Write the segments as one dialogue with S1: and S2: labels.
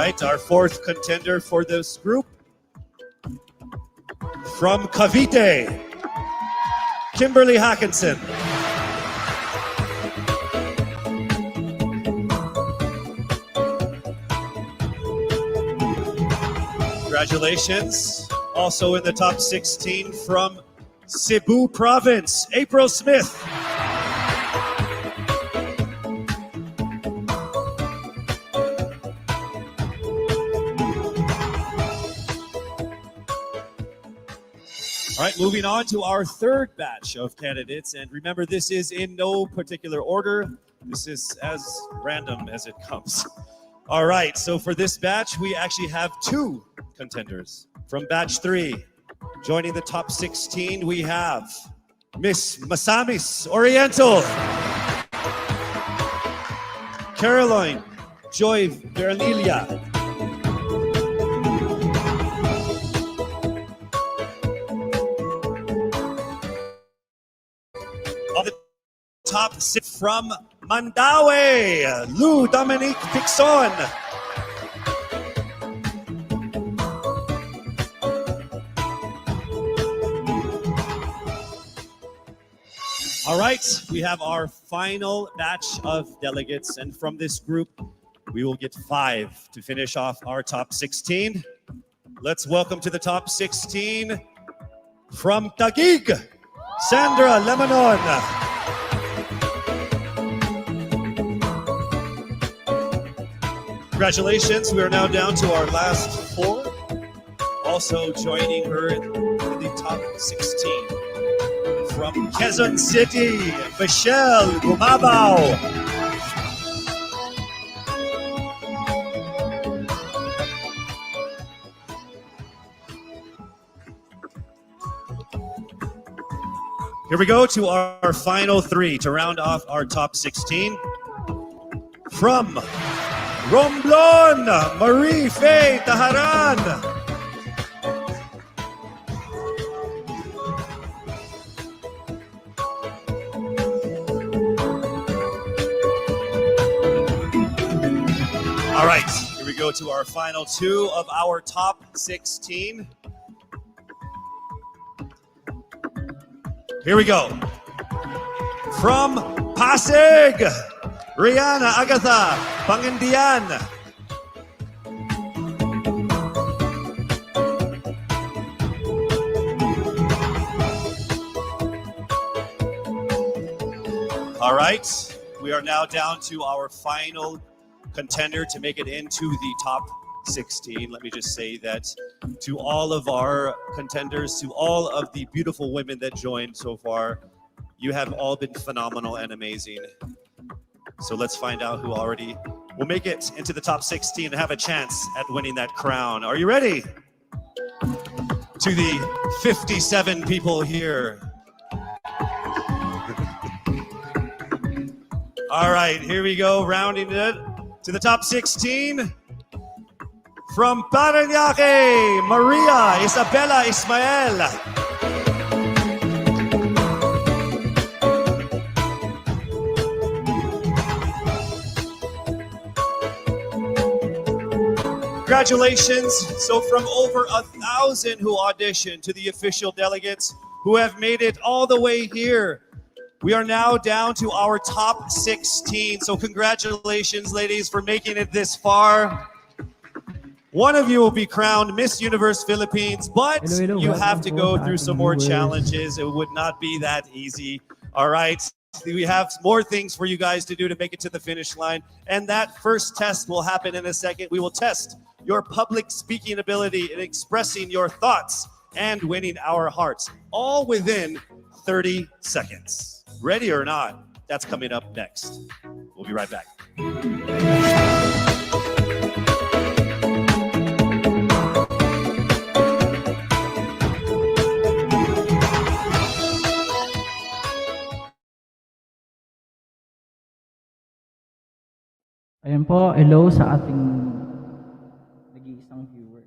S1: right, our fourth contender for this group. From Cavite, Kimberly Hackinson. Congratulations. Also in the top 16 from Cebu Province, April Smith. All right, moving on to our third batch of candidates. And remember, this is in no particular order. This is as random as it comes. All right, so for this batch, we actually have two contenders. From batch 3, joining the top 16, we have Miss Masamis Oriental, Caroline Joy Bernilia, on the top 6 from Mandaue, Lou Dominique Pixon. All right, we have our final batch of delegates, and from this group, we will get 5 to finish off our top 16. Let's welcome to the top 16 from Taguig, Sandra Lemonon. Congratulations, we are now down to our last 4. Also joining her in the top 16. From Quezon City, Michelle Gumabao. Here we go to our final 3 to round off our top 16. From Romblon, Marie Faye Taharan. All right, here we go to our final 2 of our top 16. Here we go. From Pasig, Rihanna Agatha Pangandian. All right, we are now down to our final contender to make it into the top 16. Let me just say that to all of our contenders, to all of the beautiful women that joined so far, you have all been phenomenal and amazing. So let's find out who already will make it into the top 16 and have a chance at winning that crown. Are you ready? To the 57 people here. All right, here we go, rounding it to the top 16. From Parañaque, Maria Isabella Ismael. Congratulations. So from over 1,000 who auditioned to the official delegates who have made it all the way here, we are now down to our top 16. So congratulations, ladies, for making it this far. One of you will be crowned Miss Universe Philippines, but you have to go through some more challenges. It would not be that easy. All right. We have more things for you guys to do to make it to the finish line. And that first test will happen in a second. We will test your public speaking ability in expressing your thoughts and winning our hearts, all within 30 seconds. Ready or not? That's coming up next. We'll be right back.
S2: Ayan po, hello sa ating nag-iisang viewer.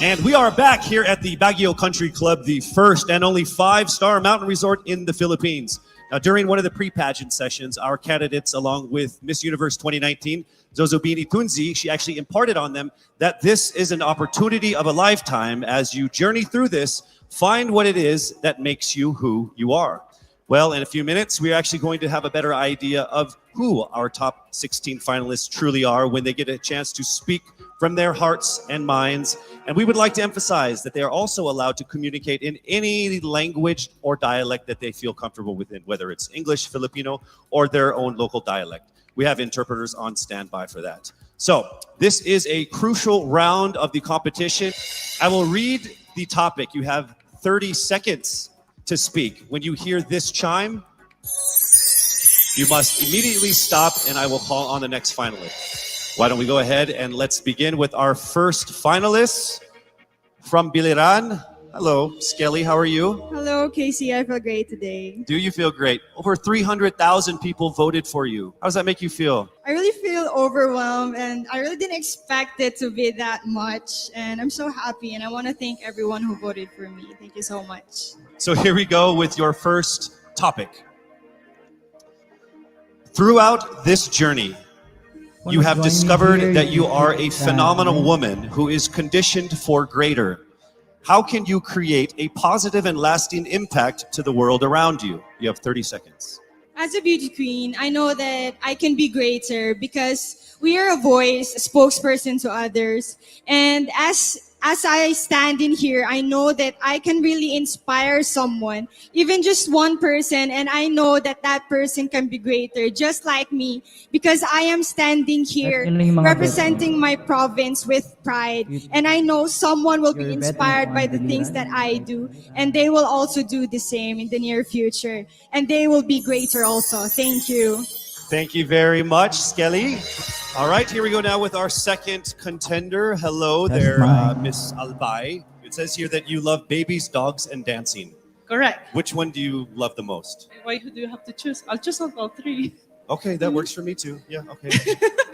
S1: And we are back here at the Baguio Country Club, the first and only 5-star mountain resort in the Philippines. Now, during one of the pre-pageant sessions, our candidates, along with Miss Universe 2019, Zozobini Tunzi, she actually imparted on them that this is an opportunity of a lifetime. As you journey through this, find what it is that makes you who you are. Well, in a few minutes, we're actually going to have a better idea of who our top 16 finalists truly are when they get a chance to speak from their hearts and minds. And we would like to emphasize that they are also allowed to communicate in any language or dialect that they feel comfortable within, whether it's English, Filipino, or their own local dialect. We have interpreters on standby for that. So this is a crucial round of the competition. I will read the topic. You have 30 seconds to speak. When you hear this chime, you must immediately stop and I will call on the next finalist. Why don't we go ahead and let's begin with our first finalist from Biliran. Hello, Skelly, how are you?
S2: Hello, Casey. I feel great today.
S1: Do you feel great? Over 300,000 people voted for you. How does that make you feel?
S2: I really feel overwhelmed and I really didn't expect it to be that much. And I'm so happy and I want to thank everyone who voted for me. Thank you so much.
S1: So here we go with your first topic. Throughout this journey, you have discovered that you are a phenomenal woman who is conditioned for greater. How can you create a positive and lasting impact to the world around you? You have 30 seconds.
S2: As a beauty queen, I know that I can be greater because we are a voice, a spokesperson to others. And as I stand in here, I know that I can really inspire someone, even just one person, and I know that that person can be greater, just like me, because I am standing here representing my province with pride, and I know someone will be inspired by the things that I do, and they will also do the same in the near future, and they will be greater also. Thank you.
S1: Thank you very much, Skelly. All right, here we go now with our second contender. Hello there, Miss Albay. It says here that you love babies, dogs, and dancing.
S3: Correct.
S1: Which one do you love the most?
S3: Why do you have to choose? I'll choose all three.
S1: Okay, that works for me too. Yeah, okay.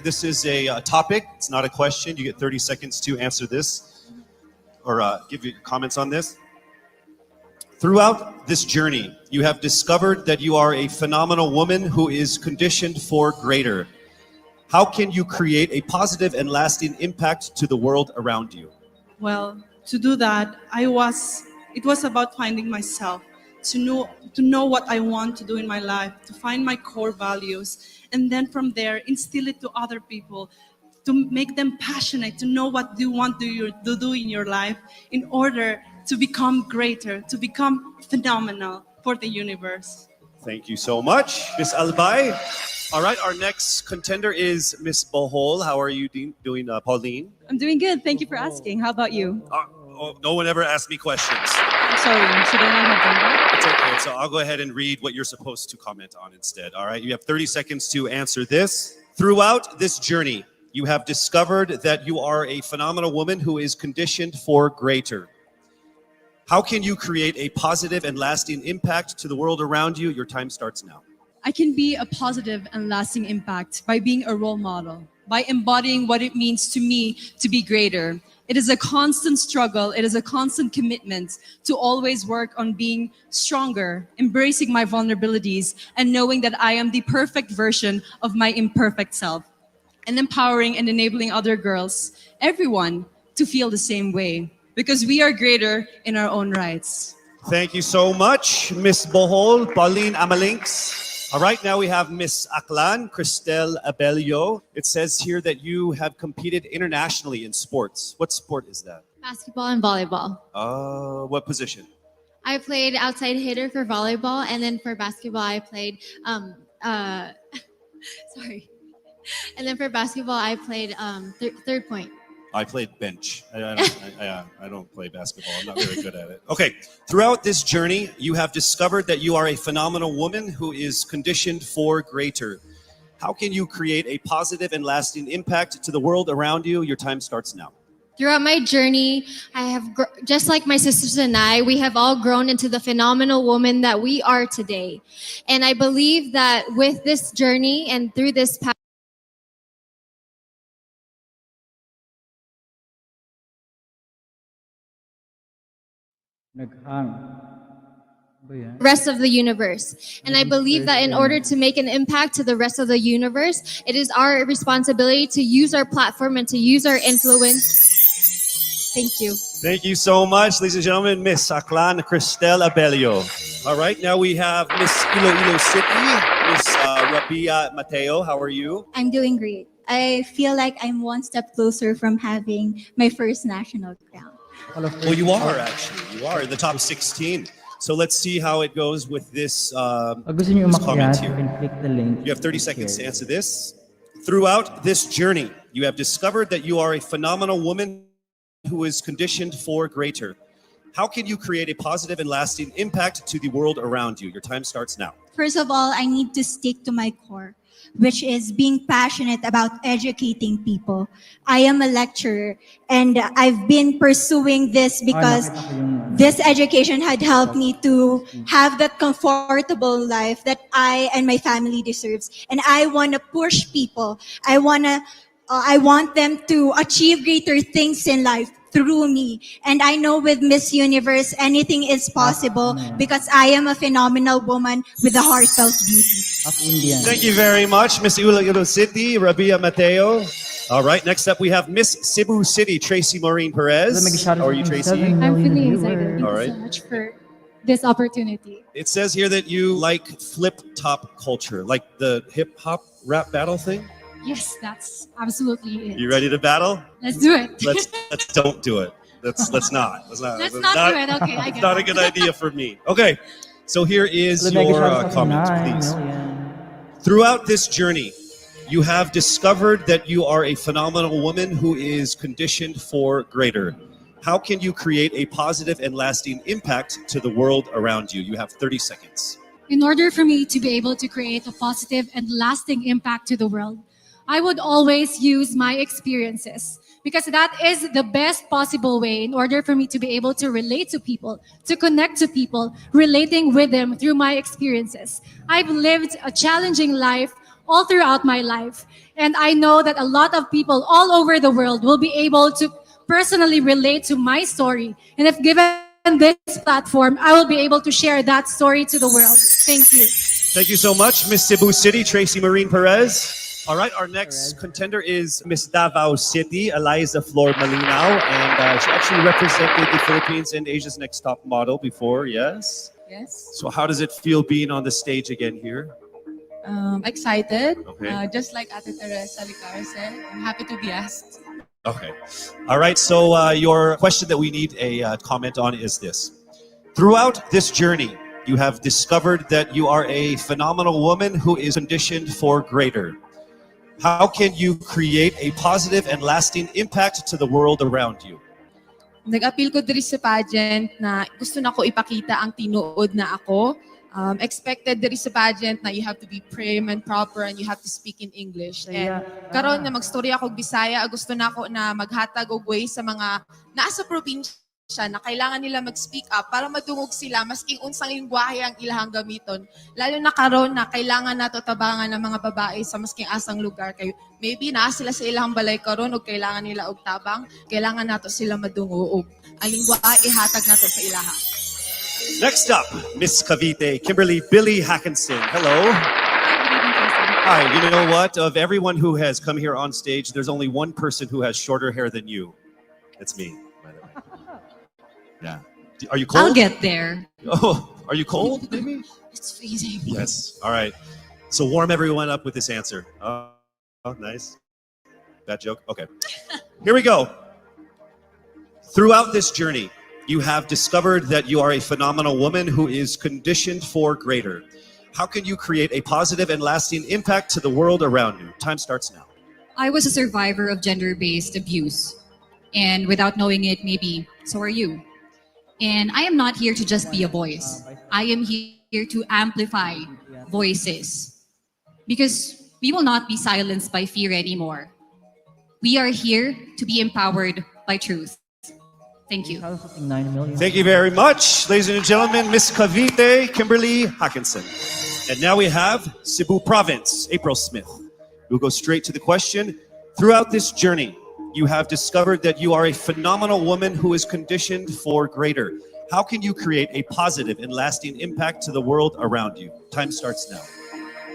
S1: This is a topic. It's not a question. You get 30 seconds to answer this or give your comments on this. Throughout this journey, you have discovered that you are a phenomenal woman who is conditioned for greater. How can you create a positive and lasting impact to the world around you?
S3: Well, to do that, it was about finding myself, to know what I want to do in my life, to find my core values, and then from there, instill it to other people, to make them passionate, to know what you want to do in your life in order to become greater, to become phenomenal for the universe.
S1: Thank you so much, Miss Albay. All right, our next contender is Miss Bohol. How are you doing, Pauline?
S4: I'm doing good. Thank you for asking. How about you?
S1: No one ever asked me questions.
S4: I'm sorry. Should I not have done that?
S1: It's okay. So I'll go ahead and read what you're supposed to comment on instead. All right, you have 30 seconds to answer this. Throughout this journey, you have discovered that you are a phenomenal woman who is conditioned for greater. How can you create a positive and lasting impact to the world around you? Your time starts now.
S4: I can be a positive and lasting impact by being a role model, by embodying what it means to me to be greater. It is a constant struggle. It is a constant commitment to always work on being stronger, embracing my vulnerabilities, and knowing that I am the perfect version of my imperfect self, and empowering and enabling other girls, everyone, to feel the same way, because we are greater in our own rights.
S1: Thank you so much, Miss Bohol, Pauline Amalinks. All right, now we have Miss Aklan, Cristel Abelio. It says here that you have competed internationally in sports. What sport is that?
S5: Basketball and volleyball.
S1: What position?
S5: I played outside hitter for volleyball, and then for basketball, I played. Sorry. And then for basketball, I played third point.
S1: I played bench. I don't play basketball. I'm not very good at it. Okay. Throughout this journey, you have discovered that you are a phenomenal woman who is conditioned for greater. How can you create a positive and lasting impact to the world around you? Your time starts now.
S5: Throughout my journey, I have, just like my sisters and I, we have all grown into the phenomenal woman that we are today. And I believe that with this journey and through this path, rest of the universe. And I believe that in order to make an impact to the rest of the universe, it is our responsibility to use our platform and to use our influence. Thank you.
S1: Thank you so much, ladies and gentlemen, Miss Aklan Cristel Abelio. All right, now we have Miss Iloilo City, Miss Rabia Mateo. How are you?
S6: I'm doing great. I feel like I'm one step closer from having my first national crown.
S1: Well, you are actually. You are in the top 16. So let's see how it goes with this,
S7: Gusto niyo
S1: this
S7: umakyat,
S1: comment
S7: you
S1: here.
S7: can click the link.
S1: You have 30 seconds to answer this. Throughout this journey, you have discovered that you are a phenomenal woman who is conditioned for greater. How can you create a positive and lasting impact to the world around you? Your time starts now.
S6: First of all, I need to stick to my core, which is being passionate about educating people. I am a lecturer, and I've been pursuing this because this education had helped me to have that comfortable life that I and my family deserves. And I want to push people. I want them to achieve greater things in life through me. And I know with Miss Universe, anything is possible because I am a phenomenal woman with a heartfelt beauty.
S7: Of India.
S1: Thank you very much, Miss Iloilo City, Rabia Mateo. All right, next up we have Miss Cebu City, Tracy Maureen Perez. How are you, Tracy?
S8: I'm feeling excited. Thank
S1: All
S8: you
S1: right.
S8: so much for this opportunity.
S1: It says here that you like flip-top culture, like the hip-hop rap battle thing.
S8: Yes, that's absolutely it.
S1: You ready to battle?
S8: Let's do it.
S1: Let's don't do it. Let's not.
S8: Let's not do it. Okay, I
S1: It's
S8: get
S1: not a
S8: it.
S1: good idea for me. Okay, so here is your comment, please. Throughout this journey, you have discovered that you are a phenomenal woman who is conditioned for greater. How can you create a positive and lasting impact to the world around you? You have 30 seconds.
S8: In order for me to be able to create a positive and lasting impact to the world, I would always use my experiences because that is the best possible way in order for me to be able to relate to people, to connect to people, relating with them through my experiences. I've lived a challenging life all throughout my life, and I know that a lot of people all over the world will be able to personally relate to my story. And if given this platform, I will be able to share that story to the world. Thank you.
S1: Thank you so much, Miss Cebu City, Tracy Maureen Perez. All right, our next contender is Miss Davao City, Eliza Flor Malinaw, and she actually represented the Philippines in Asia's Next Top Model before, yes?
S9: Yes.
S1: So how does it feel being on the stage again here?
S9: Excited.
S1: Okay.
S9: Just like Ate Teresa Licar said, I'm happy to be asked.
S1: Okay. All right, so your question that we need a comment on is this. Throughout this journey, you have discovered that you are a phenomenal woman who is conditioned for greater. How can you create a positive and lasting impact to the world around you?
S9: Nag-appeal ko diri sa pageant na gusto na ko ipakita ang tinuod na ako. Expected diri sa pageant na you have to be prim and proper and you have to speak in English. And karon na magstorya ako og Bisaya, gusto na ako na maghatag og way sa mga nasa probinsya na kailangan nila mag-speak up para madungog sila maski unsang lingwahe ang ilahang gamiton. Lalo na karon na kailangan nato tabangan ng mga babae sa masking asang lugar kay maybe naa sila sa ilahang balay karon ug kailangan nila og tabang, kailangan nato sila madungog og ang lingwahe ihatag nato sa ilaha.
S1: Next up, Miss Cavite, Kimberly Billy Hackinson. Hello. Hi, you know what? Of everyone who has come here on stage, there's only one person who has shorter hair than you. It's me, by the way. Yeah. Are you cold?
S4: I'll get there.
S1: Oh, are you cold, maybe?
S9: It's freezing.
S1: Yes. All right. So warm everyone up with this answer. Oh, nice. Bad joke? Okay. Here we go. Throughout this journey, you have discovered that you are a phenomenal woman who is conditioned for greater. How can you create a positive and lasting impact to the world around you? Time starts now.
S4: I was a survivor of gender-based abuse. And without knowing it, maybe so are you. And I am not here to just be a voice. I am here to amplify voices. Because we will not be silenced by fear anymore. We are here to be empowered by truth. Thank you.
S1: Thank you very much, ladies and gentlemen, Miss Cavite, Kimberly Hackinson. And now we have Cebu Province, April Smith. We'll go straight to the question. Throughout this journey, you have discovered that you are a phenomenal woman who is conditioned for greater. How can you create a positive and lasting impact to the world around you? Time starts now.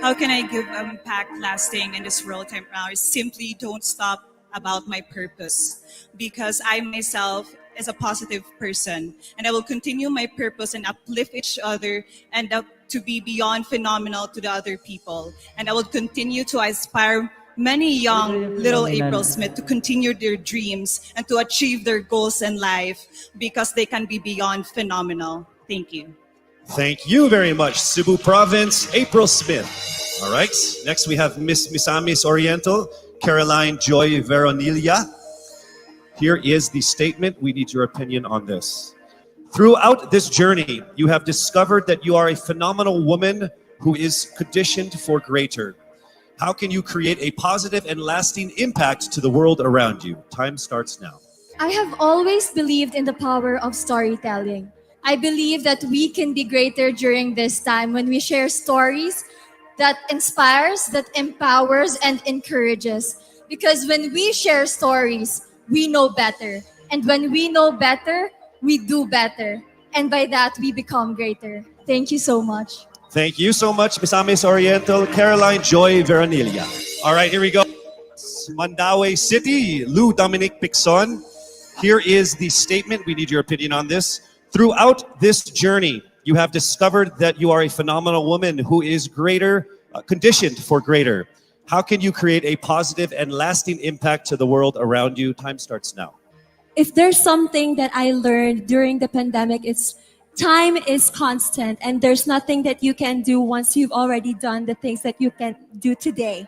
S10: How can I give impact lasting in this world right now? Is simply don't stop about my purpose, because I myself is a positive person and I will continue my purpose and uplift each other and to be beyond phenomenal to the other people. And I will continue to inspire many young little April Smith to continue their dreams and to achieve their goals in life because they can be beyond phenomenal. Thank you.
S1: Thank you very much, Cebu Province, April Smith. All right, next we have Miss Misamis Oriental, Caroline Joy Veronilia. Here is the statement. We need your opinion on this. Throughout this journey, you have discovered that you are a phenomenal woman who is conditioned for greater. How can you create a positive and lasting impact to the world around you? Time starts now.
S11: I have always believed in the power of storytelling. I believe that we can be greater during this time when we share stories that inspires, that empowers, and encourages. Because when we share stories, we know better. And when we know better, we do better. And by that, we become greater. Thank you so much.
S1: Thank you so much, Misamis Oriental, Caroline Joy Veronilia. All right, here we go. Mandaue City, Lou Dominic Picson. Here is the statement. We need your opinion on this. Throughout this journey, you have discovered that you are a phenomenal woman who is greater, conditioned for greater. How can you create a positive and lasting impact to the world around you? Time starts now.
S11: If there's something that I learned during the pandemic, it's time is constant and there's nothing that you can do once you've already done the things that you can do today.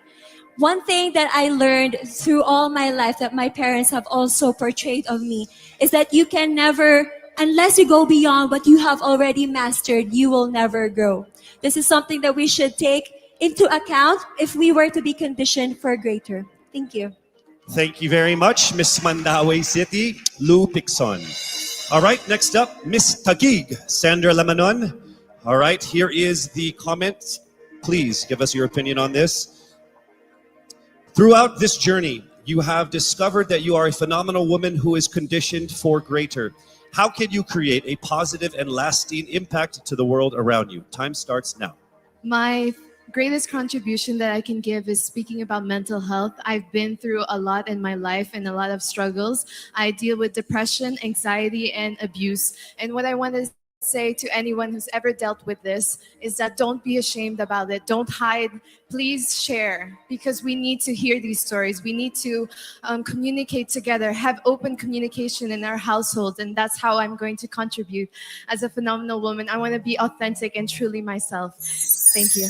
S11: One thing that I learned through all my life that my parents have also portrayed of me is that you can never, unless you go beyond what you have already mastered, you will never grow. This is something that we should take into account if we were to be conditioned for greater. Thank you.
S1: Thank you very much, Miss Mandaue City, Lou Picson. All right, next up, Miss Taguig, Sandra Lamanon. All right, here is the comment. Please give us your opinion on this. Throughout this journey, you have discovered that you are a phenomenal woman who is conditioned for greater. How can you create a positive and lasting impact to the world around you? Time starts now.
S12: My greatest contribution that I can give is speaking about mental health. I've been through a lot in my life and a lot of struggles. I deal with depression, anxiety, and abuse. And what I want to say to anyone who's ever dealt with this is that don't be ashamed about it. Don't hide. Please share, because we need to hear these stories. We need to communicate together, have open communication in our households, and that's how I'm going to contribute as a phenomenal woman. I want to be authentic and truly myself. Thank you.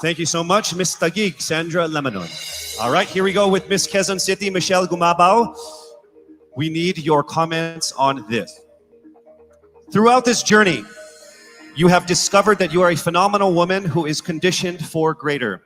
S1: Thank you so much, Miss Taguig, Sandra Lemonon. All right, here we go with Miss Quezon City, Michelle Gumabao. We need your comments on this. Throughout this journey, you have discovered that you are a phenomenal woman who is conditioned for greater.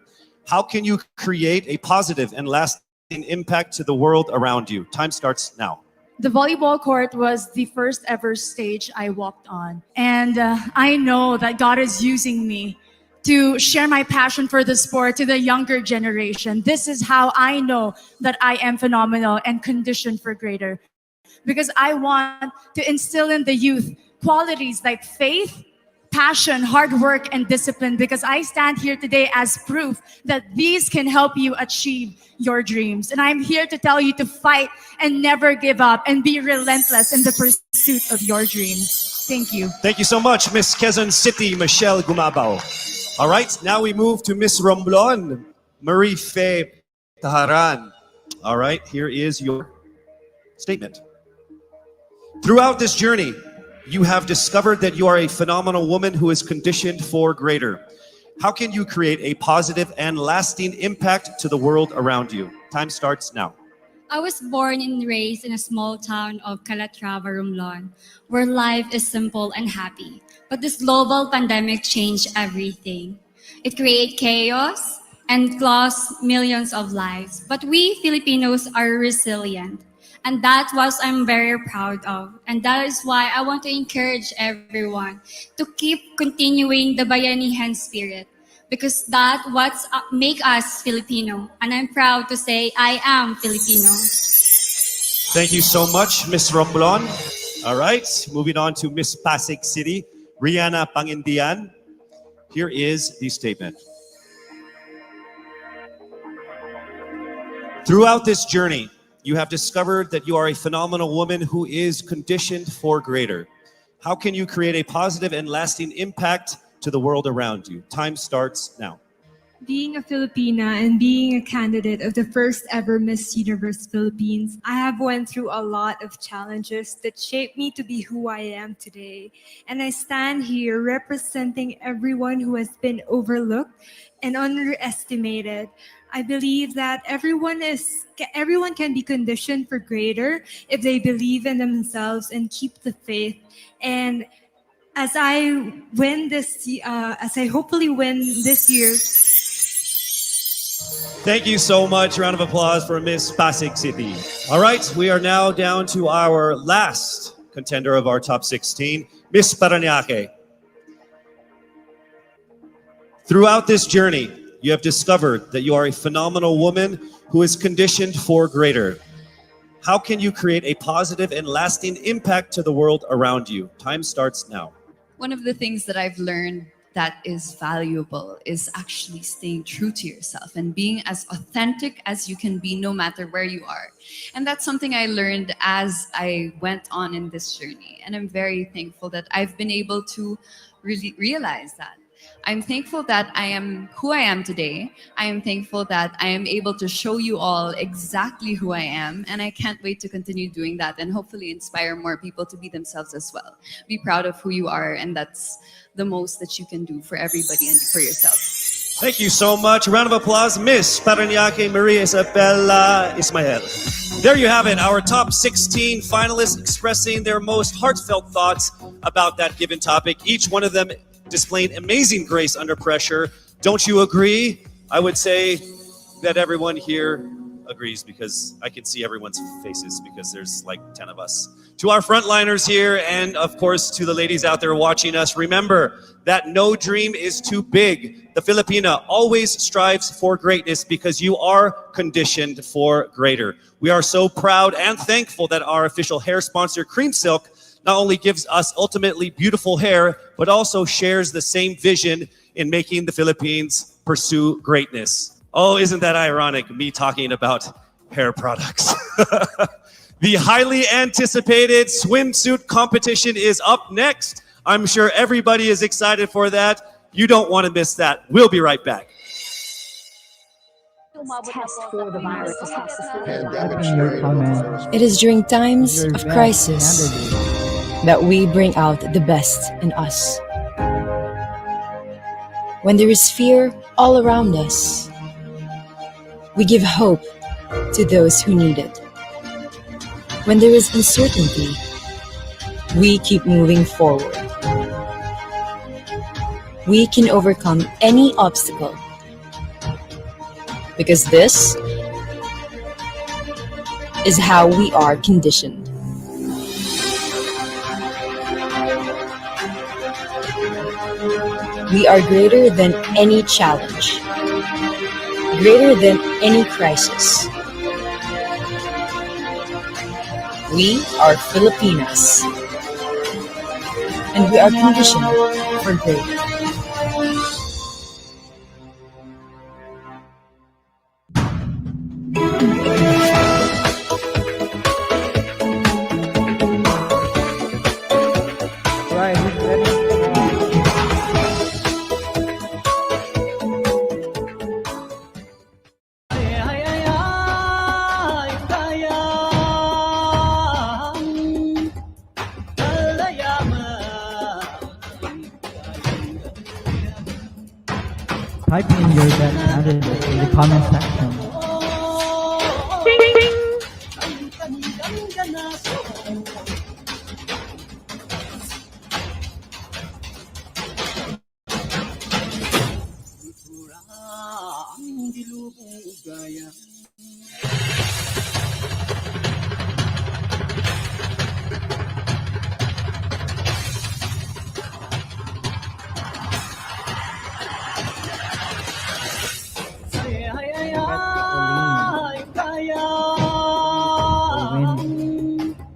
S1: How can you create a positive and lasting impact to the world around you? Time starts now.
S13: The volleyball court was the first ever stage I walked on. And I know that God is using me to share my passion for the sport to the younger generation. This is how I know that I am phenomenal and conditioned for greater. Because I want to instill in the youth qualities like faith, passion, hard work, and discipline, because I stand here today as proof that these can help you achieve your dreams. And I'm here to tell you to fight and never give up and be relentless in the pursuit of your dreams. Thank you.
S1: Thank you so much, Miss Quezon City, Michelle Gumabao. All right, now we move to Miss Romblon, Marie Faye Taharan. All right, here is your statement. Throughout this journey, you have discovered that you are a phenomenal woman who is conditioned for greater. How can you create a positive and lasting impact to the world around you? Time starts now.
S14: I was born and raised in a small town of Calatrava, Romblon, where life is simple and happy. But this global pandemic changed everything. It created chaos and lost millions of lives. But we Filipinos are resilient. And that's what I'm very proud of. And that is why I want to encourage everyone to keep continuing the Bayanihan spirit, because that's what makes us Filipino. And I'm proud to say I am Filipino.
S1: Thank you so much, Miss Romblon. All right, moving on to Miss Pasig City, Rihanna Pangindian. Here is the statement. Throughout this journey, you have discovered that you are a phenomenal woman who is conditioned for greater. How can you create a positive and lasting impact to the world around you? Time starts now.
S2: Being a Filipina and being a candidate of the first ever Miss Universe Philippines, I have went through a lot of challenges that shaped me to be who I am today. And I stand here representing everyone who has been overlooked and underestimated. I believe that everyone can be conditioned for greater if they believe in themselves and keep the faith. And as I hopefully win this year.
S1: Thank you so much. Round of applause for Miss Pasig City. All right, we are now down to our last contender of our top 16, Miss Parañaque. Throughout this journey, you have discovered that you are a phenomenal woman who is conditioned for greater. How can you create a positive and lasting impact to the world around you? Time starts now.
S4: One of the things that I've learned that is valuable is actually staying true to yourself and being as authentic as you can be no matter where you are. And that's something I learned as I went on in this journey. And I'm very thankful that I've been able to really realize that. I'm thankful that I am who I am today. I am thankful that I am able to show you all exactly who I am. And I can't wait to continue doing that and hopefully inspire more people to be themselves as well. Be proud of who you are, and that's the most that you can do for everybody and for yourself.
S1: Thank you so much. Round of applause, Miss Parañaque Maria Isabella Ismael. There you have it, our top 16 finalists expressing their most heartfelt thoughts about that given topic. Each one of them displaying amazing grace under pressure. Don't you agree? I would say that everyone here agrees, because I can see everyone's faces because there's like 10 of us. To our frontliners here, and of course to the ladies out there watching us, remember that no dream is too big. The Filipina always strives for greatness because you are conditioned for greater. We are so proud and thankful that our official hair sponsor, Cream Silk, not only gives us ultimately beautiful hair, but also shares the same vision in making the Philippines pursue greatness. Oh, isn't that ironic, me talking about hair products? The highly anticipated swimsuit competition is up next. I'm sure everybody is excited for that. You don't want to miss that. We'll be right back.
S7: Type in your comment.
S15: It is during times
S7: Your
S15: of
S7: best
S15: crisis
S7: candidate.
S15: that we bring out the best in us. When there is fear all around us, we give hope to those who need it. When there is uncertainty, we keep moving forward. We can overcome any obstacle because this is how we are conditioned. We are greater than any challenge, greater than any crisis. We are Filipinas, and we are conditioned for greater.
S7: Right, who's ready? Type in your best candidate in the comment section. Win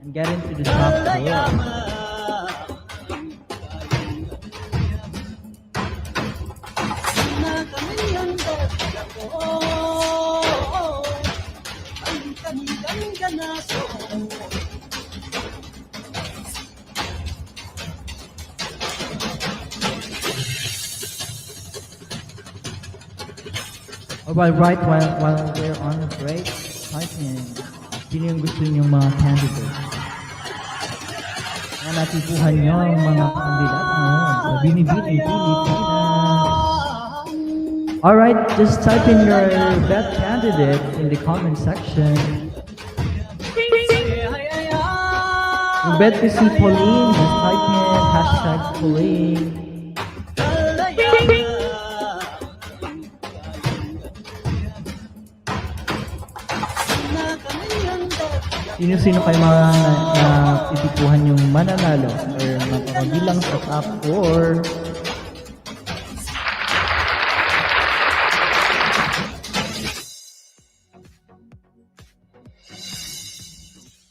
S7: and get into the top 4. Alright, while we're on the break, type in sino yung gusto niyong mga candidates. Na natipuhan niyo ang mga kandidato ngayon sa Binibining Pilipinas. Alright, just type in your best candidate in the comment section. Yung bet ko si Pauline, just type in #Pauline. Sino-sino kayo mga titipuhan yung mananalo or mapakabilang sa top 4?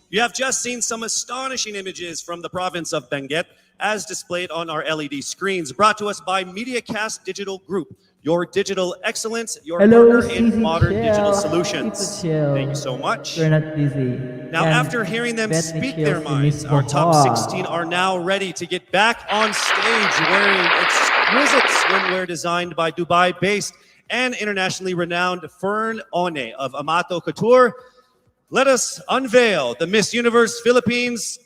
S1: You have just seen some astonishing images from the province of Benguet as displayed on our LED screens, brought to us by MediaCast Digital Group, your digital excellence, your
S7: Hello,
S1: partner in
S7: CZ
S1: modern
S7: Chill.
S1: digital
S7: Keep it
S1: solutions.
S7: chill.
S1: Thank you so much.
S7: You're not busy.
S1: Now,
S7: And
S1: after hearing them
S7: bet ni
S1: speak
S7: Chill
S1: their
S7: si
S1: minds,
S7: Miss
S1: our top
S7: Bohol.
S1: 16 are now ready to get back on stage wearing exquisite swimwear designed by Dubai-based and internationally renowned Fern One of Amato Couture. Let us unveil the Miss Universe Philippines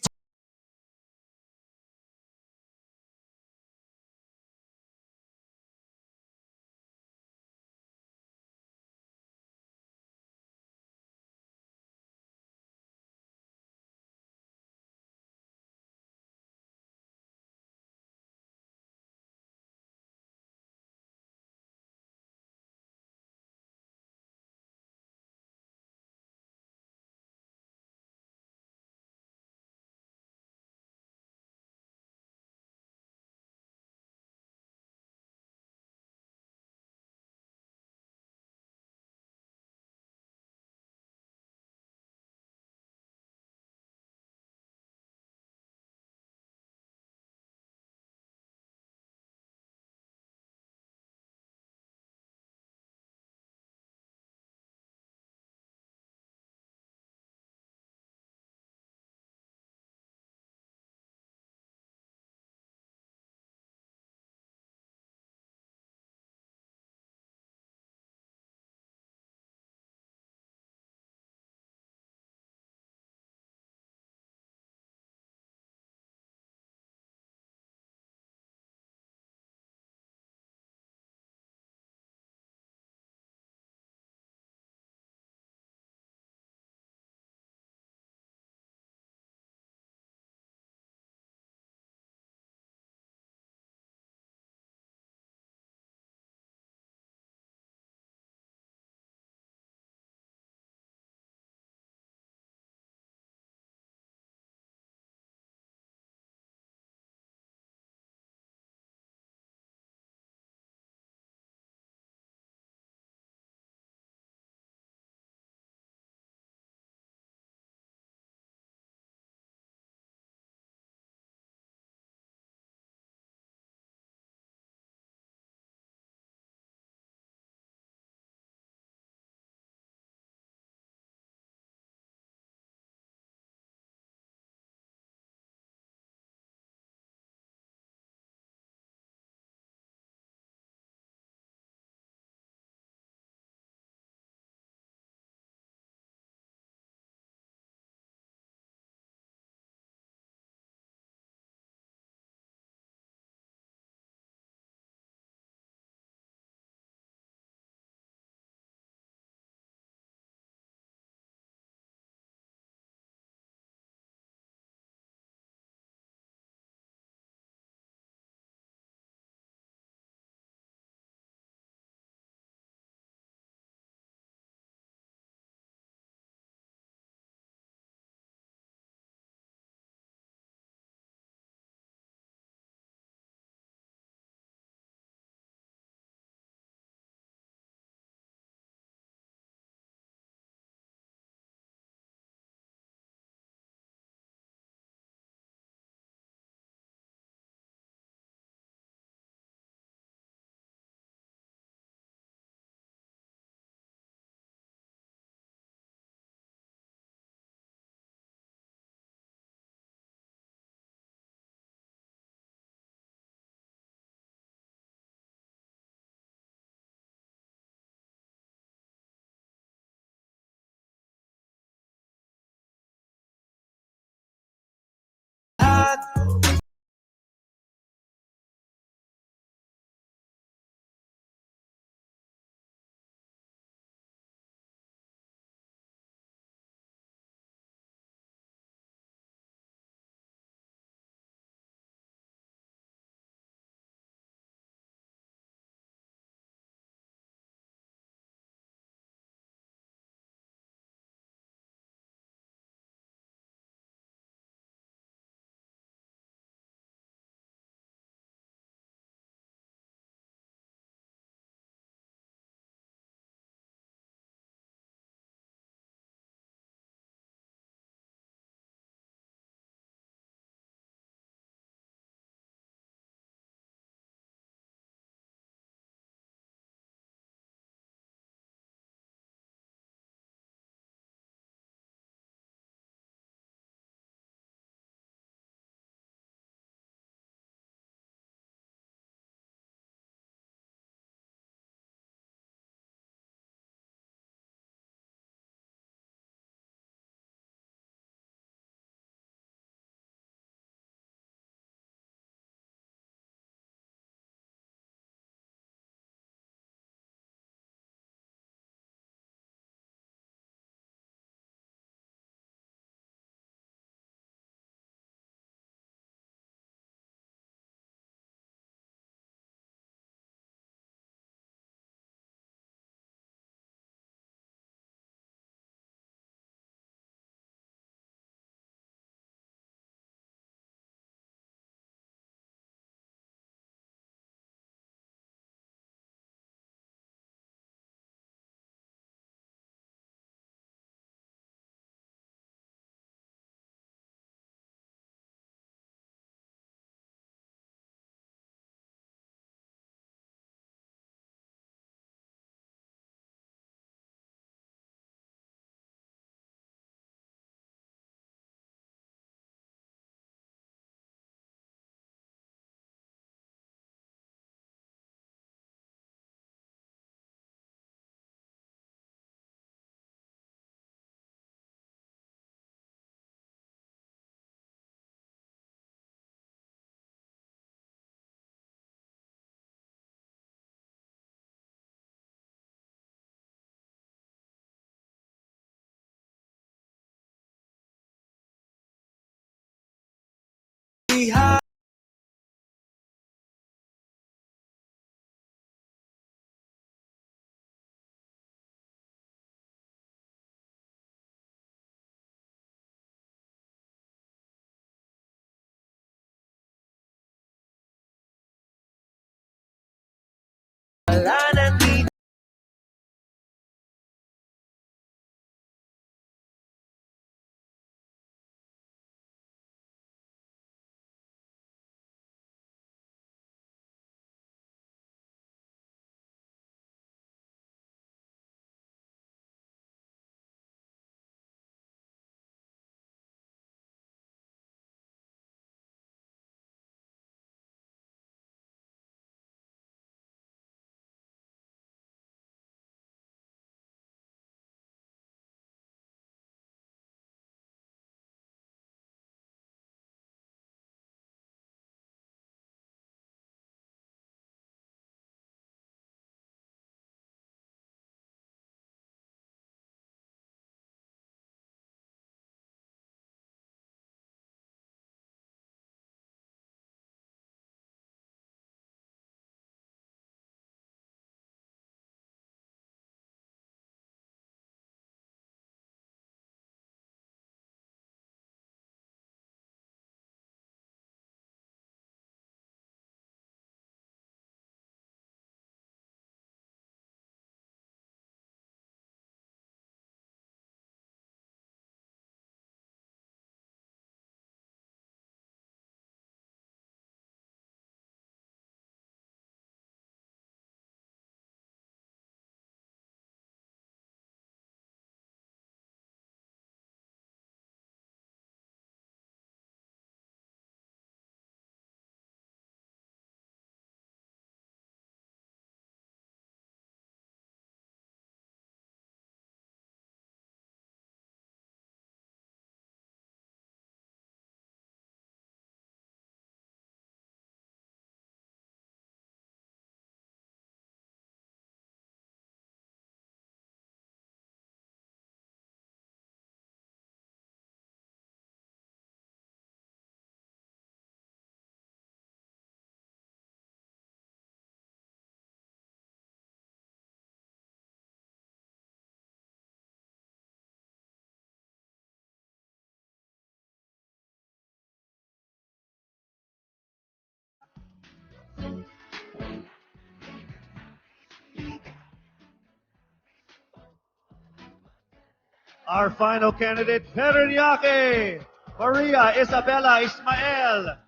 S1: Our final candidate, Pereniake, Maria Isabella Ismael.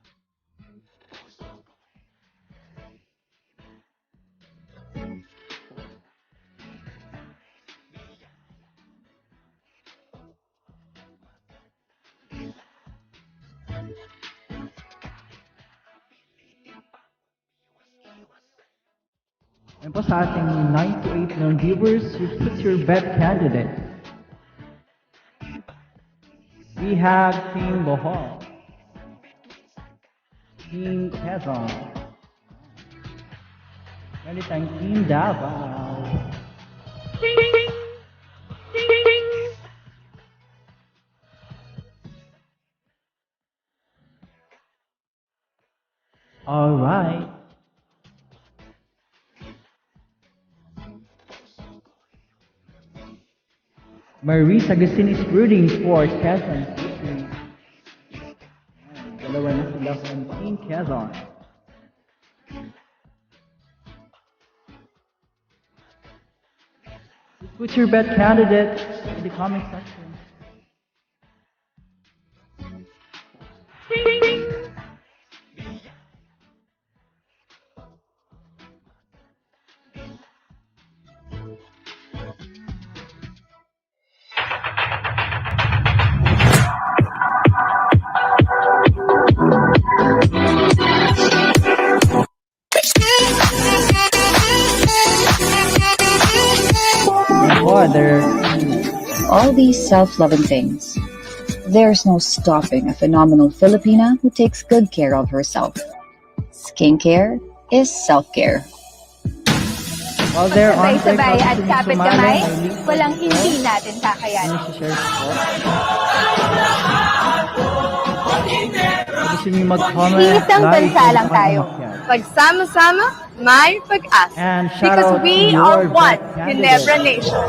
S7: And po sa ating 9 to 8 million viewers, who's your bet candidate? We have Team Bohol, Team Quezon, Maritime Team Davao. All right. Maurice Agustin is rooting for Quezon City. Dalawa na sila from Team Quezon. Put your bet candidate in the comment section.
S16: All these self-loving things. There's no stopping a phenomenal Filipina who takes good care of herself. Skincare is self-care.
S7: While they're on
S17: Sabay-sabay at kapit kamay, walang hindi natin kakayanin.
S7: gusto niyo mag-comment,
S17: Iisang
S7: like,
S17: bansa
S7: pwede
S17: lang
S7: po kayong
S17: tayo.
S7: umakyat.
S17: Pagsama-sama, may pag-asa.
S7: And shout
S17: Because
S7: out to
S17: we
S7: your
S17: are one,
S7: best candidate.
S17: Ginebra Nation.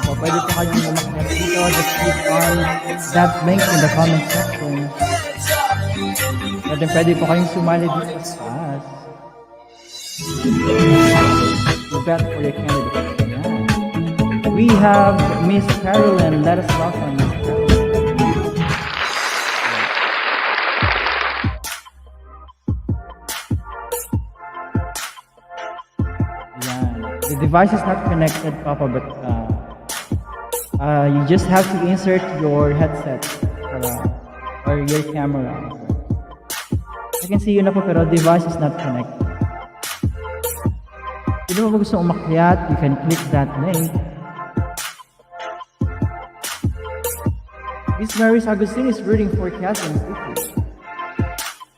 S7: So, pwede po kayong umakyat dito. Just click on that link in the comment section. Pwede po kayong sumali dito sa taas. To bet for your candidate. Yeah. We have Miss Carolyn. Let us welcome Miss Carolyn. Yeah. The device is not connected, Papa, but you just have to insert your headset or your camera. I can see you na po, pero device is not connected. Sino mo gusto umakyat, you can click that link. Miss Maris Agustin is rooting for Quezon City.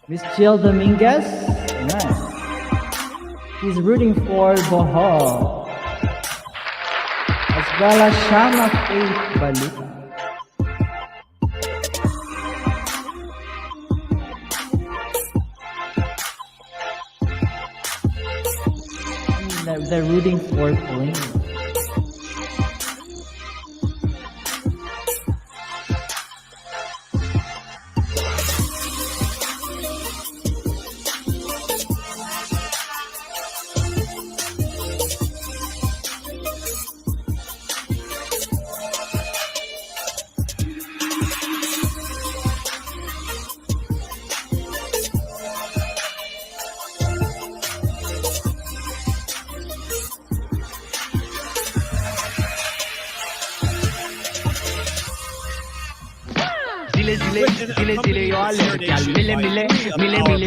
S7: Miss Jill Dominguez, nice. She's rooting for Bohol. As well as Shama Faith Balita. They're rooting for Plain.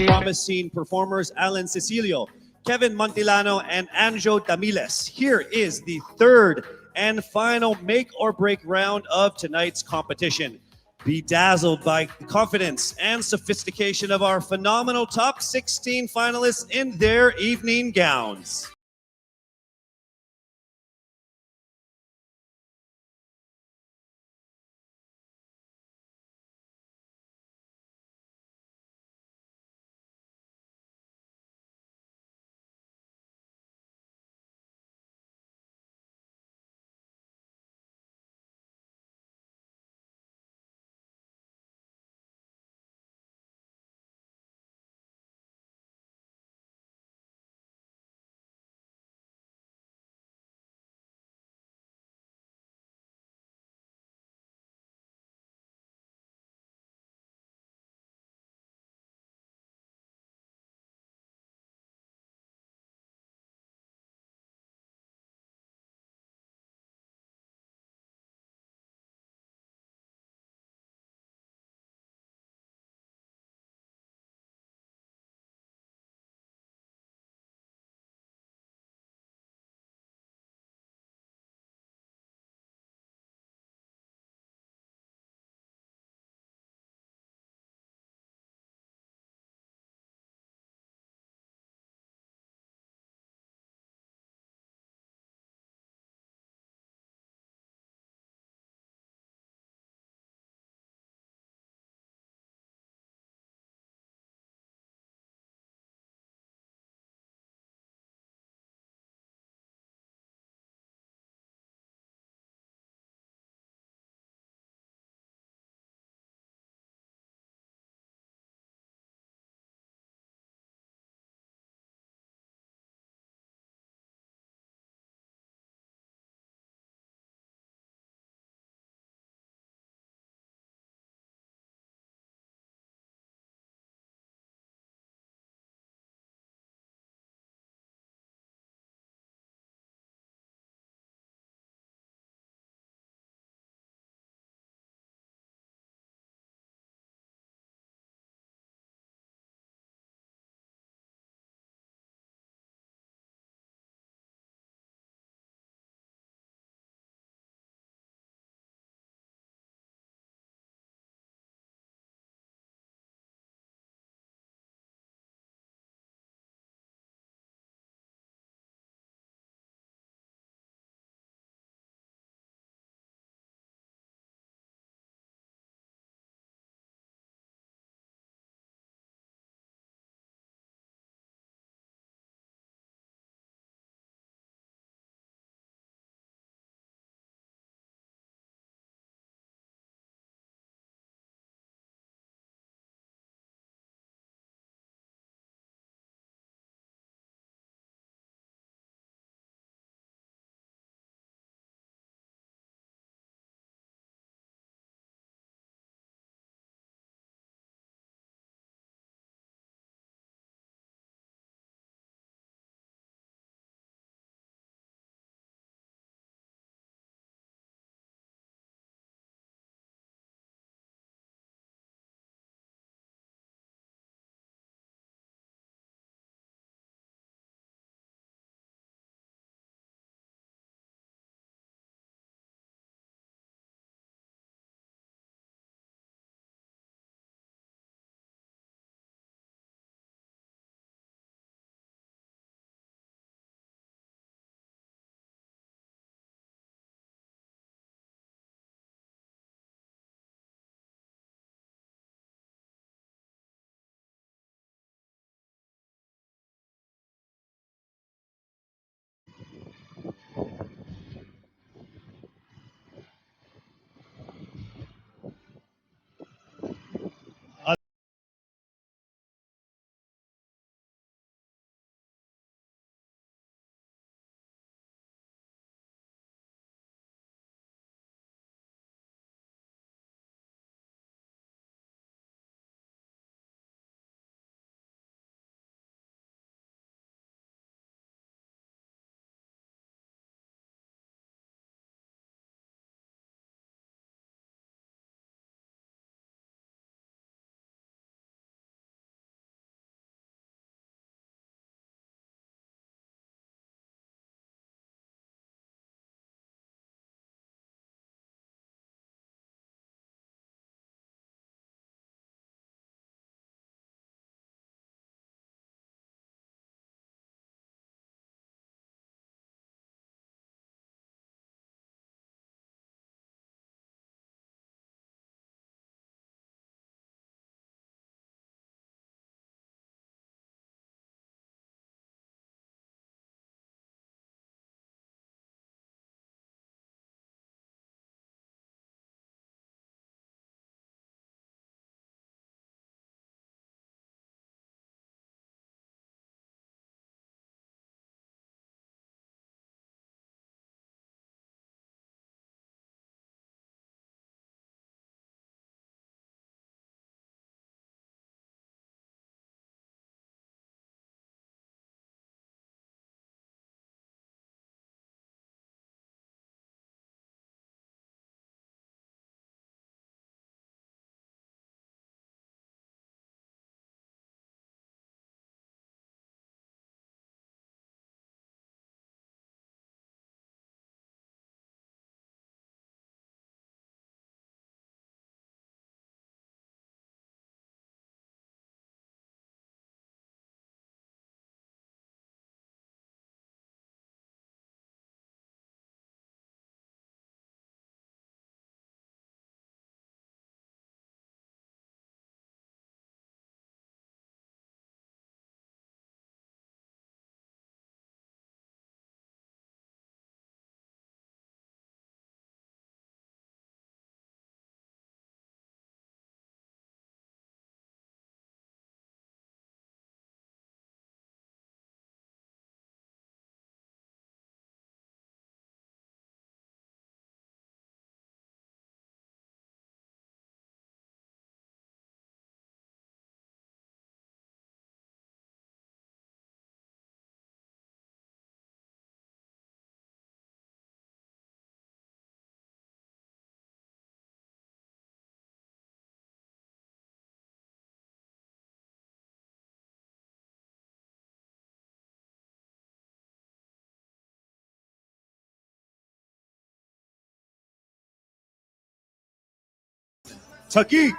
S1: Promising performers Alan Cecilio, Kevin Montilano, and Anjo Tamiles. Here is the third and final make or break round of tonight's competition. Be dazzled by the confidence and sophistication of our phenomenal top 16 finalists in their evening gowns. Taguig.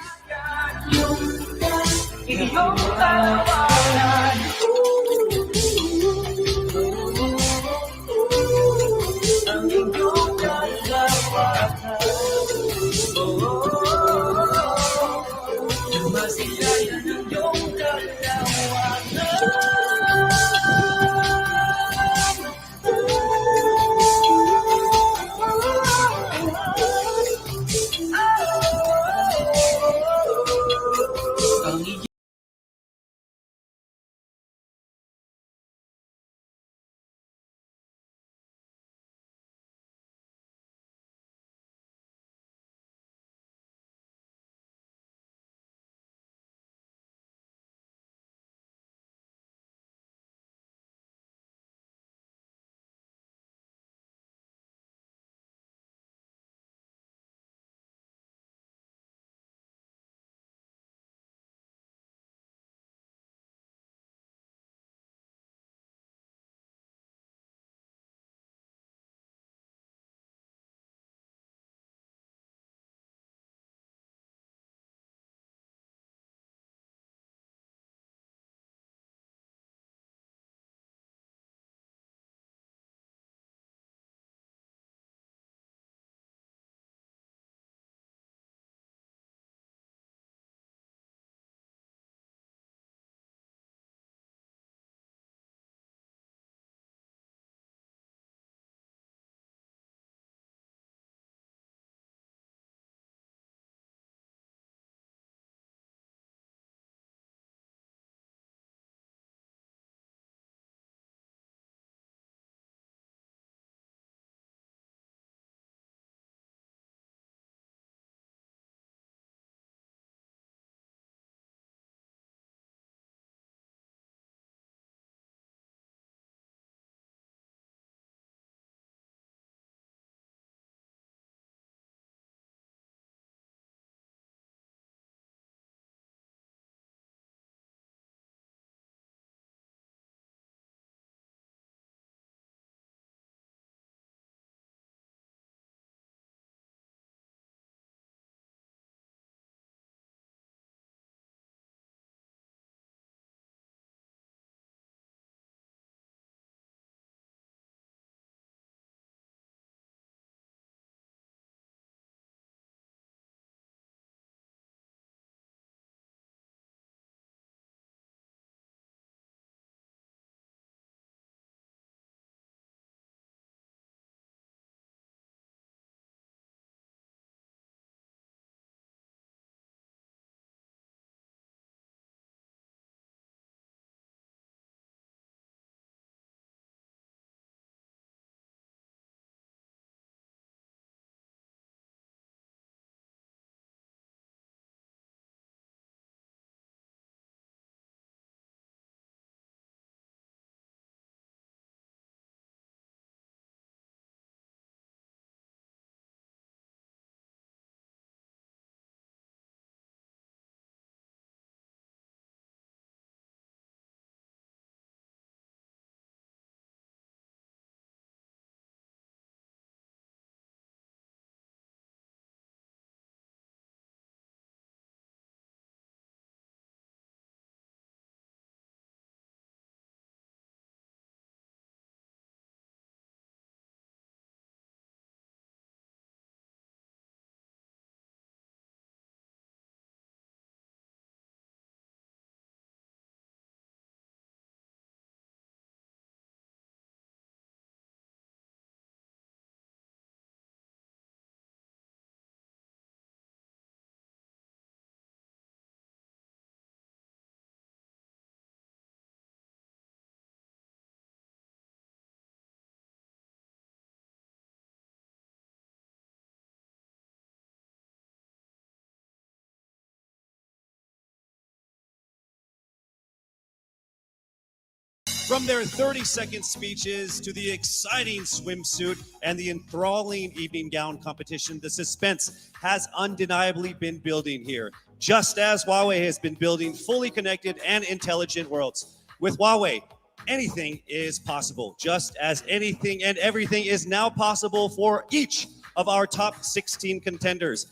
S1: From their 30-second speeches to the exciting swimsuit and the enthralling evening gown competition, the suspense has undeniably been building here, just as Huawei has been building fully connected and intelligent worlds. With Huawei, anything is possible, just as anything and everything is now possible for each of our top 16 contenders.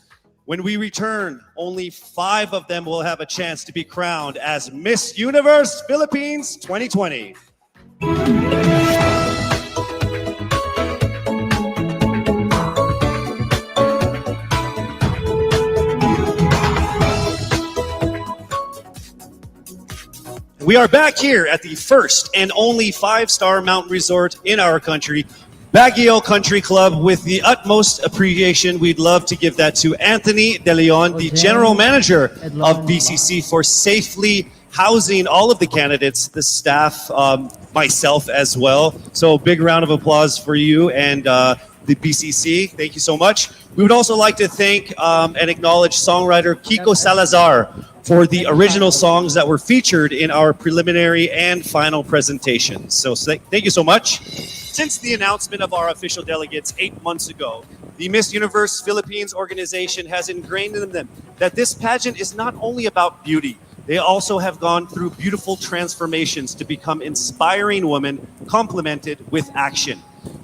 S1: When we return, only 5 of them will have a chance to be crowned as Miss Universe Philippines 2020. We are back here at the first and only 5-star mountain resort in our country, Baguio Country Club. With the utmost appreciation, we'd love to give that to Anthony De Leon, the General Manager of BCC, for safely housing all of the candidates, the staff, myself as well. So big round of applause for you and the BCC. Thank you so much. We would also like to thank and acknowledge songwriter Kiko Salazar for the original songs that were featured in our preliminary and final presentations. So thank you so much. Since the announcement of our official delegates 8 months ago, the Miss Universe Philippines organization has ingrained in them that this pageant is not only about beauty. They also have gone through beautiful transformations to become inspiring women complemented with action.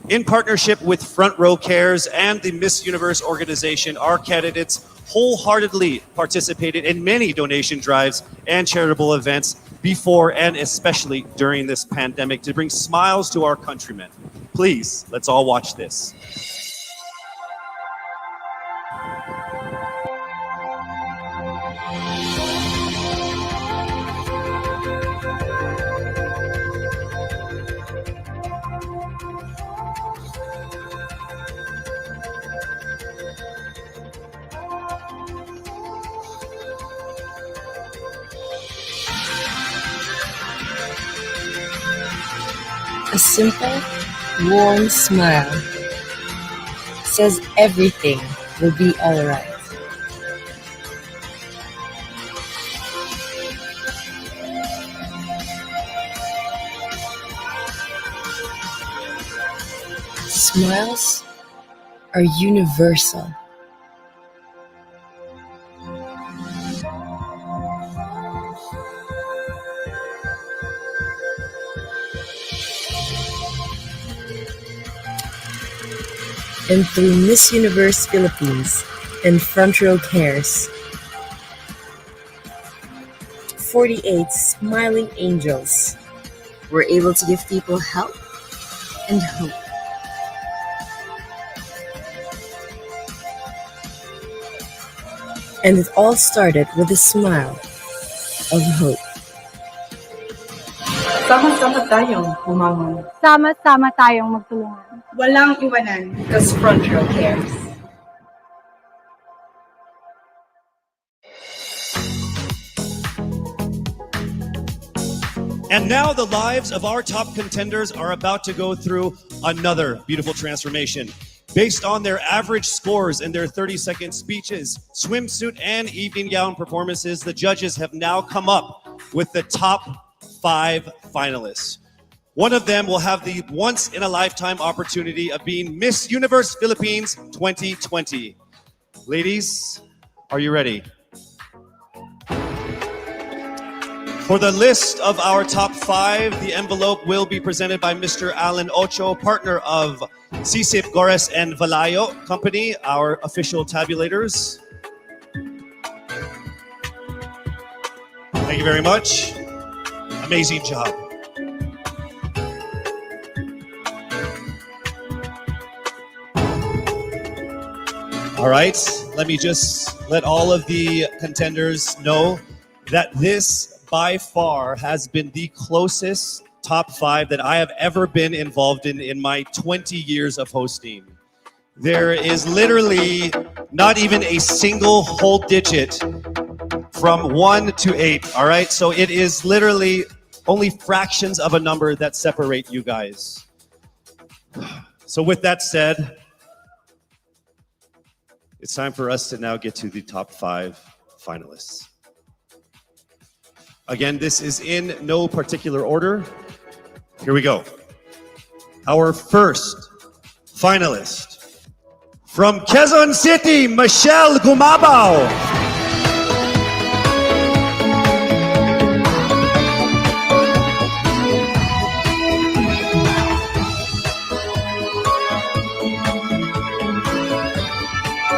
S1: In partnership with Front Row Cares and the Miss Universe organization, our candidates wholeheartedly participated in many donation drives and charitable events before and especially during this pandemic to bring smiles to our countrymen. Please, let's all watch this.
S15: A simple, warm smile says everything will be alright. Smiles are universal. And through Miss Universe Philippines and Front Row Cares, 48 smiling angels were able to give people help and hope. And it all started with a smile of hope.
S3: Sama-sama tayong bumangon.
S17: Sama-sama tayong magtulungan.
S3: Walang iwanan.
S15: Because Front Row Cares.
S1: And now the lives of our top contenders are about to go through another beautiful transformation. Based on their average scores and their 30-second speeches, swimsuit, and evening gown performances, the judges have now come up with the top 5 finalists. One of them will have the once-in-a-lifetime opportunity of being Miss Universe Philippines 2020. Ladies, are you ready? For the list of our top 5, the envelope will be presented by Mr. Alan Ocho, partner of CSIP Gores and Valayo Company, our official tabulators. Thank you very much. Amazing job. All right, let me just let all of the contenders know that this by far has been the closest top 5 that I have ever been involved in my 20 years of hosting. There is literally not even a single whole digit from 1 to 8, all right? So it is literally only fractions of a number that separate you guys. So with that said, it's time for us to now get to the top 5 finalists. Again, this is in no particular order. Here we go. Our first finalist from Quezon City, Michelle Gumabao.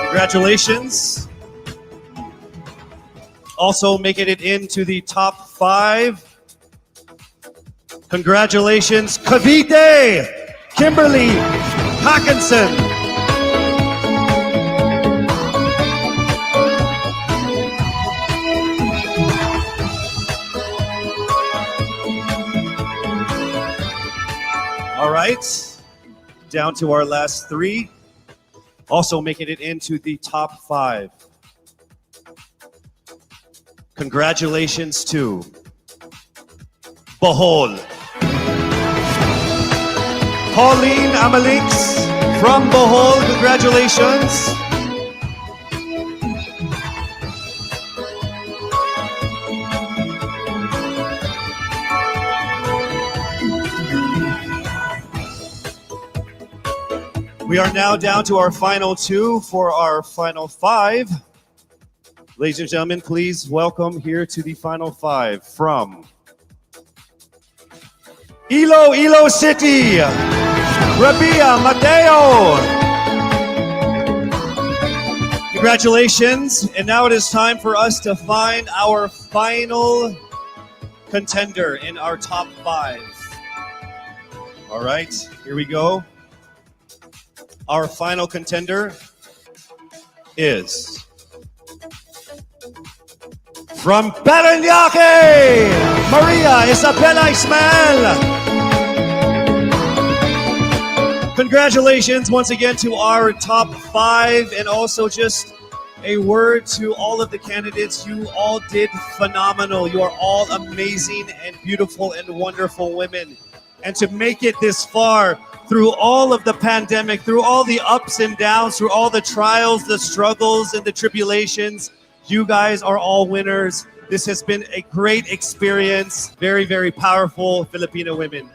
S1: Congratulations. Also making it into the top 5. Congratulations, Cavite, Kimberly Hackinson. All right, down to our last 3. Also making it into the top 5. Congratulations to Bohol. Pauline Amalix from Bohol, congratulations. We are now down to our final 2 for our final 5. Ladies and gentlemen, please welcome here to the final 5 from Iloilo City, Rabia Mateo. Congratulations. And now it is time for us to find our final contender in our top 5. All right, here we go. Our final contender is from Parañaque, Maria Isabella Ismael. Congratulations once again to our top 5, and also just a word to all of the candidates. You all did phenomenal. You are all amazing and beautiful and wonderful women. And to make it this far through all of the pandemic, through all the ups and downs, through all the trials, the struggles, and the tribulations, you guys are all winners. This has been a great experience. Very, very powerful Filipino women.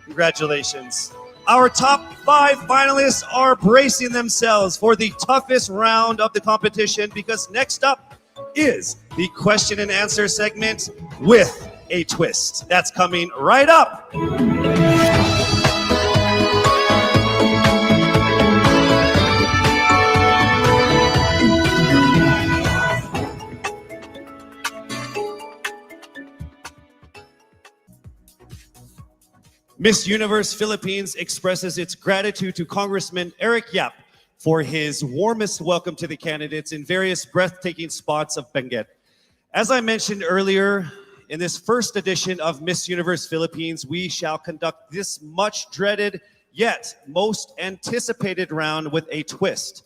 S1: Congratulations. Our top 5 finalists are bracing themselves for the toughest round of the competition, because next up is the question and answer segment with a twist. That's coming right up. Miss Universe Philippines expresses its gratitude to Congressman Eric Yap for his warmest welcome to the candidates in various breathtaking spots of Benguet. As I mentioned earlier, in this first edition of Miss Universe Philippines, we shall conduct this much dreaded yet most anticipated round with a twist.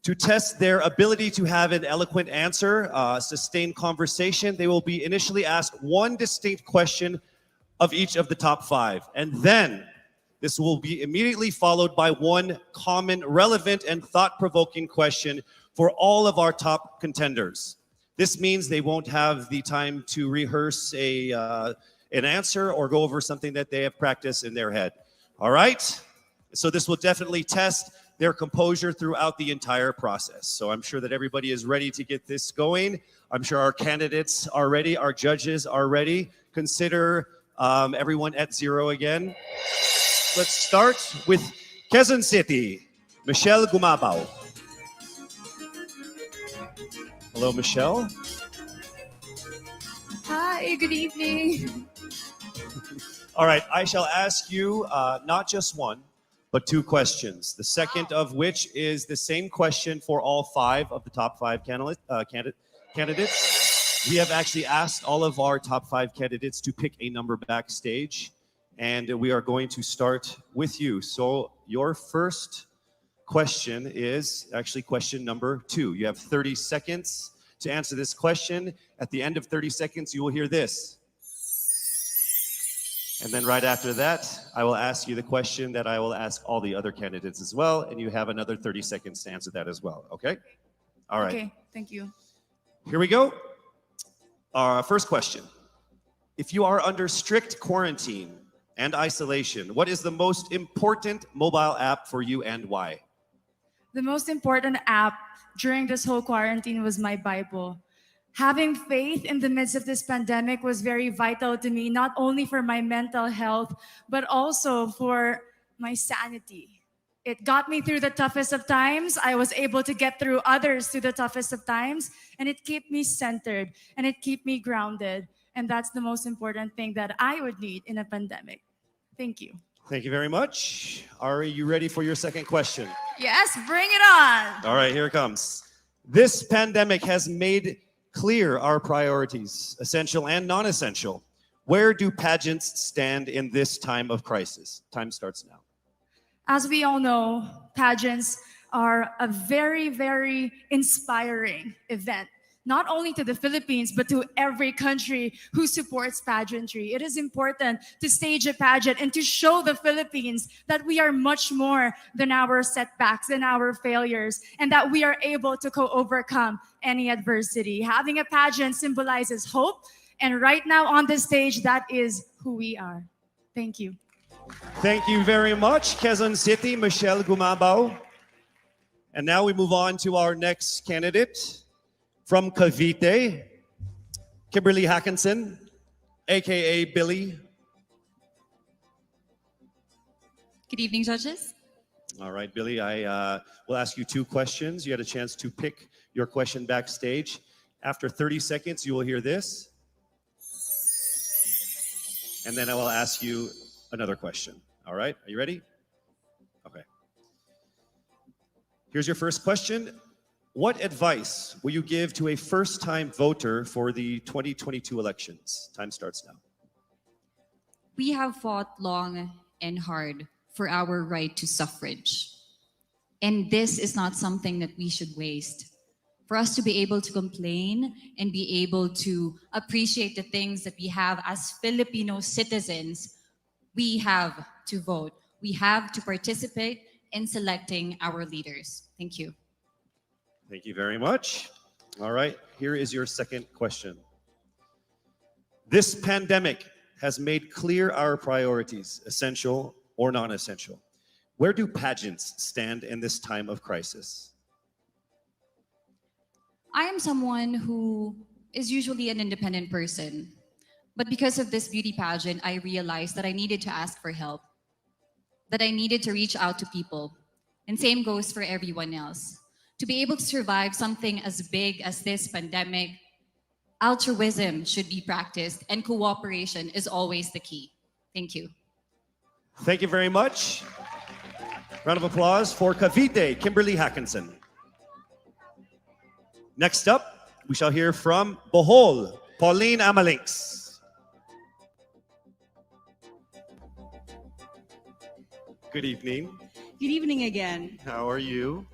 S1: To test their ability to have an eloquent answer, sustained conversation, they will be initially asked one distinct question of each of the top 5. And then this will be immediately followed by one common, relevant, and thought-provoking question for all of our top contenders. This means they won't have the time to rehearse an answer or go over something that they have practiced in their head. All right? So this will definitely test their composure throughout the entire process. So I'm sure that everybody is ready to get this going. I'm sure our candidates are ready. Our judges are ready. Consider everyone at 0 again. Let's start with Quezon City, Michelle Gumabao. Hello, Michelle.
S12: Hi, good evening.
S1: All right, I shall ask you not just one, but 2 questions. The second of which is the same question for all 5 of the top 5 candidates. We have actually asked all of our top 5 candidates to pick a number backstage, and we are going to start with you. So your first question is actually question number 2. You have 30 seconds to answer this question. At the end of 30 seconds, you will hear this. And then right after that, I will ask you the question that I will ask all the other candidates as well, and you have another 30 seconds to answer that as well, okay? All right.
S3: Okay, thank you.
S1: Here we go. Our first question. If you are under strict quarantine and isolation, what is the most important mobile app for you and why?
S13: The most important app during this whole quarantine was my Bible. Having faith in the midst of this pandemic was very vital to me, not only for my mental health, but also for my sanity. It got me through the toughest of times. I was able to get through others through the toughest of times. And it kept me centered and it kept me grounded. And that's the most important thing that I would need in a pandemic. Thank you.
S1: Thank you very much. Ari, you ready for your second question?
S13: Yes, bring it on.
S1: All right, here it comes. This pandemic has made clear our priorities, essential and non-essential. Where do pageants stand in this time of crisis? Time starts now.
S13: As we all know, pageants are a very, very inspiring event, not only to the Philippines, but to every country who supports pageantry. It is important to stage a pageant and to show the Philippines that we are much more than our setbacks, than our failures, and that we are able to overcome any adversity. Having a pageant symbolizes hope, and right now on the stage, that is who we are. Thank you.
S1: Thank you very much, Quezon City, Michelle Gumabao. And now we move on to our next candidate from Cavite, Kimberly Hackinson, aka Billy.
S18: Good evening, judges.
S1: All right, Billy, I will ask you two questions. You had a chance to pick your question backstage. After 30 seconds, you will hear this. And then I will ask you another question. All right, are you ready? Okay. Here's your first question. What advice will you give to a first-time voter for the 2022 elections? Time starts now.
S18: We have fought long and hard for our right to suffrage. And this is not something that we should waste. For us to be able to complain and be able to appreciate the things that we have as Filipino citizens, we have to vote. We have to participate in selecting our leaders. Thank you.
S1: Thank you very much. All right, here is your second question. This pandemic has made clear our priorities, essential or non-essential. Where do pageants stand in this time of crisis?
S18: I am someone who is usually an independent person. But because of this beauty pageant, I realized that I needed to ask for help, that I needed to reach out to people. And same goes for everyone else. To be able to survive something as big as this pandemic, altruism should be practiced and cooperation is always the key. Thank you.
S1: Thank you very much. Round of applause for Cavite, Kimberly Hackinson. Next up, we shall hear from Bohol, Pauline Amalinks. Good evening.
S4: Good evening again.
S1: How are you?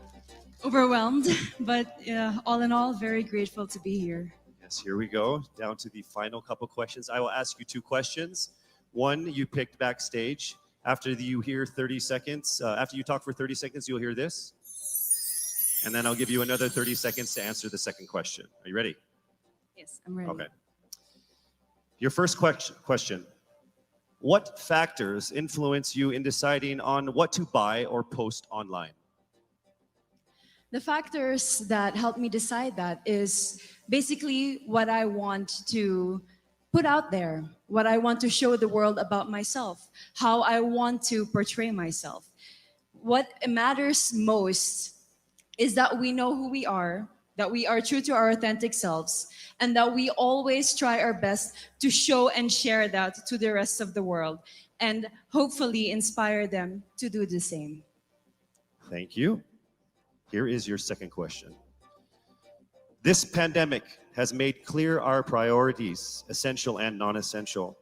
S4: Overwhelmed, but all in all, very grateful to be here.
S1: Yes, here we go. Down to the final couple questions. I will ask you two questions. One you picked backstage. After you hear 30 seconds, after you talk for 30 seconds, you'll hear this. And then I'll give you another 30 seconds to answer the second question. Are you ready?
S4: Yes, I'm ready.
S1: Okay. Your first question. What factors influence you in deciding on what to buy or post online?
S4: The factors that help me decide that is basically what I want to put out there, what I want to show the world about myself, how I want to portray myself. What matters most is that we know who we are, that we are true to our authentic selves, and that we always try our best to show and share that to the rest of the world, and hopefully inspire them to do the same.
S1: Thank you. Here is your second question. This pandemic has made clear our priorities, essential and non-essential.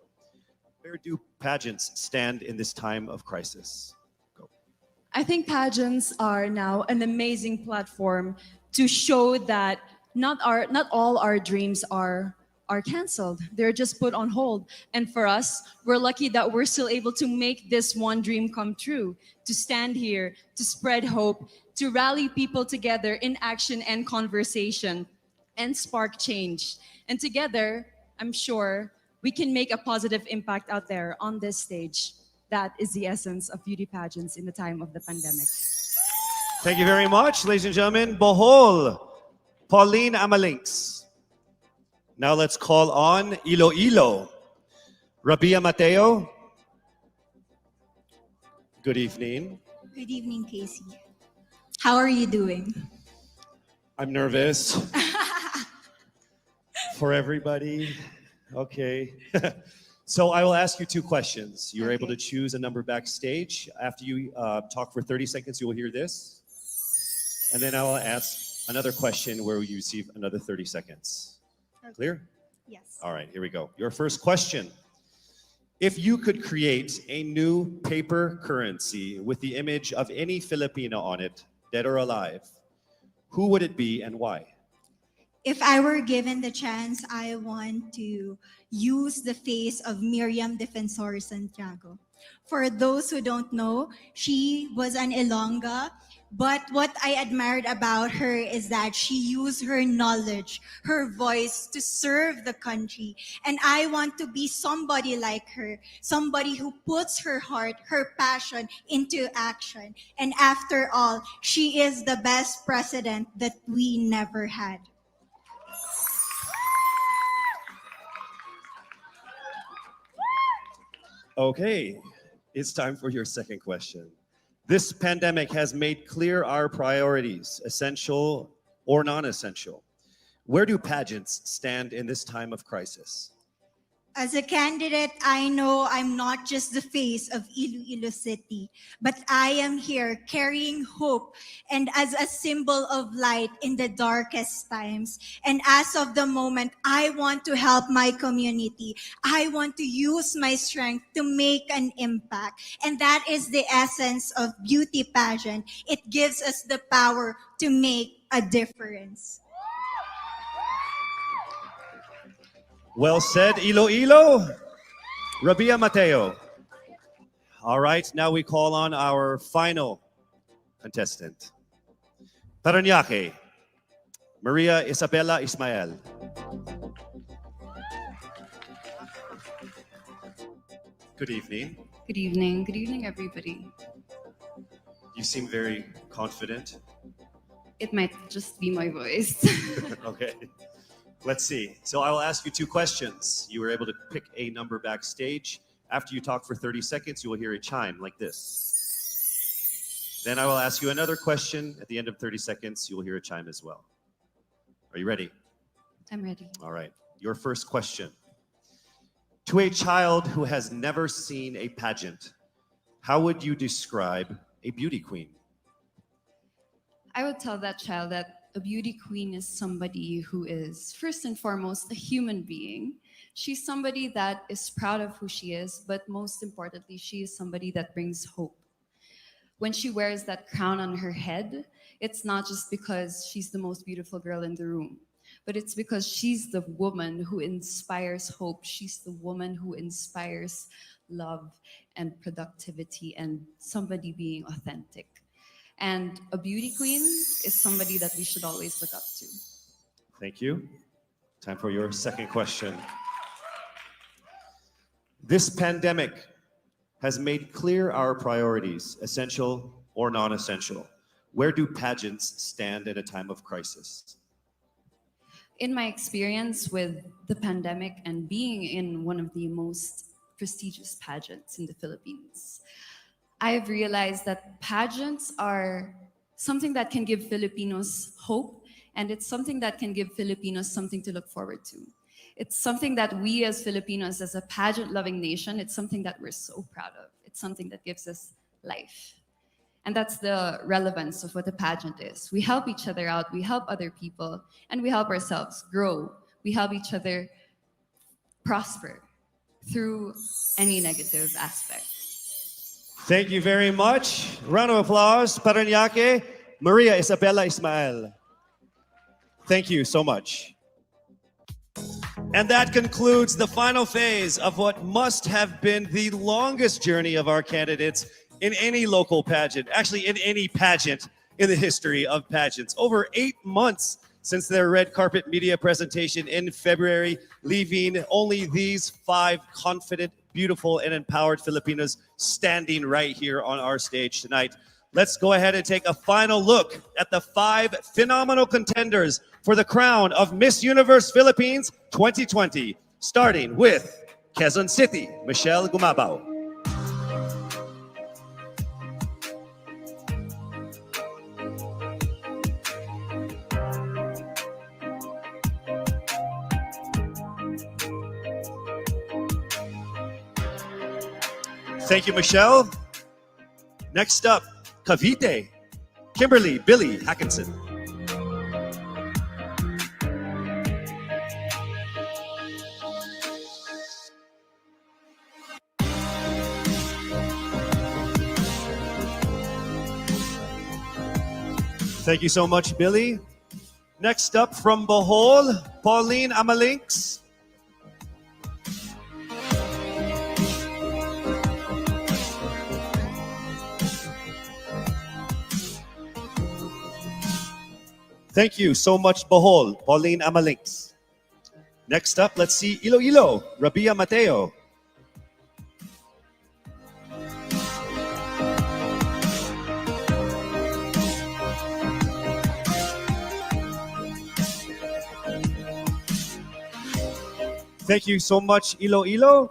S1: Where do pageants stand in this time of crisis? Go.
S4: I think pageants are now an amazing platform to show that not all our dreams are canceled. They're just put on hold. And for us, we're lucky that we're still able to make this one dream come true, to stand here, to spread hope, to rally people together in action and conversation, and spark change. And together, I'm sure we can make a positive impact out there on this stage. That is the essence of beauty pageants in the time of the pandemic.
S1: Thank you very much, ladies and gentlemen. Bohol, Pauline Amalinks. Now let's call on Iloilo, Rabia Mateo. Good evening.
S6: Good evening, Casey. How are you doing?
S1: I'm nervous. For everybody. Okay. So I will ask you two questions. You're able to choose a number backstage. After you talk for 30 seconds, you will hear this. And then I will ask another question where you receive another 30 seconds. Clear?
S6: Yes.
S1: All right, here we go. Your first question. If you could create a new paper currency with the image of any Filipino on it, dead or alive, who would it be and why?
S6: If I were given the chance, I want to use the face of Miriam Defensor Santiago. For those who don't know, she was an Ilongga, but what I admired about her is that she used her knowledge, her voice to serve the country. And I want to be somebody like her, somebody who puts her heart, her passion into action. And after all, she is the best president that we never had.
S1: Okay, it's time for your second question. This pandemic has made clear our priorities, essential or non-essential. Where do pageants stand in this time of crisis?
S6: As a candidate, I know I'm not just the face of Iloilo City, but I am here carrying hope and as a symbol of light in the darkest times. And as of the moment, I want to help my community. I want to use my strength to make an impact. And that is the essence of beauty pageant. It gives us the power to make a difference.
S1: Well said, Iloilo. Rabia Mateo. All right, now we call on our final contestant. Parañaque, Maria Isabella Ismael. Good evening.
S19: Good evening. Good evening, everybody.
S1: You seem very confident.
S19: It might just be my voice.
S1: Okay. Let's see. So I will ask you two questions. You were able to pick a number backstage. After you talk for 30 seconds, you will hear a chime like this. Then I will ask you another question. At the end of 30 seconds, you will hear a chime as well. Are you ready?
S19: I'm ready.
S1: All right. Your first question. To a child who has never seen a pageant, how would you describe a beauty queen?
S19: I would tell that child that a beauty queen is somebody who is, first and foremost, a human being. She's somebody that is proud of who she is, but most importantly, she is somebody that brings hope. When she wears that crown on her head, it's not just because she's the most beautiful girl in the room, but it's because she's the woman who inspires hope. She's the woman who inspires love and productivity and somebody being authentic. And a beauty queen is somebody that we should always look up to.
S1: Thank you. Time for your second question. This pandemic has made clear our priorities, essential or non-essential. Where do pageants stand in a time of crisis?
S19: In my experience with the pandemic and being in one of the most prestigious pageants in the Philippines, I've realized that pageants are something that can give Filipinos hope, and it's something that can give Filipinos something to look forward to. It's something that we as Filipinos, as a pageant-loving nation, it's something that we're so proud of. It's something that gives us life. And that's the relevance of what a pageant is. We help each other out, we help other people, and we help ourselves grow. We help each other prosper through any negative aspect.
S1: Thank you very much. Round of applause. Parañaque, Maria Isabella Ismael. Thank you so much. And that concludes the final phase of what must have been the longest journey of our candidates in any local pageant, actually in any pageant in the history of pageants. Over 8 months since their red carpet media presentation in February, leaving only these 5 confident, beautiful, and empowered Filipinos standing right here on our stage tonight. Let's go ahead and take a final look at the 5 phenomenal contenders for the crown of Miss Universe Philippines 2020, starting with Quezon City, Michelle Gumabao. Thank you, Michelle. Next up, Cavite, Kimberly Billy Hackinson. Thank you so much, Billy. Next up from Bohol, Pauline Amalinks. Thank you so much, Bohol, Pauline Amalinks. Next up, let's see Iloilo, Rabia Mateo. Thank you so much, Iloilo.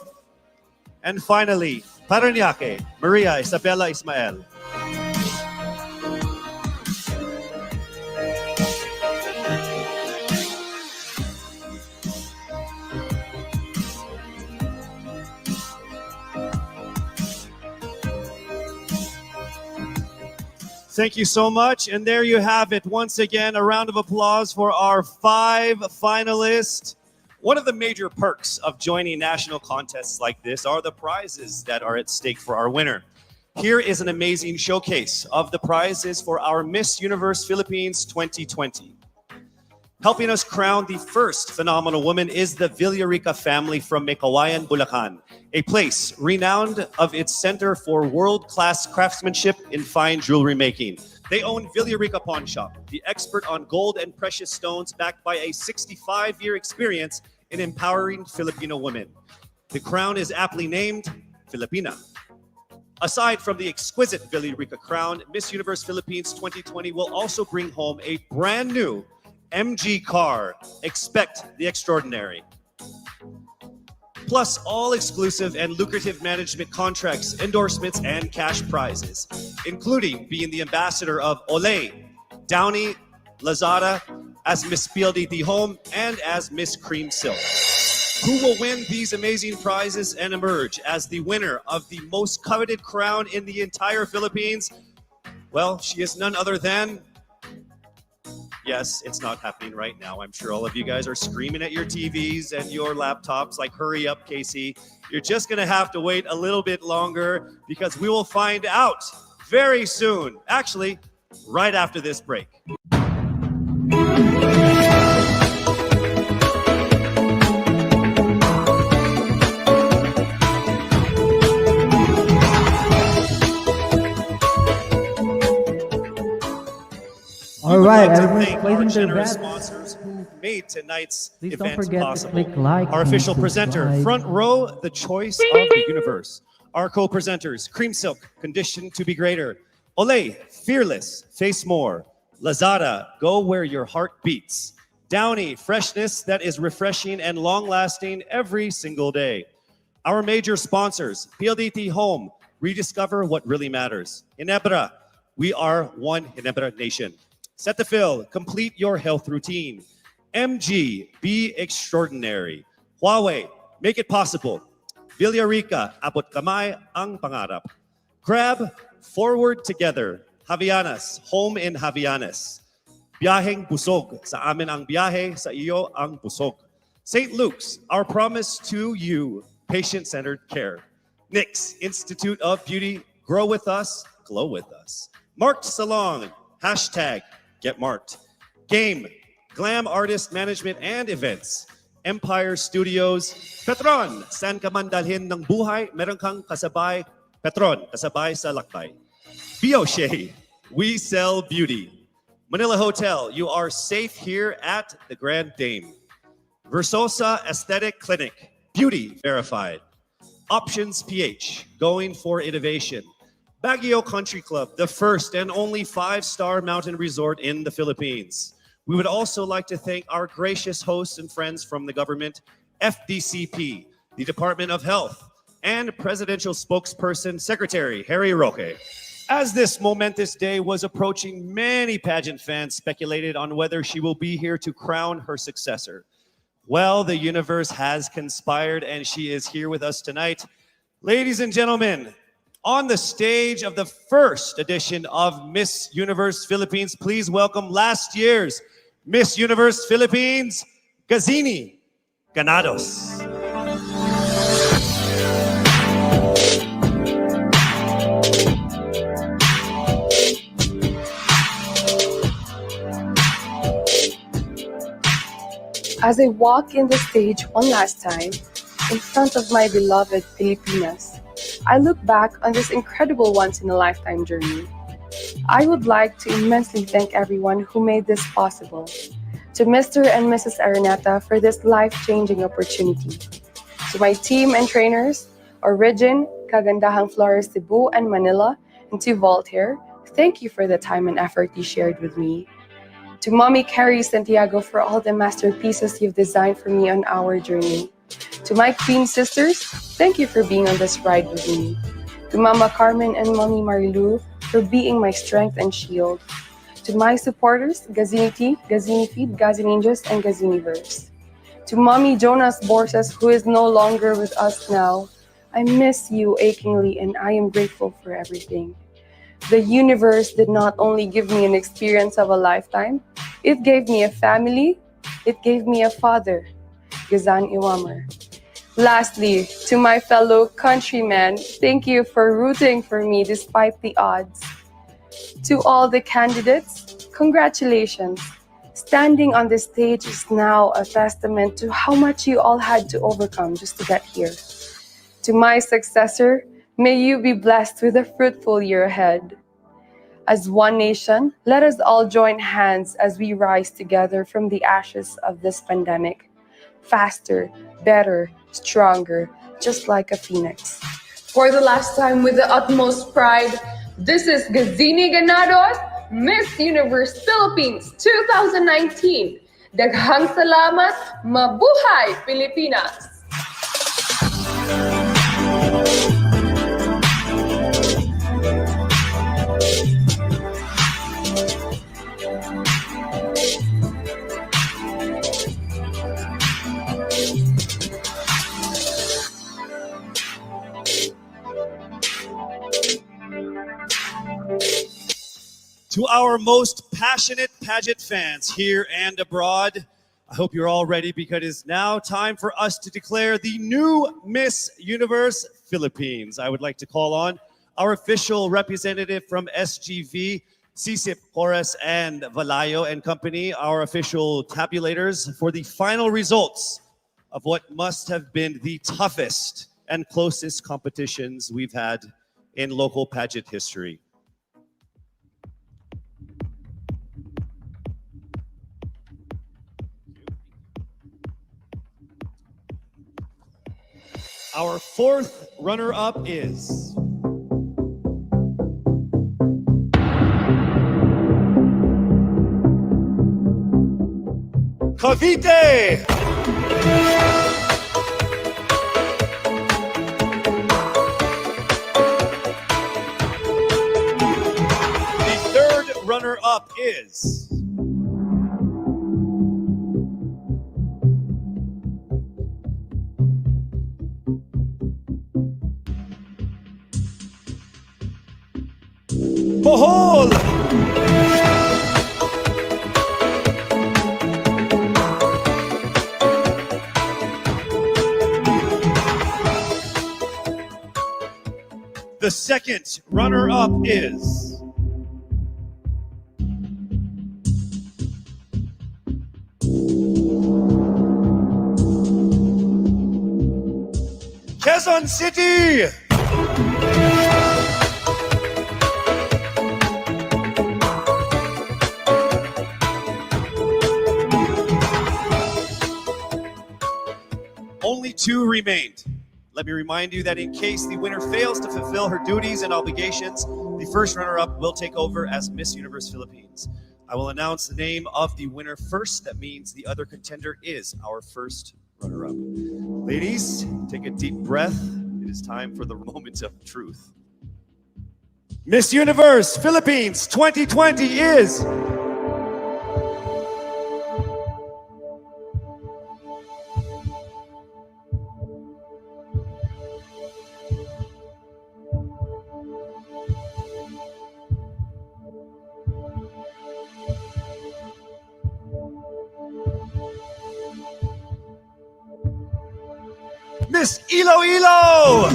S1: And finally, Parañaque, Maria Isabella Ismael. Thank you so much. And there you have it. Once again, a round of applause for our 5 finalists. One of the major perks of joining national contests like this are the prizes that are at stake for our winner. Here is an amazing showcase of the prizes for our Miss Universe Philippines 2020. Helping us crown the first phenomenal woman is the Villarica family from Mekawayan, Bulacan, a place renowned of its center for world-class craftsmanship in fine jewelry making. They own Villarica Pawn Shop, the expert on gold and precious stones, backed by a 65-year experience in empowering Filipino women. The crown is aptly named Filipina. Aside from the exquisite Villarica crown, Miss Universe Philippines 2020 will also bring home a brand new MG car. Expect the extraordinary. Plus all exclusive and lucrative management contracts, endorsements, and cash prizes, including being the ambassador of Olay, Downy, Lazada, as Miss PLDT Home, and as Miss Cream Silk. Who will win these amazing prizes and emerge as the winner of the most coveted crown in the entire Philippines? Well, she is none other than... Yes, it's not happening right now. I'm sure all of you guys are screaming at your TVs and your laptops like, hurry up, Casey. You're just going to have to wait a little bit longer because we will find out very soon. Actually, right after this break.
S7: All right,
S1: I'd like to
S7: everyone's
S1: thank our
S7: placing their
S1: generous
S7: bets.
S1: sponsors who made tonight's
S7: Please don't
S1: event
S7: forget to
S1: possible.
S7: click like
S1: Our
S7: and
S1: official presenter,
S7: subscribe.
S1: Front Row, the choice of the universe. Our co-presenters, Cream Silk, Conditioned to be Greater. Olay, Fearless, Face More. Lazada, Go Where Your Heart Beats. Downy, Freshness that is refreshing and long-lasting every single day. Our major sponsors, PLDT Home, rediscover what really matters. Ginebra, we are one Ginebra nation. Cetaphil, complete your health routine. MG, be extraordinary. Huawei, make it possible. Villarica, abot kamay ang pangarap. Grab, forward together. Javianas, home in Javianas. Biyaheng busog, sa amin ang biyahe, sa iyo ang busog. St. Luke's, our promise to you, patient-centered care. NYX, Institute of Beauty, grow with us, glow with us. Marked Salon, hashtag Get Marked. Game, Glam Artist Management and Events. Empire Studios. Petron, saan ka man dalhin ng buhay, meron kang kasabay. Petron, kasabay sa lakbay. Bioshea, we sell beauty. Manila Hotel, you are safe here at the Grand Dame. Versosa Aesthetic Clinic, beauty verified. Options PH, going for innovation. Baguio Country Club, the first and only 5-star mountain resort in the Philippines. We would also like to thank our gracious hosts and friends from the government, FDCP, the Department of Health, and Presidential Spokesperson Secretary Harry Roque. As this momentous day was approaching, many pageant fans speculated on whether she will be here to crown her successor. Well, the universe has conspired and she is here with us tonight. Ladies and gentlemen, On the stage of the first edition of Miss Universe Philippines, please welcome last year's Miss Universe Philippines, Gazini Ganados.
S20: As I walk in the stage one last time, in front of my beloved Pilipinas, I look back on this incredible once-in-a-lifetime journey. I would like to immensely thank everyone who made this possible. To Mr. and Mrs. Araneta for this life-changing opportunity. To my team and trainers, Origin, Kagandahang Flores Cebu and Manila, and to Voltaire, thank you for the time and effort you shared with me. To Mommy Carrie Santiago for all the masterpieces you've designed for me on our journey. To my Queen sisters, thank you for being on this ride with me. To Mama Carmen and Mommy Marilu for being my strength and shield. To my supporters, Gazini Tea, Gazini Feed, Gazininjas, and Gaziniverse. To Mommy Jonas Borses, who is no longer with us now, I miss you achingly and I am grateful for everything. The universe did not only give me an experience of a lifetime, it gave me a family, it gave me a father, Gazan Iwamer. Lastly, to my fellow countrymen, thank you for rooting for me despite the odds. To all the candidates, congratulations. Standing on this stage is now a testament to how much you all had to overcome just to get here. To my successor, may you be blessed with a fruitful year ahead. As one nation, let us all join hands as we rise together from the ashes of this pandemic. Faster, better, stronger, just like a phoenix. For the last time with the utmost pride, this is Gazini Ganados, Miss Universe Philippines 2019. Daghang salamat, mabuhay Pilipinas!
S1: To our most passionate pageant fans here and abroad, I hope you're all ready because it is now time for us to declare the new Miss Universe Philippines. I would like to call on our official representative from SGV, Sisip, Horace, and Valayo and Company, our official tabulators for the final results of what must have been the toughest and closest competitions we've had in local pageant history. Our fourth runner-up is Cavite! The third runner-up is Bohol! The second runner-up is Quezon City! Only two remained. Let me remind you that in case the winner fails to fulfill her duties and obligations, the first runner-up will take over as Miss Universe Philippines. I will announce the name of the winner first. That means the other contender is our first runner-up. Ladies, take a deep breath. It is time for the moment of truth. Miss Universe Philippines 2020 is Miss Iloilo!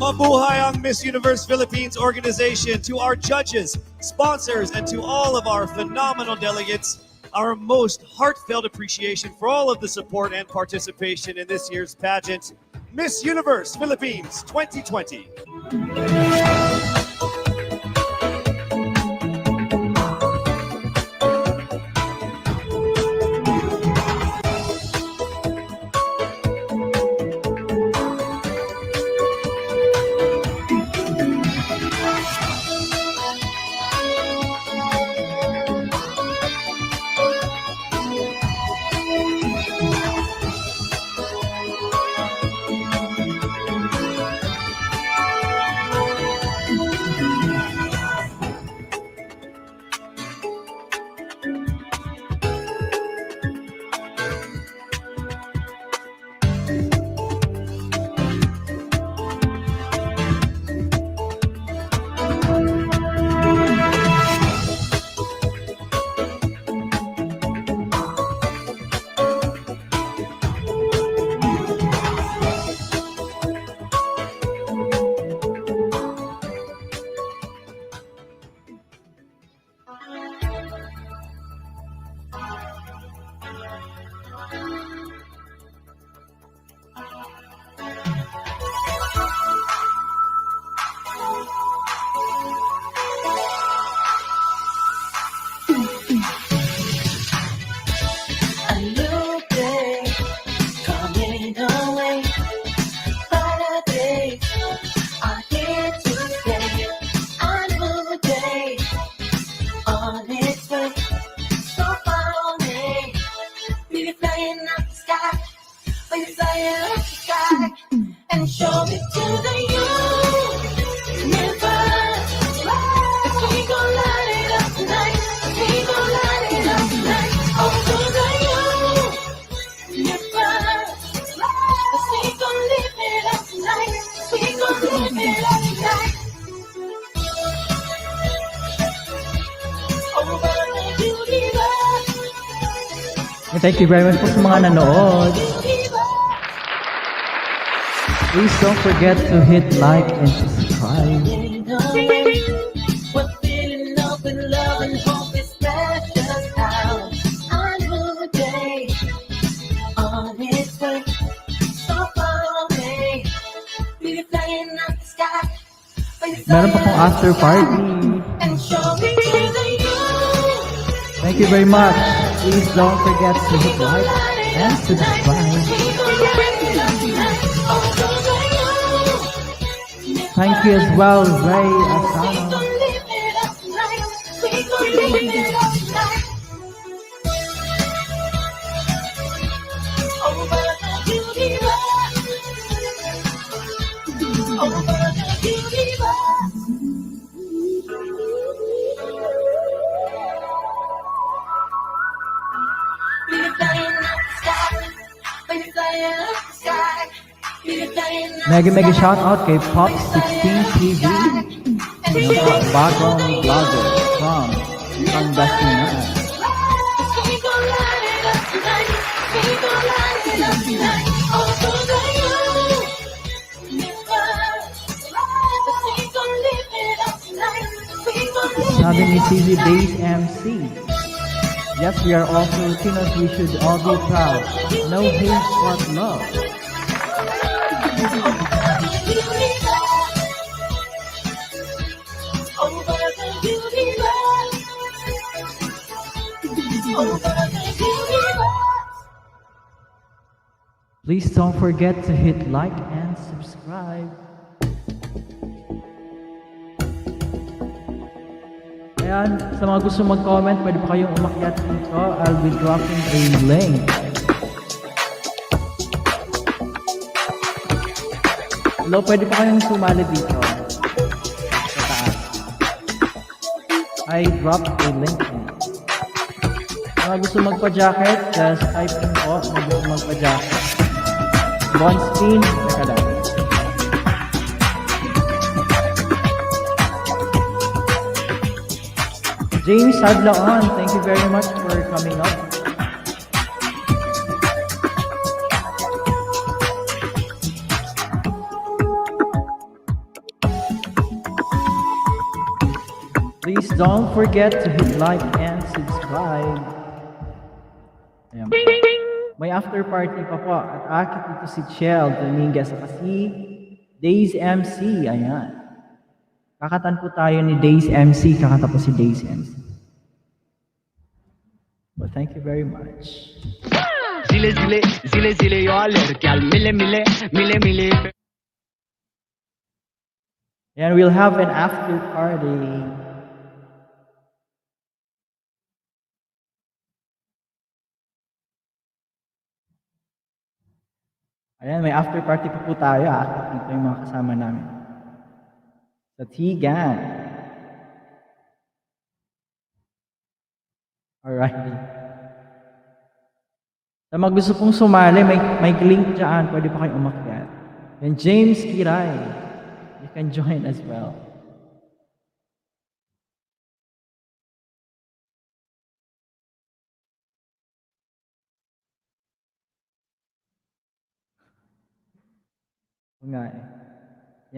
S1: Mabuhay ang Miss Universe Philippines organization. To our judges, sponsors, and to all of our phenomenal delegates, our most heartfelt appreciation for all of the support and participation in this year's pageant, Miss Universe Philippines 2020.
S7: Thank you very much po sa mga nanood. Please don't forget to hit like and subscribe. Meron pa pong after party. Thank you very much. Please don't forget to hit like and subscribe. Thank you as well, Ray Asano. Mega shout out kay Pop16 TV, background vlogger from Pangasinan. Sabi ni CZ Days MC, yes, we are all Filipinos, we should all be proud. No hate but love. Please don't forget to hit like and subscribe. Ayan, sa mga gusto mag-comment, pwede pa kayong umakyat dito. I'll be dropping a link. Hello, pwede pa kayong sumali dito. Sa taas. I dropped a link. Sa mga gusto magpa-jacket, just type in po na gusto magpa-jacket. Bond spin, teka lang. James Sadlaon, thank you very much for coming up. Please don't forget to hit like and subscribe. Ayan po. May after party pa po at akit dito si Chel Dominguez at si Days MC. Ayan. Kakatan po tayo ni Days MC. Kakata po si Days MC. Well, thank you very much.
S21: Zile zile, zile zile yo alergyal, mile mile, mile mile.
S7: And we'll have an after party. Ayan, may after party pa po tayo. Akit dito yung mga kasama namin. Sa Tigan. Alright. Sa mga gusto pong sumali, may link dyan. Pwede pa kayong umakyat. And James Kiray, you can join as well. O nga eh.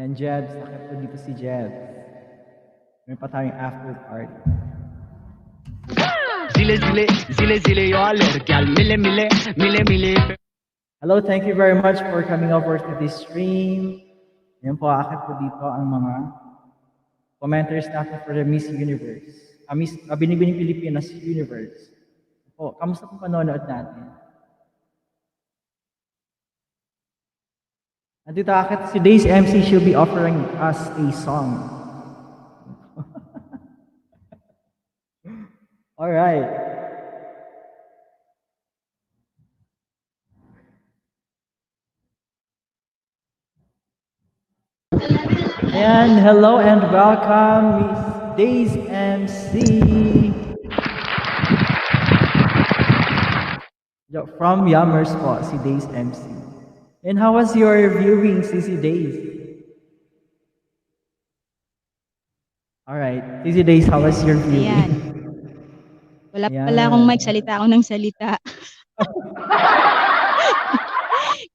S7: Yan, Jebs. Nakit po dito si Jebs. May pa tayong after party.
S21: Zile zile, zile zile yo alergyal, mile mile, mile mile.
S7: Hello, thank you very much for coming over to this stream. Yan po, akit po dito ang mga commenters natin for the Miss Universe. Binibining Pilipinas Universe. Po, kamusta po panonood natin? Nandito akit si Days MC, she'll be offering us a song. Alright. And hello and welcome, Miss Days MC. From Yummers po, si Days MC. And how was your viewing, Sisi Days? Alright, Sisi Days, how was your viewing?
S22: Ayan. Wala pala akong magsalita ako ng salita.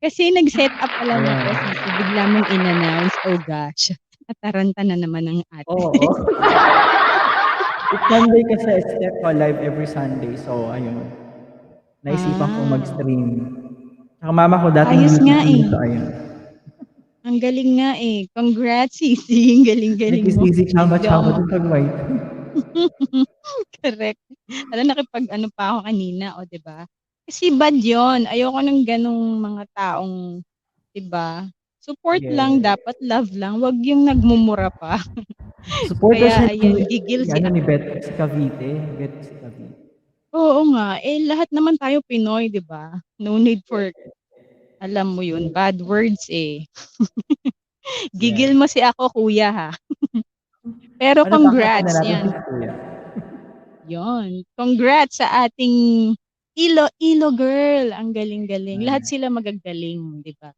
S22: Kasi nag-set up pa lang ako, Sisi. Bigla mong in-announce, oh gosh, nataranta na naman ang ate.
S7: Oo. It's Sunday kasi step ko live every Sunday. So, ayun. Naisipan ko mag-stream. Saka mama ko dati
S22: Ayos nga eh.
S7: So, ayun.
S22: Ang galing nga eh. Congrats, Sisi. Ang galing-galing mo.
S7: Sisi, chamba-chamba din pag white.
S22: Correct. Alam, nakipag-ano pa ako kanina, o diba? Kasi bad yun. Ayoko ng ganong mga taong, diba? Support lang, dapat love lang. Wag yung nagmumura pa.
S7: Supporters
S22: Kaya, ayan, gigil si
S7: ni Bet si Cavite. Bet si Cavite.
S22: Oo nga. Eh, lahat naman tayo Pinoy, di ba? No need for, alam mo yun, bad words eh. Gigil mo si ako, kuya ha. Pero
S7: Ano
S22: congrats
S7: natin
S22: yan.
S7: si Kuya?
S22: Yon. Congrats sa ating Ilo girl. Ang galing-galing. Lahat sila magagaling, di ba?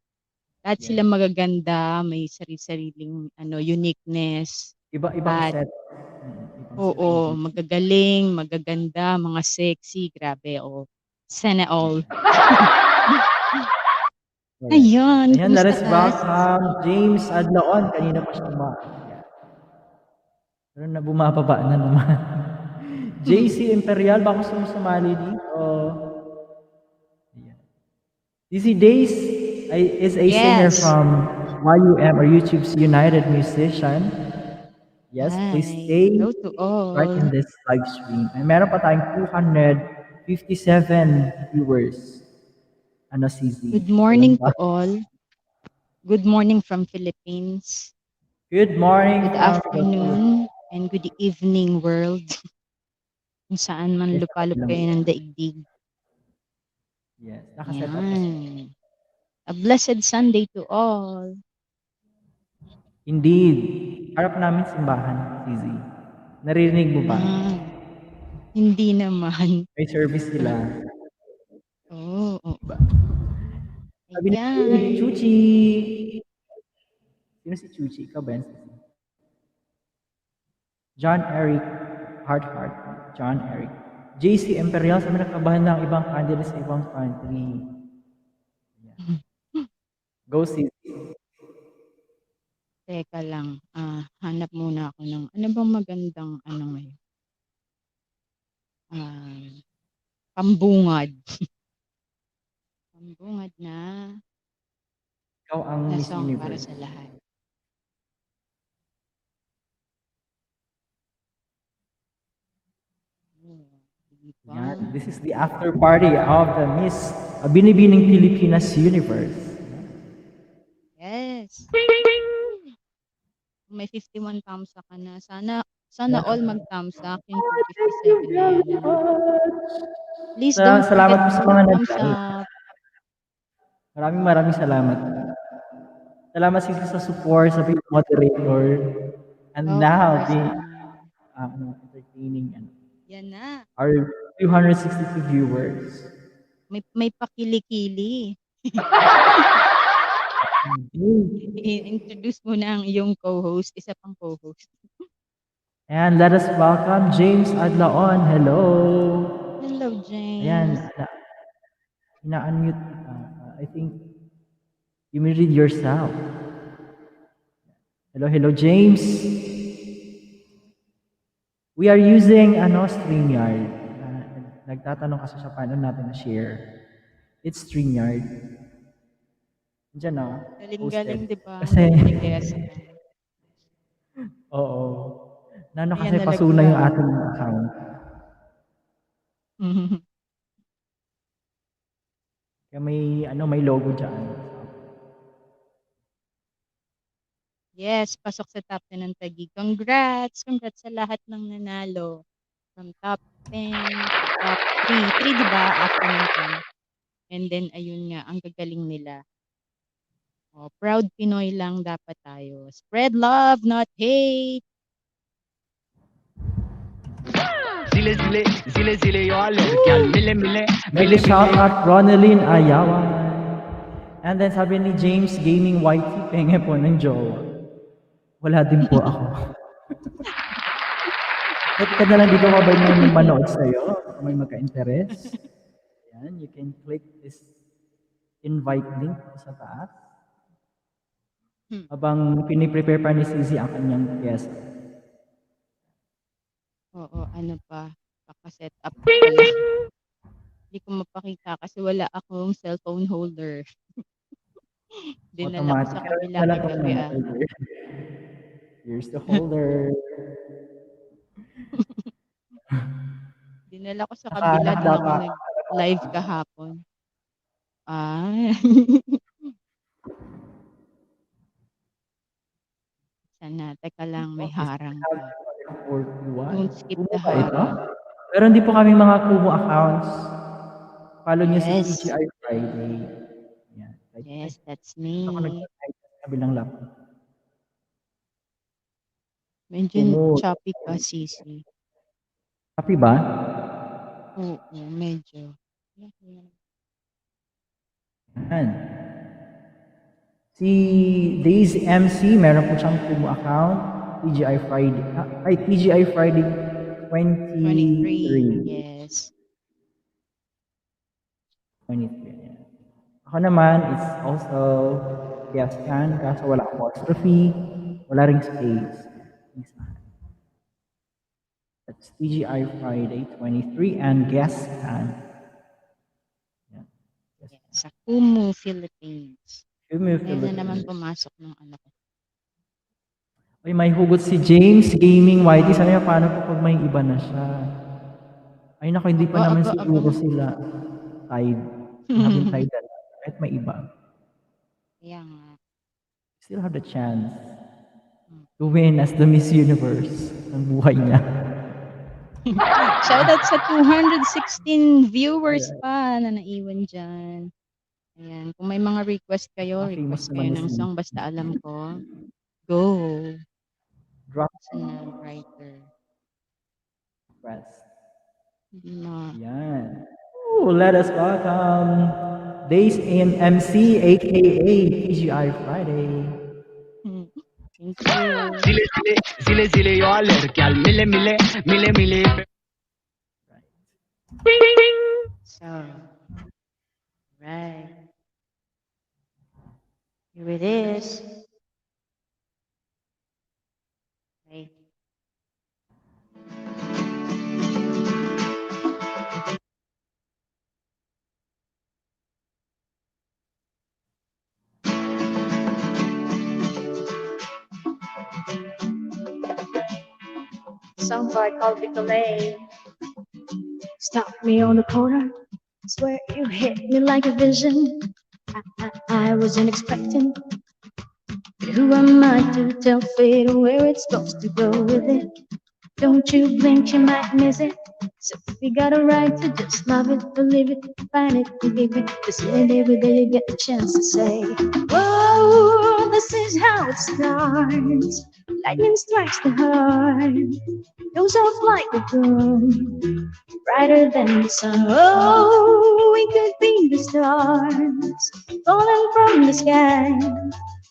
S22: Lahat sila magaganda, may sarili-sariling uniqueness.
S7: Iba-ibang set.
S22: Oo, magagaling, magaganda, mga sexy, grabe, oh. Sana all. Ayun,
S7: Ayan, let us
S22: kumusta ka?
S7: welcome James Adlaon. Kanina pa siya pero na bumababa na naman. JC Imperial, baka gusto mo sumali dito. Ayan. DC Days is a singer from YUM or YouTube's United Musician. Yes, please stay
S22: Hello to all.
S7: right in this live stream. And meron pa tayong 257 viewers. CZ.
S22: Good morning to all. Good morning from Philippines.
S7: Good morning.
S22: Good afternoon. And good evening, world. Kung saan man
S7: Yes,
S22: lupalop
S7: lang.
S22: kayo ng daigdig.
S7: Yes, nakaset up na.
S22: Yan. A blessed Sunday to all.
S7: Indeed. Harap namin simbahan, CZ. Naririnig mo ba?
S22: Hindi naman.
S7: May service sila.
S22: Oo. Oh,
S7: Diba?
S22: Ayan.
S7: Sabi ni Chuchi. Sino si Chuchi? Ikaw ba yan? John Eric. Heart. John Eric. JC Imperial, sabi nagkabahan ng ibang candidates sa ibang country. Go, CZ.
S22: Teka lang. Hanap muna ako ng ano bang magandang ano ngayon? Pambungad. Pambungad na.
S7: Ikaw ang Miss
S22: song
S7: Universe.
S22: para sa lahat.
S7: Yan. This is the after party of the Miss Binibining Pilipinas Universe.
S22: Yes. May 51 thumbs up ka na. Sana all mag-thumbs up. Yung 257 na yan. Please don't
S7: Salamat
S22: forget
S7: po sa
S22: to
S7: mga
S22: thumbs
S7: nag-like.
S22: up.
S7: Maraming salamat. Salamat sa support sa big moderator. And now, the entertaining
S22: Yan na.
S7: our 262 viewers.
S22: May pakili-kili. I-introduce mo na ang iyong co-host. Isa pang co-host.
S7: And let us welcome James Adlaon. Hello.
S22: Hello, James.
S7: Ayan. Ina-unmute kita. I think you may read yourself. Hello, James. We are using StreamYard. Nagtatanong kasi siya paano natin na-share. It's StreamYard. Diyan na.
S22: Galing-galing, di ba?
S7: Kasi,
S22: guest.
S7: oo. Kasi pasuna yung ating account. Kaya may logo dyan.
S22: Yes, pasok sa top 10 ng Taguig. Congrats sa lahat ng nanalo. From top 10 to top 3. 3, di ba? After ng 10. And then, ayun nga, ang gagaling nila. Proud Pinoy lang dapat tayo. Spread love, not hate.
S21: Zile, y'all.
S7: May shout out Ronaldin Ayawan. And then sabi ni James Gaming YT, penge po ng jowa. Wala din po ako. At ka na lang dito mabay may manood sa'yo. May magka-interest. Yan, you can click this invite link sa taas. Habang piniprepare pa ni CZ ang kanyang guest.
S22: Oo, ano pa. Paka-set up ko pala. Hindi ko mapakita kasi wala akong cellphone holder. Dinala ko sa kabila kagabi.
S7: Here's the holder.
S22: Dinala ko sa kabila, doon ako nag-live kahapon. Sana, teka lang, may harang pa. Don't skip the harang.
S7: Pero hindi po kami mga Kumu accounts. Follow niyo si TGI Friday. Yan.
S22: Yes, that's me.
S7: Ako nag-type sa kabilang laptop.
S22: Medyo choppy ka, Sisi.
S7: Choppy ba?
S22: Oo, medyo.
S7: Yan. Si Daisy MC, meron po siyang Kumu account. TGI Friday. TGI Friday 23.
S22: Yes.
S7: 23. Ako naman, it's also yes can, kaso wala apostrophe, wala ring space. That's TGI Friday 23 and guest can.
S22: Yeah. Sa Kumu, Philippines.
S7: Kumu,
S22: Philippines. Ngayon na naman pumasok ng anak ko.
S7: Ay, may hugot si James Gaming YT. Sana yung paano po pag may iba na siya. Ay, naku, hindi pa naman siguro sila tied. Haven't tied that. Kahit may iba.
S22: Kaya nga.
S7: Still have the chance to win as the Miss Universe. ng buhay niya.
S22: Shoutout sa 216 viewers pa na naiwan dyan. Ayan. Kung may mga request kayo,
S7: Famous
S22: request kayo
S7: naman
S22: ng
S7: ni
S22: song. Basta alam ko. Go.
S7: Drop
S22: Sana writer.
S7: press.
S22: Na.
S7: Yan. Ooh, let us welcome Days MC, aka TGI Friday.
S22: Thank you.
S21: Zile zile yo lड़कियां मिले मिले मिले मिले
S22: So, right. Here it is. Right.
S5: Song by Colby Calais. Stop me on the corner. Swear you hit me like a vision. I wasn't expecting. But who am I to tell fate where it's supposed to go with it? Don't you blink, you might miss it. So we got a right to just love it, believe it, find it, believe it. This minute every day you get the chance to say, whoa, this is how it starts. Lightning strikes the heart, goes off like a gun, brighter than the sun. Oh, we could be the stars, falling from the sky,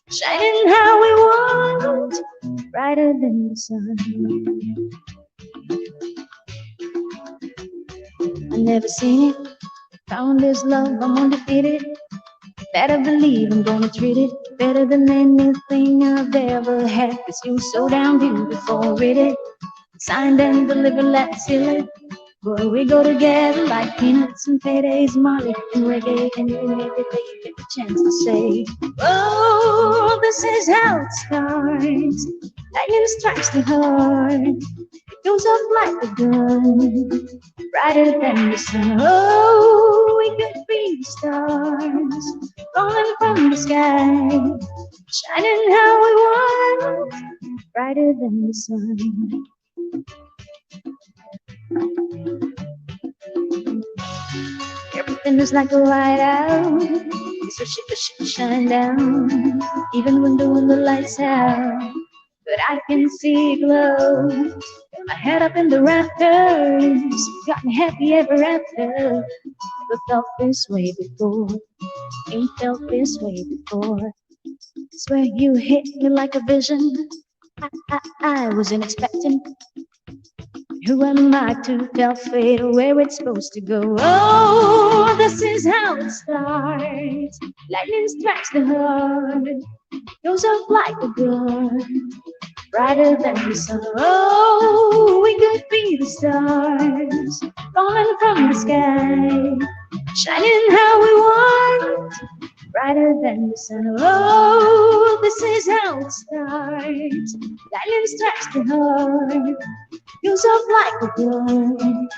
S5: shining how we want, brighter than the sun. I never seen it, found this love, I'm undefeated. Better believe I'm gonna treat it better than anything I've ever had. Cause you're so damn beautiful, read it, signed and delivered, let's seal it. Boy, we go together like peanuts and paydays, Molly and reggae, and you every day you get the chance to say, oh, this is how it starts. Lightning strikes the heart, it goes off like a gun, brighter than the sun. Oh, we could be the stars, falling from the sky, shining how we want, brighter than the sun. Everything is like a light out, it's a ship shine down, even when the lights out. But I can see it glow. Got my head up in the rafters, got me happy ever after. Never felt this way before, ain't felt this way before. Swear you hit me like a vision. I wasn't expecting. Who am I to tell fate where it's supposed to go? Oh, this is how it starts. Lightning strikes the heart, goes off like a gun, brighter than the sun. Oh, we could be the stars, falling from the sky, shining how we want, brighter than the sun. Oh, this is how it starts. Lightning strikes the heart, goes off like a gun,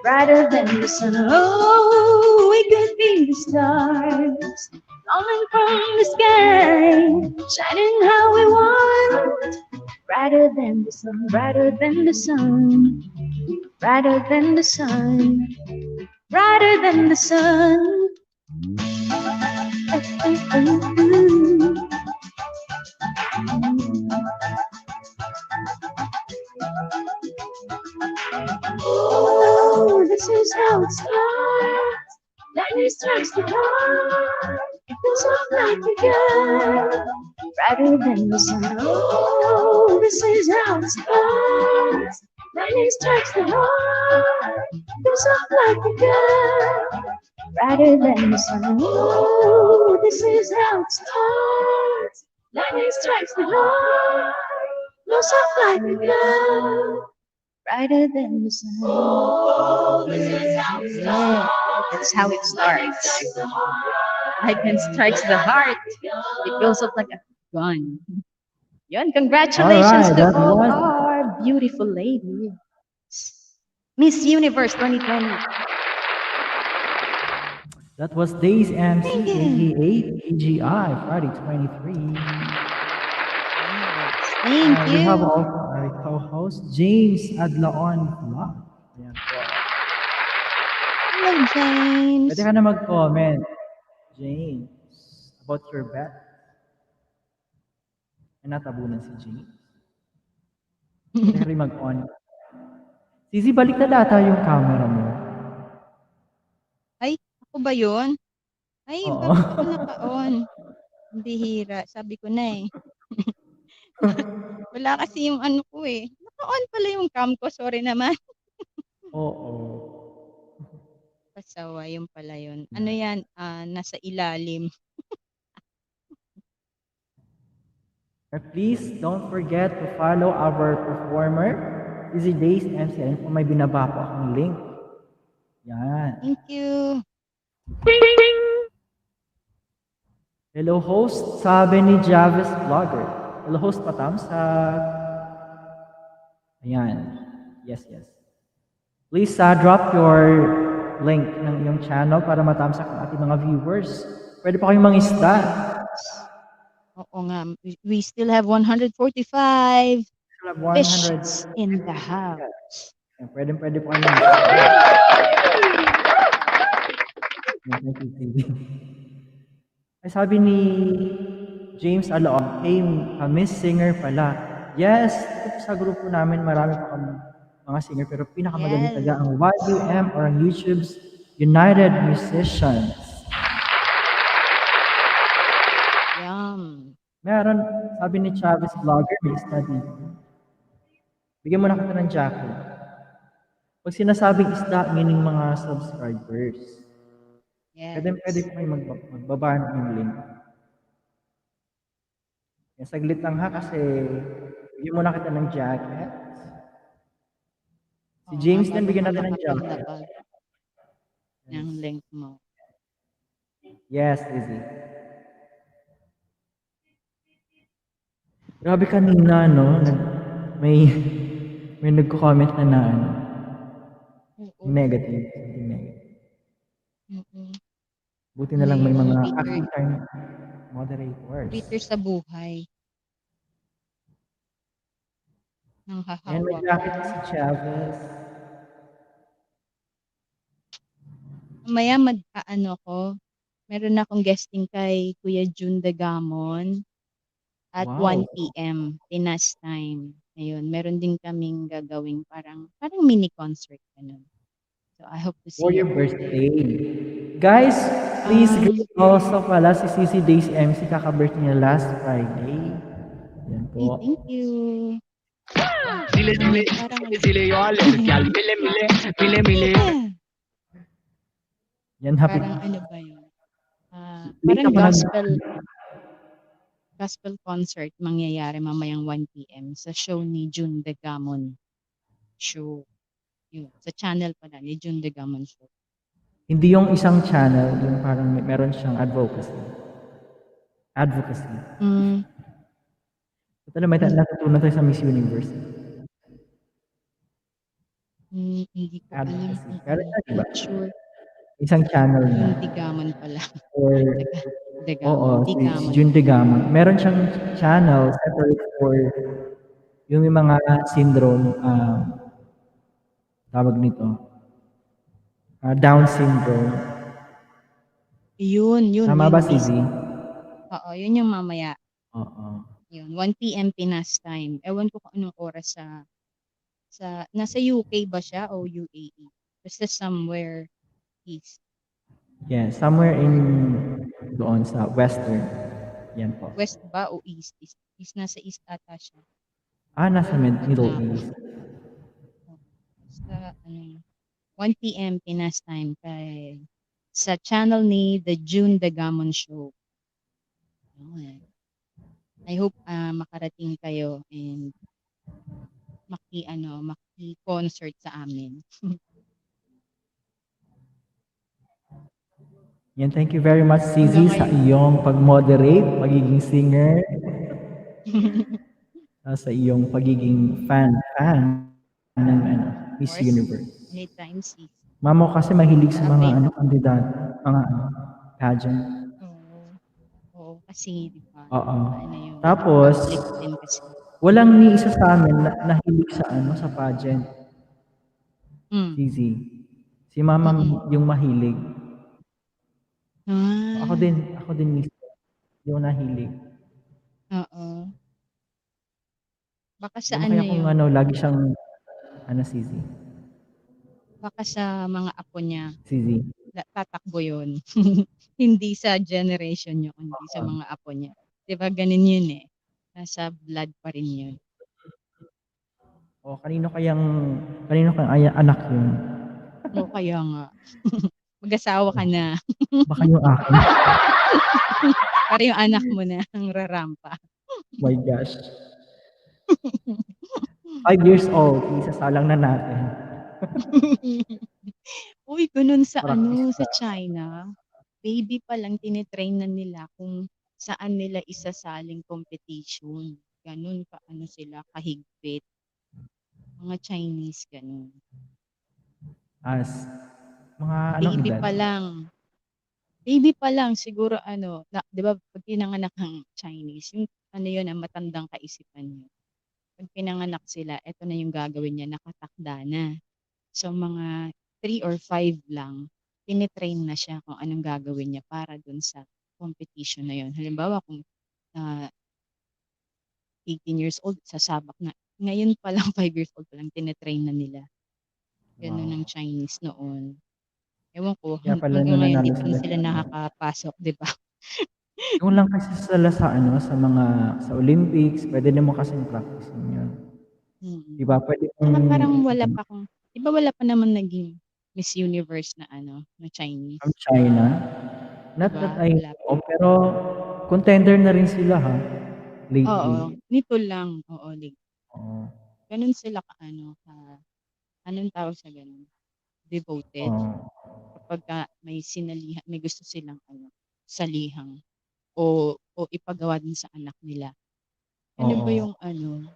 S5: brighter than the sun. Oh, we could be the stars, falling from the sky, shining how we want, brighter than the sun, brighter than the sun, brighter than the sun, brighter than the sun. Oh, this is how it starts. Lightning strikes the heart. It goes off like a gun, brighter than the sun. Oh, this is how it starts. Lightning strikes the heart. It goes off like a gun, brighter than the sun. Oh, this is how it starts. Lightning strikes the heart. Goes off like a gun, brighter than the sun. Oh, this is how it starts.
S22: That's how it starts. Lightning strikes the heart. It goes up like a gun. Yun, congratulations
S7: Alright,
S22: to
S7: that
S22: all
S7: was
S22: our beautiful ladies. Miss Universe 2020.
S7: that was Days MC, aka TGI Friday 23.
S22: Thank
S7: We have
S22: you.
S7: also our co-host, James Adlaon Vlog. Ayan po.
S22: Hello, James.
S7: Pwede ka na mag-comment, James, about your bet. Ay, natabunan si James. Pwede ka rin mag-on. Sisi, balik na data yung camera mo.
S22: Ay, ako ba yun? Ay,
S7: Oo.
S22: bakit ako naka-on? Ang bihira. Sabi ko na eh. Wala kasi yung ano ko eh. Naka-on pala yung cam ko. Sorry naman.
S7: Oo.
S22: Pasawa yung pala yun. Ano yan? Nasa ilalim.
S7: But please don't forget to follow our performer, Easy Days MC. Ayun po, may binaba po akong link. Yan.
S22: Thank you.
S7: Hello host, sabi ni Javis Vlogger. Hello host Patamsak. Ayan. Yes, yes. Please drop your link ng iyong channel para matamsak ang ating mga viewers. Pwede pa kayong mangisda.
S22: Oo nga. We still have 145 fishes in the house.
S7: Pwede po kayong mangisda. Ay, sabi ni James Alaon, hey, Miss Singer pala. Yes, ito sa grupo namin, marami pa kami mga singer, pero pinakamagaling talaga ang YUM or ang YouTube's United Musicians.
S22: Yum.
S7: Meron, sabi ni Travis Vlogger, may study. Bigyan mo na kita ng jacket. Pag sinasabing isda, meaning mga subscribers.
S22: Yes.
S7: Pwede po kayo magbaba ng link. Yan, saglit lang ha, kasi bigyan mo na kita ng jacket. Si James din, bigyan natin ng jacket.
S22: Ng link mo.
S7: Yes, Izzy. Grabe kanina, no? May nagko-comment na ano. Negative. Buti na lang may mga active time moderators.
S22: Twitter sa buhay. Nang
S7: Yan, may
S22: hahawak.
S7: jacket si Chavez.
S22: Mamaya ko. Meron akong guesting kay Kuya June Dagamon at 1 p.m. Pinas time. Ayun, meron din kaming gagawing parang mini concert ganun. So I hope to see
S7: For
S22: you
S7: your
S22: all
S7: birthday. Guys, please greet also pala si CC Days MC, kaka-birthday niya last Friday. Yan po.
S22: Hey, thank you.
S7: Yan, happy.
S22: Parang ano ba yun? Parang gospel concert mangyayari mamayang 1 p.m. sa show ni June Degamon Show. Yun, sa channel pala ni June Degamon Show.
S7: Hindi yung isang channel, yung parang meron siyang advocacy. Ito na may natutunan tayo sa Miss Universe.
S22: Hindi ko alam.
S7: Pero diba?
S22: Not sure.
S7: Isang channel na.
S22: Yung Degamon pala.
S7: Or,
S22: Degamon.
S7: si June Degamon. Meron siyang channel separate for yung mga syndrome, tawag nito, Down syndrome.
S22: Yun.
S7: Tama ba, Sisi?
S22: Oo, yun yung mamaya.
S7: Oo.
S22: Yun, 1 p.m. Pinas time. Ewan ko kung anong oras nasa UK ba siya o UAE? Basta somewhere east.
S7: Yeah, somewhere doon sa western. Yan po.
S22: West ba o east? East nasa east ata siya.
S7: Nasa Middle East.
S22: Basta 1 p.m. Pinas time sa channel ni The June Degamon Show. I hope makarating kayo and maki-concert sa amin.
S7: Yan, thank you very much, Sisi, sa iyong pag-moderate, pagiging singer, sa iyong pagiging fan ng Miss Universe.
S22: Anytime, Sisi.
S7: Mama ko kasi mahilig sa mga kandidato, mga pageant.
S22: Oo, kasi, di ba?
S7: Oo. Tapos, Walang ni isa sa amin na nahilig sa ano, sa pageant.
S22: Hmm.
S7: Zizi. Si mama yung mahilig.
S22: Ah,
S7: Ako din mismo, yung nahilig.
S22: oo. Baka sa
S7: Ewan
S22: ano
S7: kaya kung
S22: yun,
S7: ano, lagi siyang, ano, Zizi.
S22: baka sa mga apo niya,
S7: Zizi.
S22: tatakbo yun. Hindi sa generation niyo, kundi sa mga apo niya. 'Di ba ganun yun eh. Nasa blood pa rin yun.
S7: O, kanino kang anak yun?
S22: O kaya nga. Mag-asawa ka na.
S7: Baka yung akin.
S22: Para yung anak mo na ang rarampa.
S7: My gosh. 5 years old, isasalang na natin.
S22: Uy, ganun sa
S7: Practice
S22: ano,
S7: na.
S22: sa China. Baby pa lang tinitrain na nila kung saan nila isasaling competition. Ganun ka ano sila kahigpit. Mga Chinese ganun.
S7: As, mga anong
S22: Baby
S7: edad?
S22: pa lang. Baby pa lang siguro ano, 'di ba pag pinanganak ang Chinese, yung ano yun, matandang kaisipan niya. Pag pinanganak sila, eto na yung gagawin niya, nakatakda na. So mga 3 or 5 lang, tinitrain na siya kung anong gagawin niya para dun sa competition na yun. Halimbawa kung 18 years old, sasabak na. Ngayon pa lang, 5 years old pa lang, tinitrain na nila. Ganun ang
S7: Wow.
S22: Chinese noon. Ewan ko,
S7: Kaya pala
S22: hanggang ngayon, di
S7: nananalo
S22: pa rin
S7: sila sa
S22: sila
S7: ano.
S22: nakakapasok, di ba?
S7: Yung lang kasi sila sa ano, sa Olympics, pwede naman kasing practicing yun.
S22: Mm.
S7: Di ba? Pwede
S22: Saka
S7: kong,
S22: parang wala pa kung, di ba wala pa naman naging Miss Universe na ano, na Chinese?
S7: from China.
S22: Di
S7: Not that
S22: ba?
S7: I
S22: Wala pa.
S7: know, pero contender na rin sila ha, lately.
S22: Oo, nito lang. Oo,
S7: Oo.
S22: ganun sila ka ano, anong tawag sa ganun? Devoted.
S7: Oo.
S22: Kapag may sinalihan, may gusto silang ano, salihang o ipagawa din sa anak nila. Ano ba
S7: Oo.
S22: yung ano,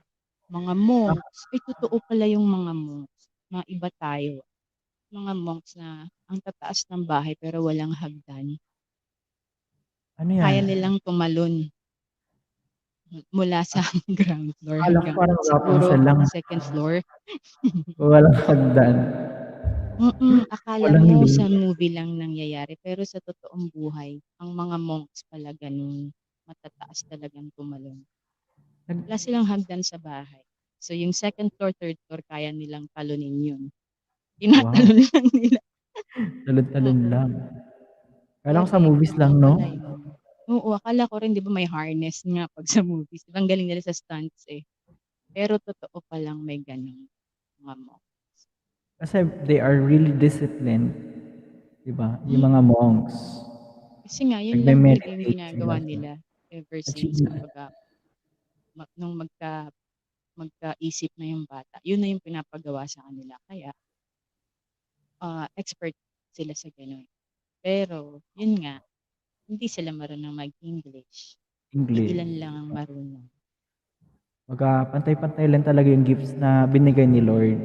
S22: mga monks. Ay, totoo pala yung mga monks. Mga iba tayo. Mga monks na ang tataas ng bahay pero walang hagdan.
S7: Ano
S22: Kaya
S7: yan?
S22: nilang tumalon mula sa ground floor
S7: Akala ko
S22: hanggang
S7: parang
S22: siguro
S7: Rapunzel lang.
S22: second floor.
S7: Walang hagdan.
S22: Akala
S7: Walang
S22: mo
S7: link.
S22: sa movie lang nangyayari pero sa totoong buhay, ang mga monks pala ganun. Matataas talagang tumalon. Wala silang hagdan sa bahay. So yung second floor, third floor, kaya nilang talunin yun.
S7: Wow.
S22: Tinatalon lang nila.
S7: Talon-talon
S22: Oo.
S7: lang. Akala ko sa
S22: Correct.
S7: movies lang,
S22: Totoo
S7: no?
S22: pala yun. Oo, akala ko rin, di ba may harness nga pag sa movies. Di ba ang galing nila sa stunts eh. Pero totoo palang may ganun mga mo.
S7: Kasi they are really disciplined. Diba? Yung
S22: Mm.
S7: mga monks.
S22: Kasi nga, yun lang talaga yung
S7: Nagme-meditate sila.
S22: ginagawa nila ever
S7: Achieve
S22: since.
S7: na.
S22: Kumbaga, nung magkaisip na yung bata, yun na yung pinapagawa sa kanila. Kaya, expert sila sa ganun. Pero, yun nga, hindi sila marunong mag-English.
S7: English.
S22: Iilan lang ang marunong.
S7: Pantay-pantay lang talaga yung gifts na binigay ni Lord.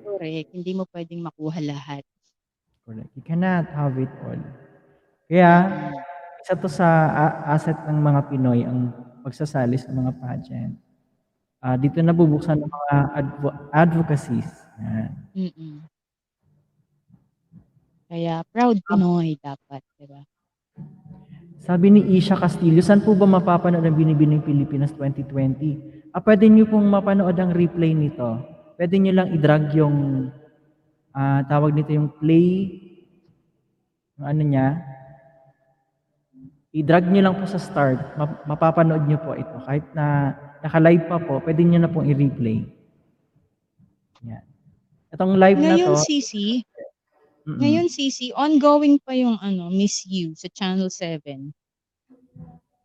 S22: Correct. Hindi mo pwedeng makuha lahat.
S7: Correct. You cannot have it all. Kaya, isa to sa asset ng mga Pinoy ang pagsasali sa mga pageant. Dito nabubuksan ng mga advocacies. Yan.
S22: Mm. Kaya proud Pinoy dapat, di ba?
S7: Sabi ni Isha Castillo, saan po ba mapapanood ang Binibining Pilipinas 2020? Pwede nyo pong mapanood ang replay nito. Pwede nyo lang i-drag yung tawag nito yung play, yung ano niya. I-drag nyo lang po sa start. Mapapanood nyo po ito. Kahit na naka-live pa po, pwede nyo na pong i-replay. Yan. Itong live na to.
S22: Ngayon, Sisi, ongoing pa yung ano, Miss You sa Channel 7.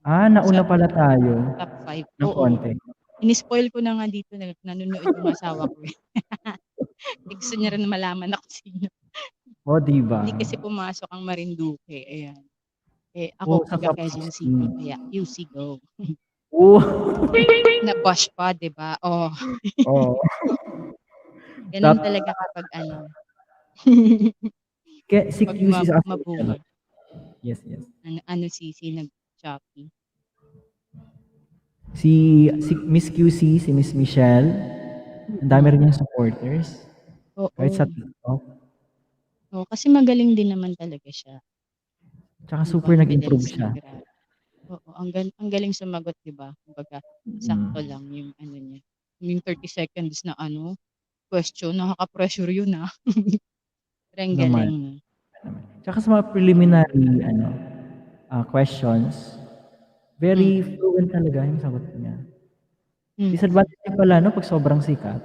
S7: Nauna pala tayo.
S22: Top 5.
S7: Ng
S22: Oo.
S7: konti.
S22: Inispoil ko na nga dito, nanonood yung asawa ko. Gusto niya rin malaman ako sino.
S7: Diba?
S22: Hindi kasi pumasok ang Marinduque. Ayan. Ako
S7: sa
S22: taga
S7: top
S22: Quezon
S7: 16.
S22: City. Kaya, UC go. Na-bash pa, di ba? Oh. Ganun talaga kapag ano.
S7: Si QC is
S22: mabungol.
S7: Yes.
S22: Ano Sisi, nag-choppy.
S7: Si Miss QC, si Miss Michelle, ang dami rin
S22: Mm.
S7: niyang supporters. Kahit sa
S22: Oo.
S7: TikTok.
S22: Oo, kasi magaling din naman talaga siya.
S7: Tsaka
S22: 'Di ba,
S7: super nag-improve
S22: mabilis
S7: siya.
S22: mag-rap. Oo, ang galing sumagot 'di ba? Kumbaga sakto
S7: Mm.
S22: lang yung ano niya, yung 30 seconds na ano, question nakaka-pressure yun, Pero ang
S7: Naman.
S22: galing 'no.
S7: Tsaka sa mga preliminary questions, very
S22: Mm.
S7: fluent talaga yung sagot niya.
S22: Mm.
S7: Disadvantage din pala 'no, 'pag sobrang sikat.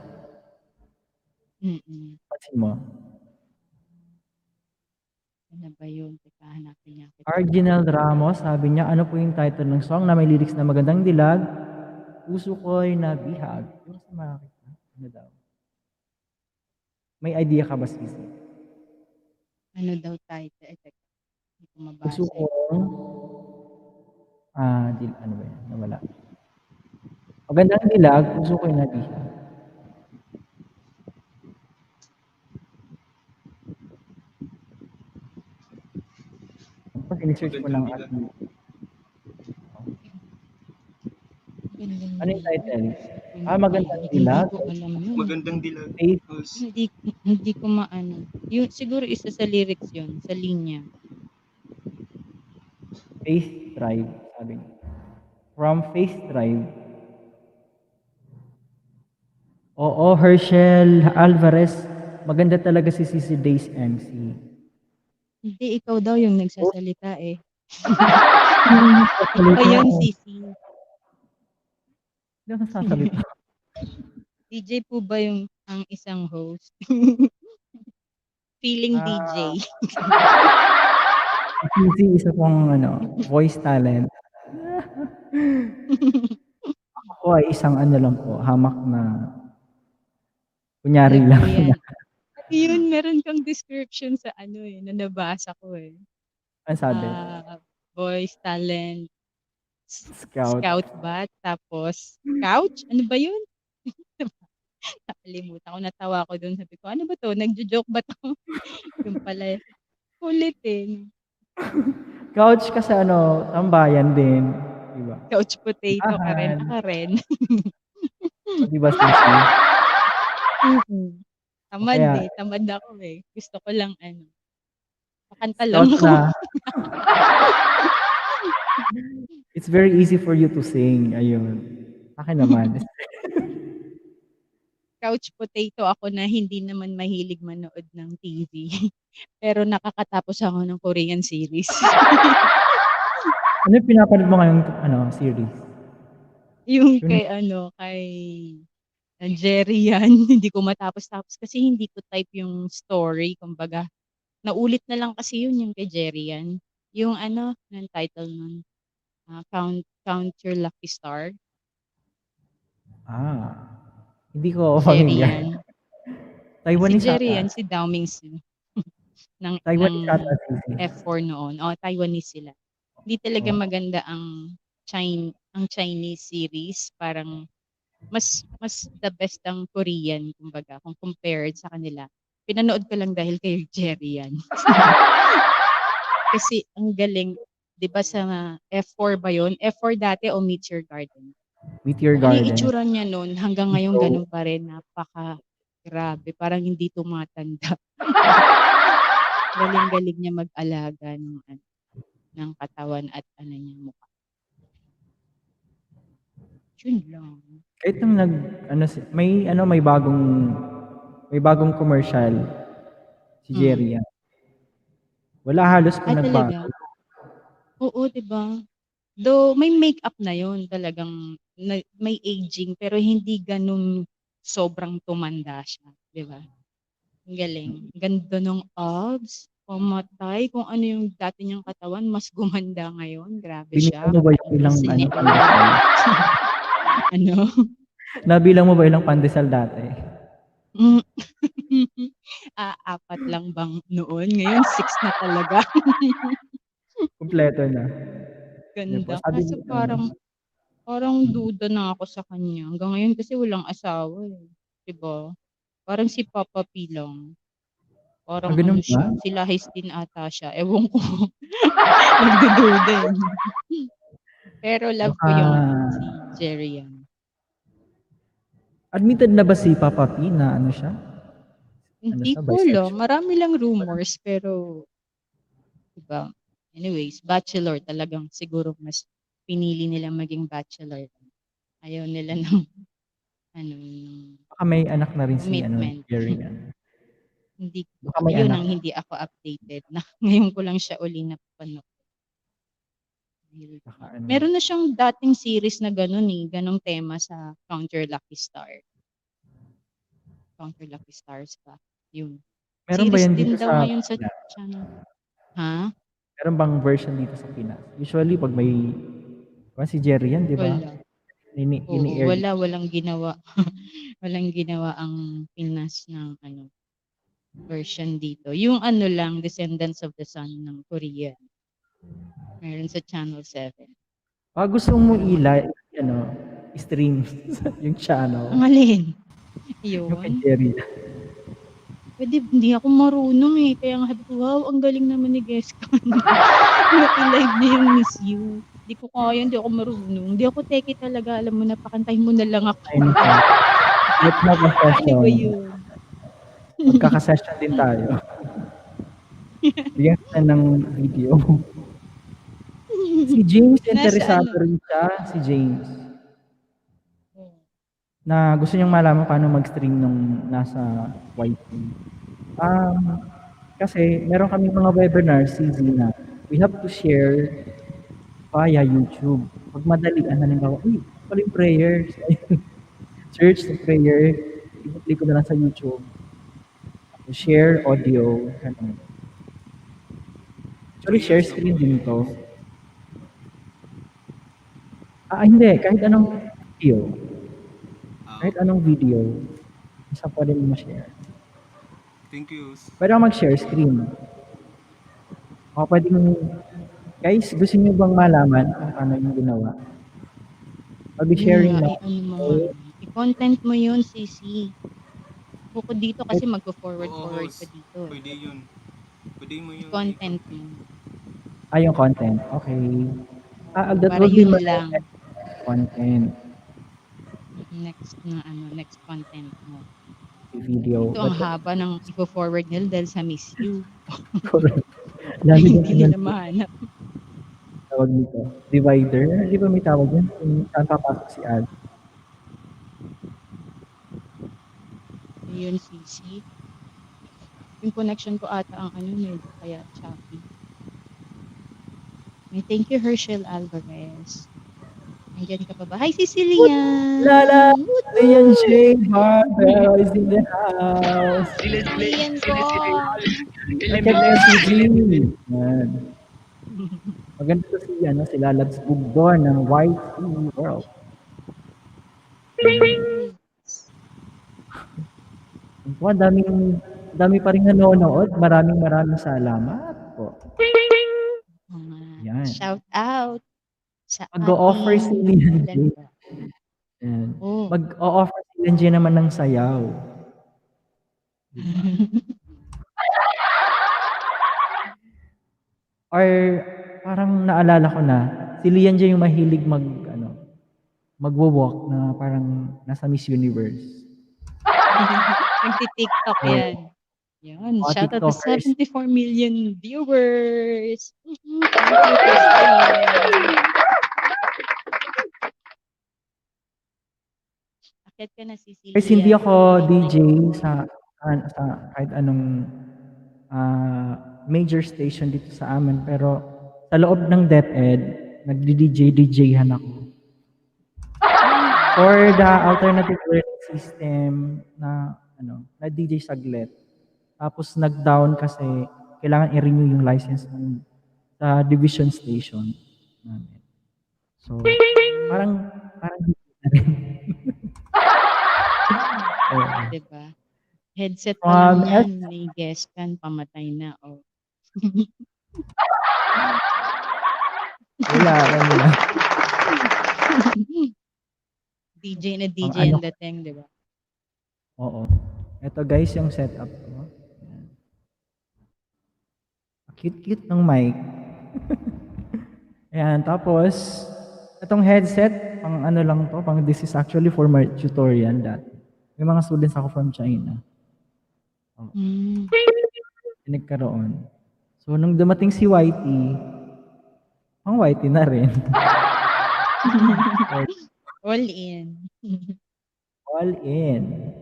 S22: Mm.
S7: Pansin mo?
S22: Ano ba yun? Teka hanapin nga kita.
S7: Arginel Ramos, sabi niya, ano po yung title ng song na may lyrics na magandang dilag? Puso ko'y nabihag. Yung sa makakita. Ano daw? May idea ka ba, Sisi?
S22: Ano daw title? Teka, hindi ko
S7: Puso
S22: mabasa,
S7: ko, ano ba yan? Nawala. Magandang dilag, puso ko'y nabihag. Pag in-search mo ng ating
S22: Magandang
S7: ano yung
S22: dilag?
S7: title?
S22: Hindi
S7: Magandang
S22: hindi
S7: dilag?
S22: ko alam yun.
S1: Magandang dilag.
S7: Faith,
S22: Hindi ko maano. Yung siguro isa sa lyrics yun, sa linya.
S7: Faith Tribe, sabi niya. From Faith Tribe. Oo, Herschel Alvarez. Maganda talaga si Sisi Days MC.
S22: Hindi, ikaw daw yung nagsasalita eh. Ikaw
S7: Nagsasalita
S22: yun,
S7: ako.
S22: Sisi.
S7: Hindi ako nagsasalita.
S22: DJ po ba yung ang isang host? Feeling DJ.
S7: Si Sisi isa pong voice talent. Ako ay isang ano lang po, hamak na kunyari
S22: Alam
S7: lang.
S22: ko yan. Yun, meron kang description sa na nabasa ko eh.
S7: Ano sabi?
S22: Voice talent,
S7: Scout.
S22: scout ba? Tapos, couch? Ano ba yun? Nakalimutan ko, natawa ko dun. Sabi ko, ano ba to? Nagjo-joke ba to? Yung pala, kulit eh.
S7: Couch kasi tambayan din. Diba?
S22: Couch potato ka rin.
S7: Tahan.
S22: Ako rin.
S7: O diba, Sisi? O
S22: Tamad
S7: kaya,
S22: eh. Tamad ako eh. Gusto ko lang Kakanta lang
S7: scout
S22: ako.
S7: na. It's very easy for you to sing. Ayun. Akin naman.
S22: Couch potato ako na hindi naman mahilig manood ng TV. Pero nakakatapos ako ng Korean series.
S7: Ano yung pinapanood mo ngayong series?
S22: Yung
S7: Yun,
S22: kay Jerry yan. Hindi ko matapos-tapos kasi hindi ko type yung story. Kumbaga, naulit na lang kasi yun yung kay Jerry yan. Yung ng title nun. Count Your Lucky Star.
S7: hindi ko
S22: Jerry
S7: familiar.
S22: yan. Si
S7: Taiwanese
S22: Jerry
S7: ata.
S22: yan, si Dao Mingsi. ng
S7: Taiwanese ata, Sisi.
S22: F4 noon. Taiwanese sila. Hindi talaga
S7: Oo.
S22: maganda ang Chinese series. Parang mas the best ang Korean, kumbaga, kung compared sa kanila. Pinanood ko lang dahil kay Jerry yan. Kasi ang galing, 'di ba sa F4 ba 'yon? F4 dati o Meet Your Garden?
S7: Meteor
S22: Ano yung
S7: Garden.
S22: itsura niya noon hanggang ngayon
S7: So,
S22: ganun pa rin, grabe, parang hindi tumatanda. Galing-galing niya mag-alaga ng katawan at niya mukha. Yun lang.
S7: kahit nung may bagong commercial si Jerry yan. Wala halos kung
S22: Talaga?
S7: nagbago.
S22: Oo, 'di ba? Though may makeup na 'yon, talagang may aging pero hindi gano'n sobrang tumanda siya, 'di ba? Ang galing. Ganda ng abs, pamatay. Kung ano yung dati niyang katawan mas gumanda ngayon. Grabe
S7: Binilang
S22: siya,
S7: mo ba yung ilang
S22: kapainsene.
S7: pandesal?
S22: Ano?
S7: Nabilang mo ba ilang pandesal dati?
S22: 4 lang bang noon, ngayon 6 na talaga.
S7: Kumpleto na. Yun po,
S22: Ganda.
S7: sabi
S22: Kaso
S7: ni
S22: parang duda na ako sa kanya. Hanggang ngayon kasi walang asawa eh. 'Di ba? Parang si Papa P lang. Parang
S7: ganun ba?
S22: siya, si Lahis din ata siya. Ewan ko. Nagdududa eh. Pero love ko
S7: Baka
S22: yung Jerry yan.
S7: Admitted na ba si Papa P na ano siya?
S22: Hindi
S7: siya,
S22: ko alam.
S7: bisexual?
S22: Marami lang rumors, pero diba? Anyways, bachelor talagang siguro mas pinili nila maging bachelor. Ayaw nila ng ano, ng
S7: Baka may anak na rin si
S22: commitment.
S7: Jerry yan.
S22: Hindi
S7: Baka may
S22: yun
S7: anak.
S22: ang hindi ako updated na ngayon ko lang siya uli napanood.
S7: Baka
S22: Meron na siyang dating series na ganun ganong tema sa Counter Lucky Star. Counter Lucky Stars ba? Yun.
S7: Meron ba
S22: Series
S7: yan
S22: din
S7: dito
S22: daw
S7: sa
S22: ngayon sa
S7: Pinas?
S22: channel. Ha?
S7: Meron bang version dito sa Pinas? Usually, pag may... si Jerry yan, di ba?
S22: Wala. Oo,
S7: Ini-air.
S22: walang ginawa. Walang ginawa ang Pinas ng version dito. Yung lang, Descendants of the Sun ng Korea. Meron sa Channel 7.
S7: Gusto mo stream yung channel.
S22: Ang alin?
S7: Yung kay
S22: Yun.
S7: Jerry.
S22: Pwede, hindi ako marunong Kaya nga sabi ko, wow, ang galing naman ni Gescon. I-live niya yung Miss You. Hindi ko kaya, hindi ako marunong. Hindi ako teki talaga. Alam mo na, pakantahin mo na lang ako.
S7: Let's have a session.
S22: Ano ba yun?
S7: Magkaka-session din tayo. Bigyan ka ng video. Si James, interesado rin siya. Si James. Na gusto niyang malaman paano mag-stream nung nasa YT. Kasi meron kami mga webinars, CZ, na we have to share via YouTube. Pag madalian, halimbawa, pala yung prayers. Search the prayer. I-click ko na lang sa YouTube. Share audio. Actually, share screen din ito. Hindi. Kahit anong video. Kahit anong video. Basta pwede mo ma-share.
S8: Thank you.
S7: Pwede ako mag-share screen. O pwede mo... Guys, gusto niyo bang malaman kung paano yung ginawa? Mag-sharing na.
S22: I-content mo yun, Sisi. Bukod dito kasi magpo-forward ka dito.
S8: Pwede yun. Pwede mo yun.
S22: I-content mo.
S7: Yung content. Okay. That
S22: Para
S7: will be
S22: yun
S7: my
S22: lang.
S7: content.
S22: Next content mo.
S7: Video.
S22: Ito ang haba ng ipo-forward nila dahil sa Miss You.
S7: Correct.
S22: Hindi nila mahanap.
S7: Tawag nito. Divider. Di ba may tawag yun? Kung saan papasok si Ad.
S22: Yun, Sisi. Yung connection ko ata ang medyo kaya choppy. Thank you, Herschel Alvarez. Nandiyan ka pa ba? Hi, Cecilian!
S7: Lala! Cecilian J. Barbell is in the house.
S22: Cecilian ko!
S7: Maganda si Jimmy. Maganda to si Lalabs Bugdor ng YT World. Po, dami pa rin nanonood. Maraming salamat po. Yan.
S22: Shout out sa
S7: Mag-o-offer si Lian J. Mag-o-offer si Lian J naman ng sayaw. Or parang naalala ko na, si Lian J yung mahilig magwo-walk na parang nasa Miss Universe.
S22: Nagti-TikTok yan. Yan. Shout out to 74 million viewers. Akit ka na, Cecilia.
S7: Kasi hindi ako DJ sa kahit anong major station dito sa amin. Pero sa loob ng DepEd, nag-DJ-DJhan ako. For the alternative learning system na DJ saglit. Tapos nag-down kasi kailangan i-renew yung license sa division station namin. So, parang
S22: diba? Headset pa lang yan, may guest kan, pamatay na.
S7: Wala.
S22: DJ na DJ ang dating, di ba?
S7: Oo. Ito guys, yung setup ko. Cute ng mic. Ayan, tapos, Itong headset, pang ano lang to, this is actually for my tutorial dati. May mga students ako from China.
S22: Mm.
S7: Nagkaroon. So, nung dumating si YT, pang YT na rin.
S22: All in.
S7: All in.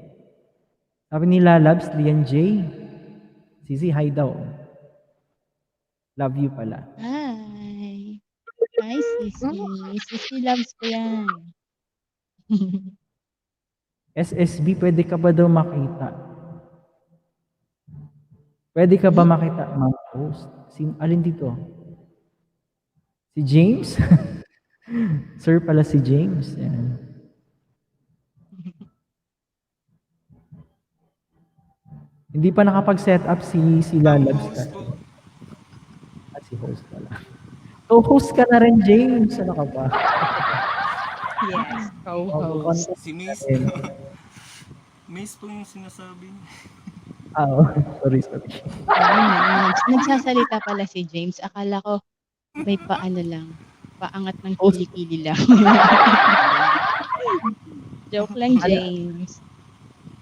S7: Sabi ni Lalabs, Lian J. Sisi, hi daw. Love you pala.
S22: Hi. Hi, Sissy. Sissy loves ko yan.
S7: SSB, pwede ka ba daw makita? Pwede ka ba makita, ma'am host? Alin dito? Si James? Sir pala si James. Yan. Hindi pa nakapag-set up si Lalabs kasi. At si host pala. So, host ka na rin, James. Ano ka ba?
S22: Yes, co-host.
S8: Si Mace. Mace po yung sinasabi niya.
S7: Sorry.
S22: Nagsasalita pala si James. Akala ko may paano lang. Paangat ng kilikili lang. Joke lang, James.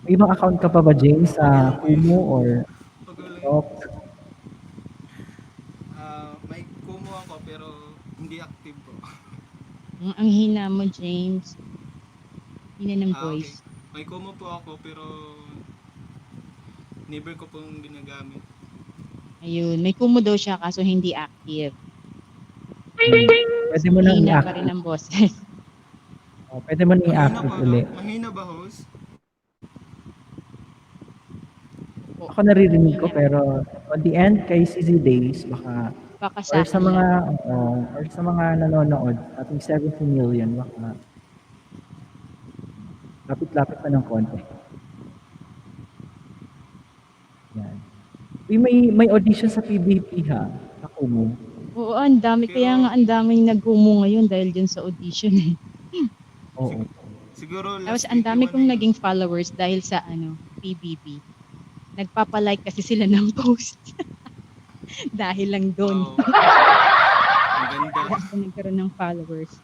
S7: May ibang account ka pa ba, James? Sa Kumu or TikTok?
S8: May Kumu ako pero hindi active po.
S22: Ang hina mo, James. Hina ng voice.
S8: Okay. May Kumu po ako pero never ko pong ginagamit.
S22: Ayun, may Kumu daw siya kaso hindi active.
S7: Pwede mo nang
S22: Hina
S7: i-active.
S22: pa rin ang boses.
S7: Pwede mo nang i-active ulit.
S8: Mahina ba, host?
S7: Ako naririnig ko pero on the end kay CZ Days baka or sa mga or sa mga nanonood ating 70 million baka lapit-lapit pa ng konti. Yan. May audition sa PBP ha, sa Kumu.
S22: Oo, ang dami. Kaya nga ang daming nag-Kumu ngayon dahil dyan sa audition eh.
S7: Oo.
S8: Siguro
S22: Tapos ang dami kong naging followers dahil sa PBB. Nagpapalike kasi sila ng post. Dahil lang doon.
S8: Wow. Ang ganda.
S22: Kaya ako nagkaroon ng followers.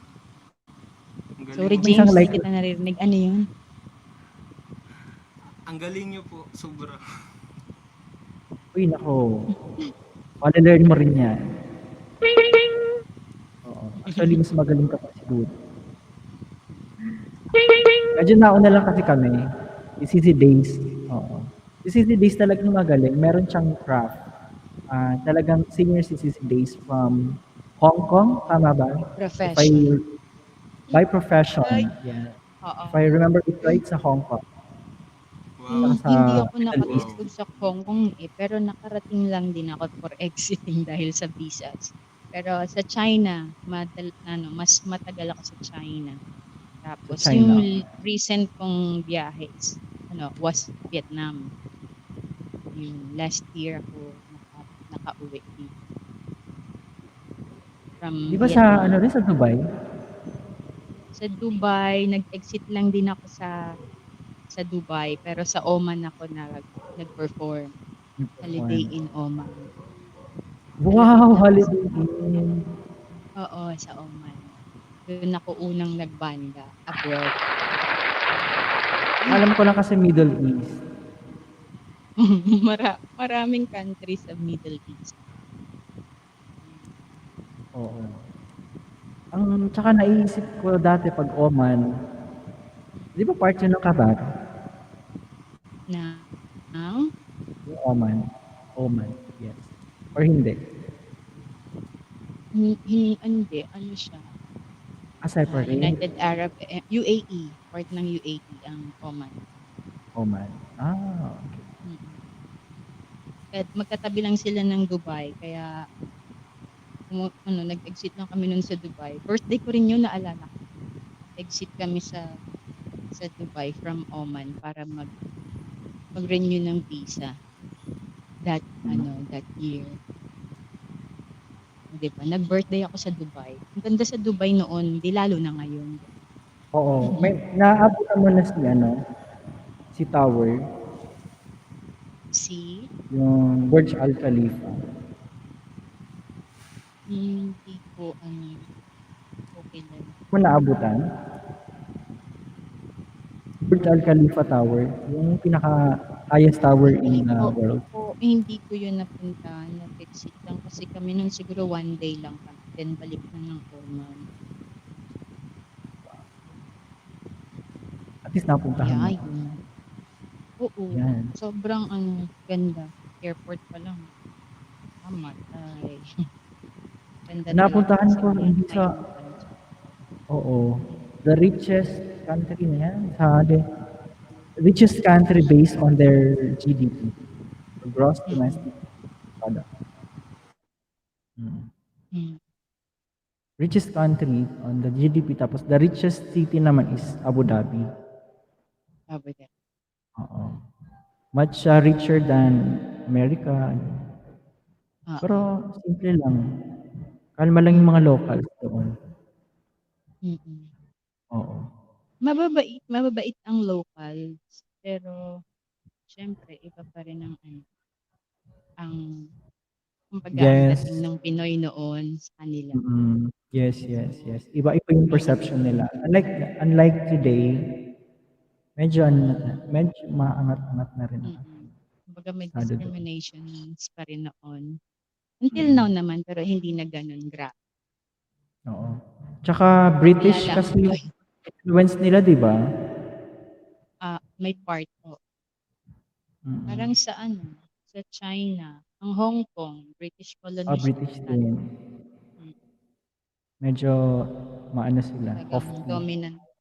S8: Ang galing.
S22: Sorry James, hindi kita naririnig. Ano yun?
S8: Ang galing niyo po, sobra.
S7: Uy, nako. Learn mo rin yan. Oo. Actually, mas magaling ka pa siguro. Medyo nauna lang kasi kami. Si CC Days. Oo. Si CC Days talagang magaling. Meron siyang craft. Talagang senior si CC Days from Hong Kong. Tama ba?
S22: Profession.
S7: By profession. Yeah. If I remember it right, sa Hong Kong.
S22: Hindi ako nakapagod sa Hong Kong pero nakarating lang din ako for exiting dahil sa visas. Pero sa China, mas matagal ako sa China. Tapos yung recent kong biyahe was Vietnam. Yung last year ako nakauwi dito.
S7: Di ba sa sa Dubai?
S22: Sa Dubai, nag-exit lang din ako sa Dubai pero sa Oman ako nag-perform. Holiday in Oman.
S7: Wow, holiday in.
S22: Oo, sa Oman. Doon ako unang nagbanda abroad.
S7: Alam ko lang kasi Middle East.
S22: Maraming countries sa Middle East.
S7: Oo. Tsaka naisip ko dati pag Oman, di ba part yun ng Qatar?
S22: Yung
S7: Oman. Oman, yes. Or hindi?
S22: Hindi. Ano siya?
S7: Separate?
S22: United Arab, UAE. Part ng UAE ang Oman.
S7: Oman. Okay.
S22: At magkatabi lang sila ng Dubai. Kaya, nag-exit lang kami nun sa Dubai. Birthday ko rin yun, naalala ko. Exit kami sa Dubai from Oman para mag-renew ng visa. That year. Diba? Nag-birthday ako sa Dubai. Ang ganda sa Dubai noon, di lalo na ngayon.
S7: Oo. Naabutan mo na si Tower. Yung Burj Al Khalifa.
S22: Hindi ko, okay lang.
S7: Mo naabutan? Burj Al Khalifa Tower, yung pinaka-highest tower in the world.
S22: Hindi ko yun napuntahan, na-visit lang kasi kami nun siguro 1 day lang kami, then balik na ng Oman.
S7: At least napuntahan mo.
S22: Yeah, yun. Oo,
S7: Yan.
S22: sobrang ganda. Airport pa lang. Mamatay. Ganda talaga
S7: Napuntahan
S22: kasi
S7: ko
S22: may
S7: hindi sa
S22: ano ka dyan.
S7: oo, the richest country na yan, richest country based on their GDP, gross domestic product.
S22: Mm.
S7: Richest country on the GDP, tapos the richest city naman is Abu Dhabi.
S22: Abu Dhabi.
S7: Oo. Much richer than America. Pero simple lang. Kalma lang yung mga locals doon.
S22: Mm.
S7: Oo.
S22: Mababait ang locals, pero syempre iba pa rin ang kumbaga ang
S7: Yes.
S22: dating ng Pinoy noon sa kanila.
S7: Yes. Iba-iba yung perception nila. Unlike today, medyo maangat-angat na rin ang
S22: Kumbaga may
S7: estado doon.
S22: discriminations pa rin noon. Until now naman, pero hindi na ganun grabe.
S7: Oo. Tsaka British
S22: Kaya lang,
S7: kasi yung influence nila, di ba?
S22: may part po. Parang sa China, ang Hong Kong, British colony siya.
S7: British din. Medyo maano sila,
S22: Talagang
S7: hofty.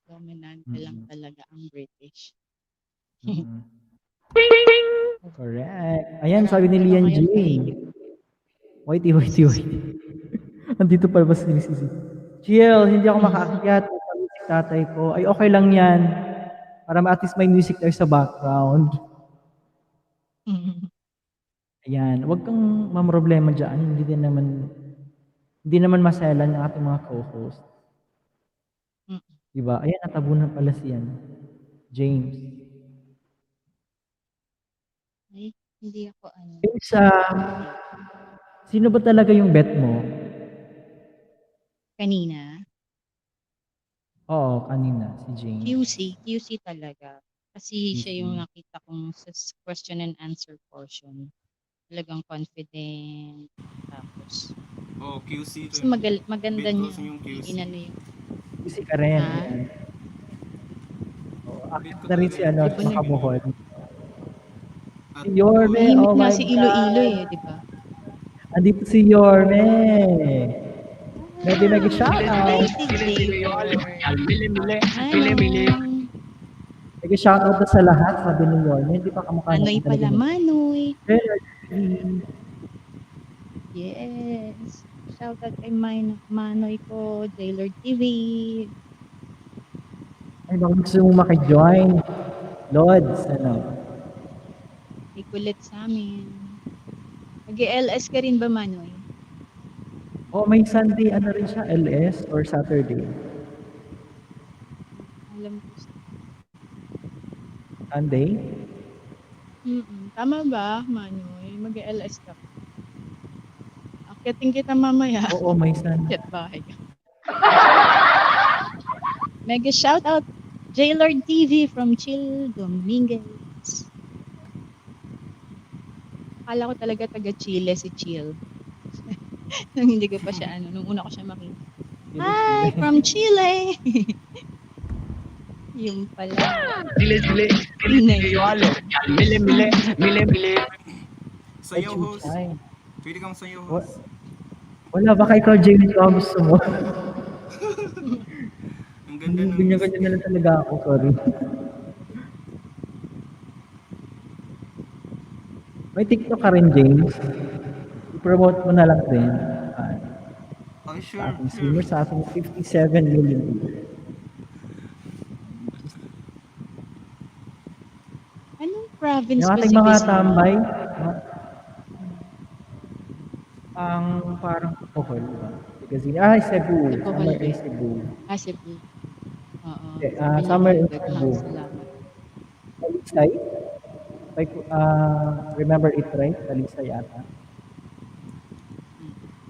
S22: dominante lang talaga ang British.
S7: Correct. Ayan, sabi ni Lian J. Wait. Andito pa ba si Sisi? Chill, hindi ako makaakyat. Music tatay ko. Ay, okay lang yan. Para at least may music there sa background. Ayan, wag kang mamroblema dyan. Hindi naman maselan ng ating mga co-host. Diba? Ayan, natabunan pala James.
S22: Ay, hindi ako
S7: James, sino ba talaga yung bet mo?
S22: Kanina?
S7: Oo, kanina, si James.
S22: QC talaga. Kasi siya yung nakita kong sa question and answer portion. Talagang confident. Tapos,
S8: QC
S22: kasi maganda niya. Inano yung
S7: QC ka rin. Akit na rin si Makabuhol. Si Yorme, oh my God.
S22: Si Iloilo di ba?
S7: Andito si Yorme. Maybe nag-shoutout. Nag-shoutout na sa lahat, sabi ni Yorme. Hindi pa kamukha
S22: Manoy pala, Manoy. Yes. Shoutout kay Manoy ko, Jailor TV.
S7: Ay, baka gusto mong maki-join. Lods,
S22: Ikulit sa amin. Mag-LS ka rin ba, Manoy?
S7: May Sunday, rin siya, LS or Saturday?
S22: Alam ko.
S7: Sunday?
S22: Tama ba, Manoy? Mag-LS ka. Akitin kita mamaya.
S7: Oo, may Sunday.
S22: Bahay ka. Mega shoutout, Jailor TV from Chill Dominguez. Akala ko talaga taga-Chile si Chill. Nung hindi ko pa siya, nung una ko siya makita. Hi, from Chile! Yung pala.
S21: Mile.
S8: Sayo host. Pwede kang sayo host.
S7: Wala, baka ikaw, James, kung gusto mo.
S8: Ang ganda ng
S7: Ganyan na lang talaga ako, sorry. May TikTok ka rin, James. I-promote mo na lang din.
S8: Sure.
S7: Sa ating 57 million people.
S22: Anong province
S7: Yung
S22: ba
S7: ating
S22: si
S7: mga
S22: Quezon?
S7: tambay, ang parang Bohol, diba? Kasi, Cebu. Summer in Cebu.
S22: Cebu. Oo.
S7: Summer in
S22: Salamat.
S7: Cebu. Talisay? Like, remember it right? Talisay yata.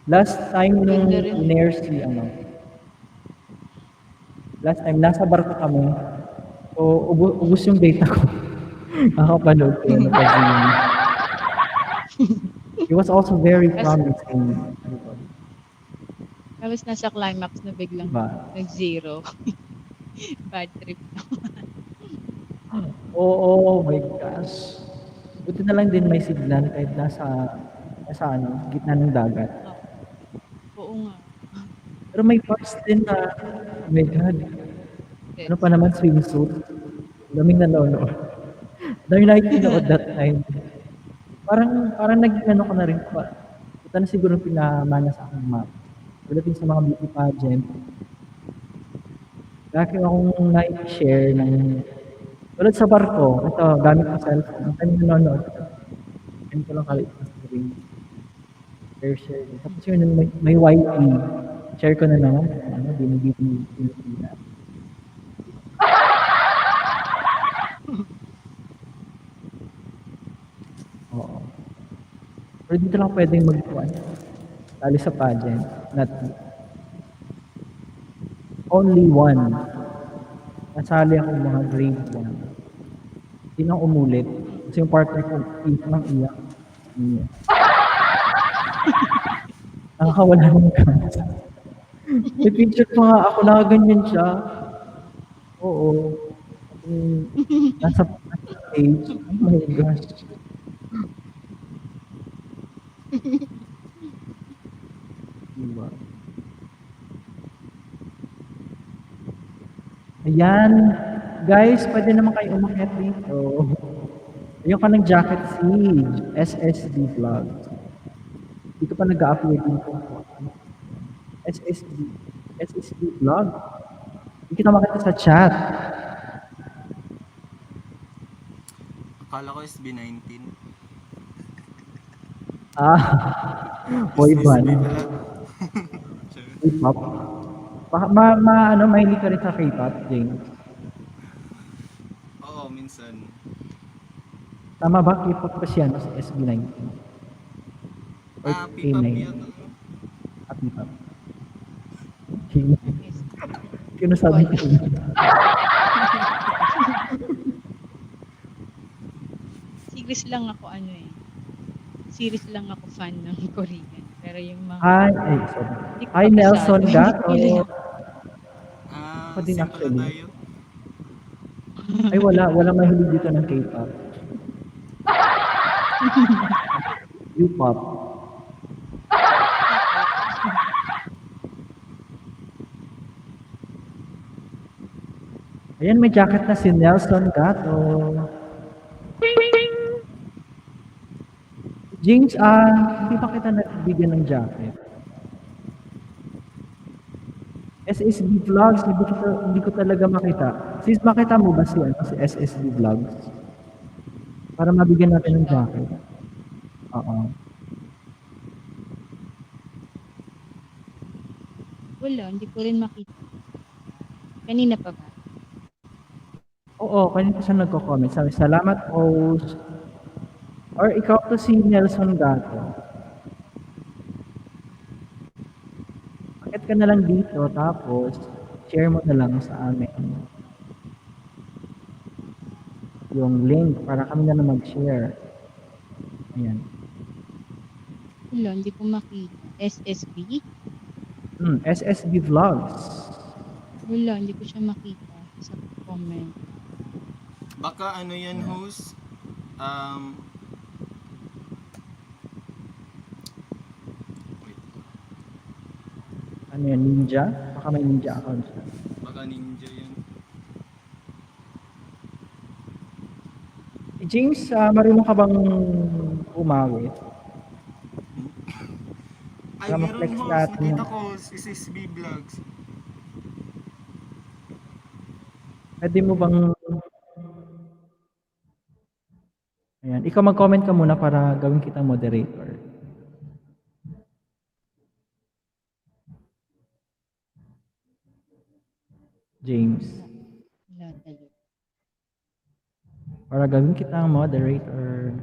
S7: Last time nung in-air Last time, nasa barko kami. So, ubus yung data ko. Nakapanood ko na kasi it was also very
S22: Tas
S7: promising.
S22: tapos nasa climax na biglang
S7: Diba?
S22: nag-zero. Bad trip naman.
S7: Oo, oh my gosh. Buti na lang din may signal kahit nasa ano, gitna ng dagat.
S22: Oo nga.
S7: Pero may parts din na, oh my God, ano pa
S22: Yes.
S7: naman swimsuit? Daming nanonood. Daming nakikinood that time. Parang naging ano ko na rin pa. Ito na siguro pinamana sa aking map. Pagdating sa mga beauty pageant, lagi akong nai-share ng tulad sa barko, ito, gamit ko cellphone. Ang time nanonood, ganito lang kalit na screen. Share. Tapos yun, may YT. Share ko na naman. Ano, binibigyan Pilipinas. Oo. Pero dito lang pwedeng magkuhan. Tali sa pageant. Not only one. Nasali ako mga grade 1. Hindi na umulit. Kasi yung partner ko, iyak ng iyak. Iyak. Nakakawala ng chance. May picture pa nga ako, nakaganyan siya. Oo. Nasa stage. Oh my gosh. Diba? Ayan. Guys, pwede naman kayo umakyat dito. Ayun ka ng jacket siege. SSD vlog. Dito pa nag-a-upload dito. SSD. SSD vlog. Hindi kita makita sa chat.
S8: Akala ko SB19.
S7: Boy band.
S8: SSB pala.
S7: K-pop. Ano, mahilig ka rin sa K-pop, James?
S8: Oo, minsan.
S7: Tama ba? K-pop kasi ano sa SB19? Or
S8: P-pop
S7: K9?
S8: yata.
S7: P-pop. Kinasabi ko.
S22: Series lang ako ano eh. Series lang ako fan ng Korean. Pero yung mga
S7: Sorry.
S22: hindi ko
S7: Hi,
S22: kabisado.
S7: Nelson
S22: Hindi
S7: Gato.
S22: ko kilala.
S7: Ako din
S8: Same pala
S7: actually.
S8: tayo.
S7: Ay, wala mahilig dito ng K-pop. U-pop. Ayan, may jacket na si Nelson Gato. James, hindi pa kita nagbigyan ng jacket. SSB Vlogs, hindi ko talaga makita. Sis, makita mo ba si SSB Vlogs? Para mabigyan natin ng jacket. Oo.
S22: Wala, hindi ko rin makita. Kanina pa ba?
S7: Oo, kanina siya nagko-comment. Sabi, salamat host. Or ikaw to si Nelson Gato. Bakit ka na lang dito, tapos share mo na lang sa amin yung link para kami na mag-share. Ayan.
S22: Wala, hindi ko makita. SSB?
S7: SSB Vlogs.
S22: Wala, hindi ko siya makita sa comment.
S8: Baka ano yan, host?
S7: Ano yan, ninja? Baka may ninja account siya.
S8: Baka ninja yan.
S7: James, marunong ka bang umawit?
S8: Ay,
S7: Para
S8: meron
S7: ma-flex
S8: host.
S7: natin
S8: Nakita
S7: yung-
S8: ko, SSB Vlogs.
S7: Pwede mo bang... Ayan, ikaw mag-comment ka muna para gawin kitang moderator. James.
S22: Wala talaga.
S7: Para gawin kitang moderator.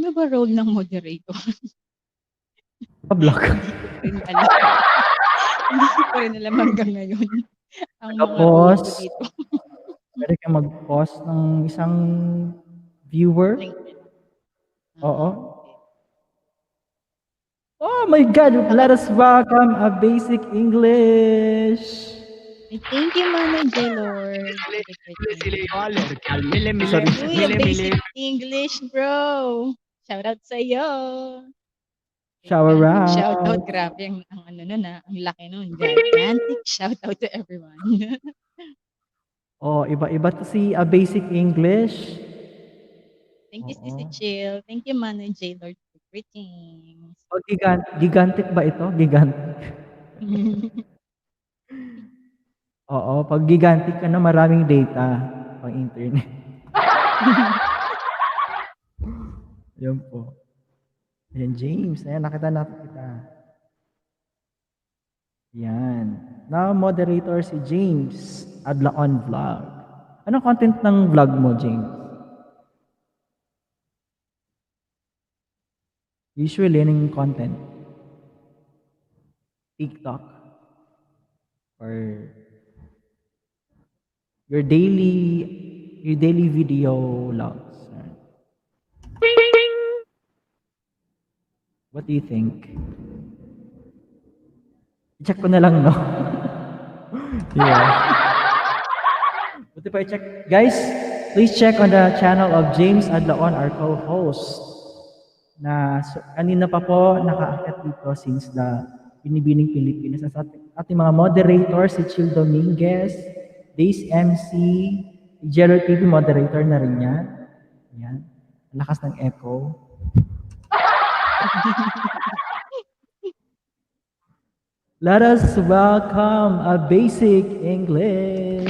S22: Ano ba role ng moderator?
S7: Pa-block.
S22: Hindi ko pa rin alam. Hindi ko pa rin alam hanggang ngayon ang mga role ko
S7: Taga-pause.
S22: dito.
S7: Pwede kang mag-pause ng isang viewer. Oo.
S22: Okay.
S7: Oh my God! Let us welcome a basic English.
S22: Thank you, Mama J. Lord.
S7: Sorry.
S22: Uy, ang basic English, bro. Shout out sa'yo.
S7: Shower
S22: Gigantic
S7: out.
S22: shout out. Grabe ang ano nun ang laki nun. Gigantic shout out to everyone.
S7: Oh, iba-iba to si a basic English.
S22: Thank you,
S7: Oo.
S22: Sissy Chill. Thank you, Mama J. Lord, for greetings.
S7: Oh, gigantic ba ito? Gigantic. Oo, pag gigantic ka na maraming data pang internet. Yan po. Ayan, James. Ayan, nakita natin kita. Yan. Now, moderator si James Adlaon Vlog. Anong content ng vlog mo, James? Usually, anong content? TikTok? Or your daily video logs? What do you think? I-check ko na lang, no? Yeah. Buti pa i-check. Guys, please check on the channel of James Adlaon, our co-host. Kanina pa po nakaakyat dito since the Binibining Pilipinas. At ating mga moderators, si Chill Dominguez, Days MC, Gerald TV moderator na rin yan. Yan. Ang lakas ng echo. Let us welcome a basic English.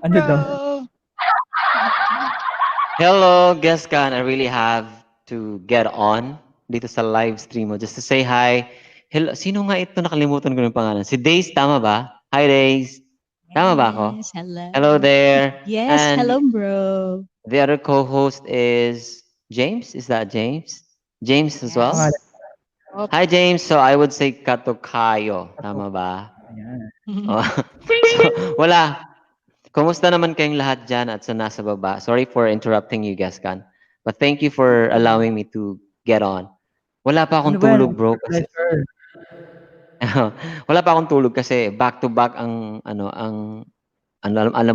S7: Ano daw?
S9: Hello, guest can. I really have to get on dito sa live stream mo just to say hi. Hello, sino nga ito? Nakalimutan ko yung pangalan. Si Days, tama ba? Hi, Days. Tama ba ako?
S22: Yes, hello.
S9: Hello there.
S22: Yes,
S9: And
S22: hello, bro.
S9: the other co-host is James. Is that James? James as well?
S22: Yes.
S9: Hi, James. So I would say Katokayo. Tama ba? Oh. So, wala. Kumusta naman kayong lahat dyan at sa nasa baba? Sorry for interrupting you, Gaskan. But thank you for allowing me to get on. Wala pa akong tulog, bro. Kasi, wala pa akong tulog kasi back to back alam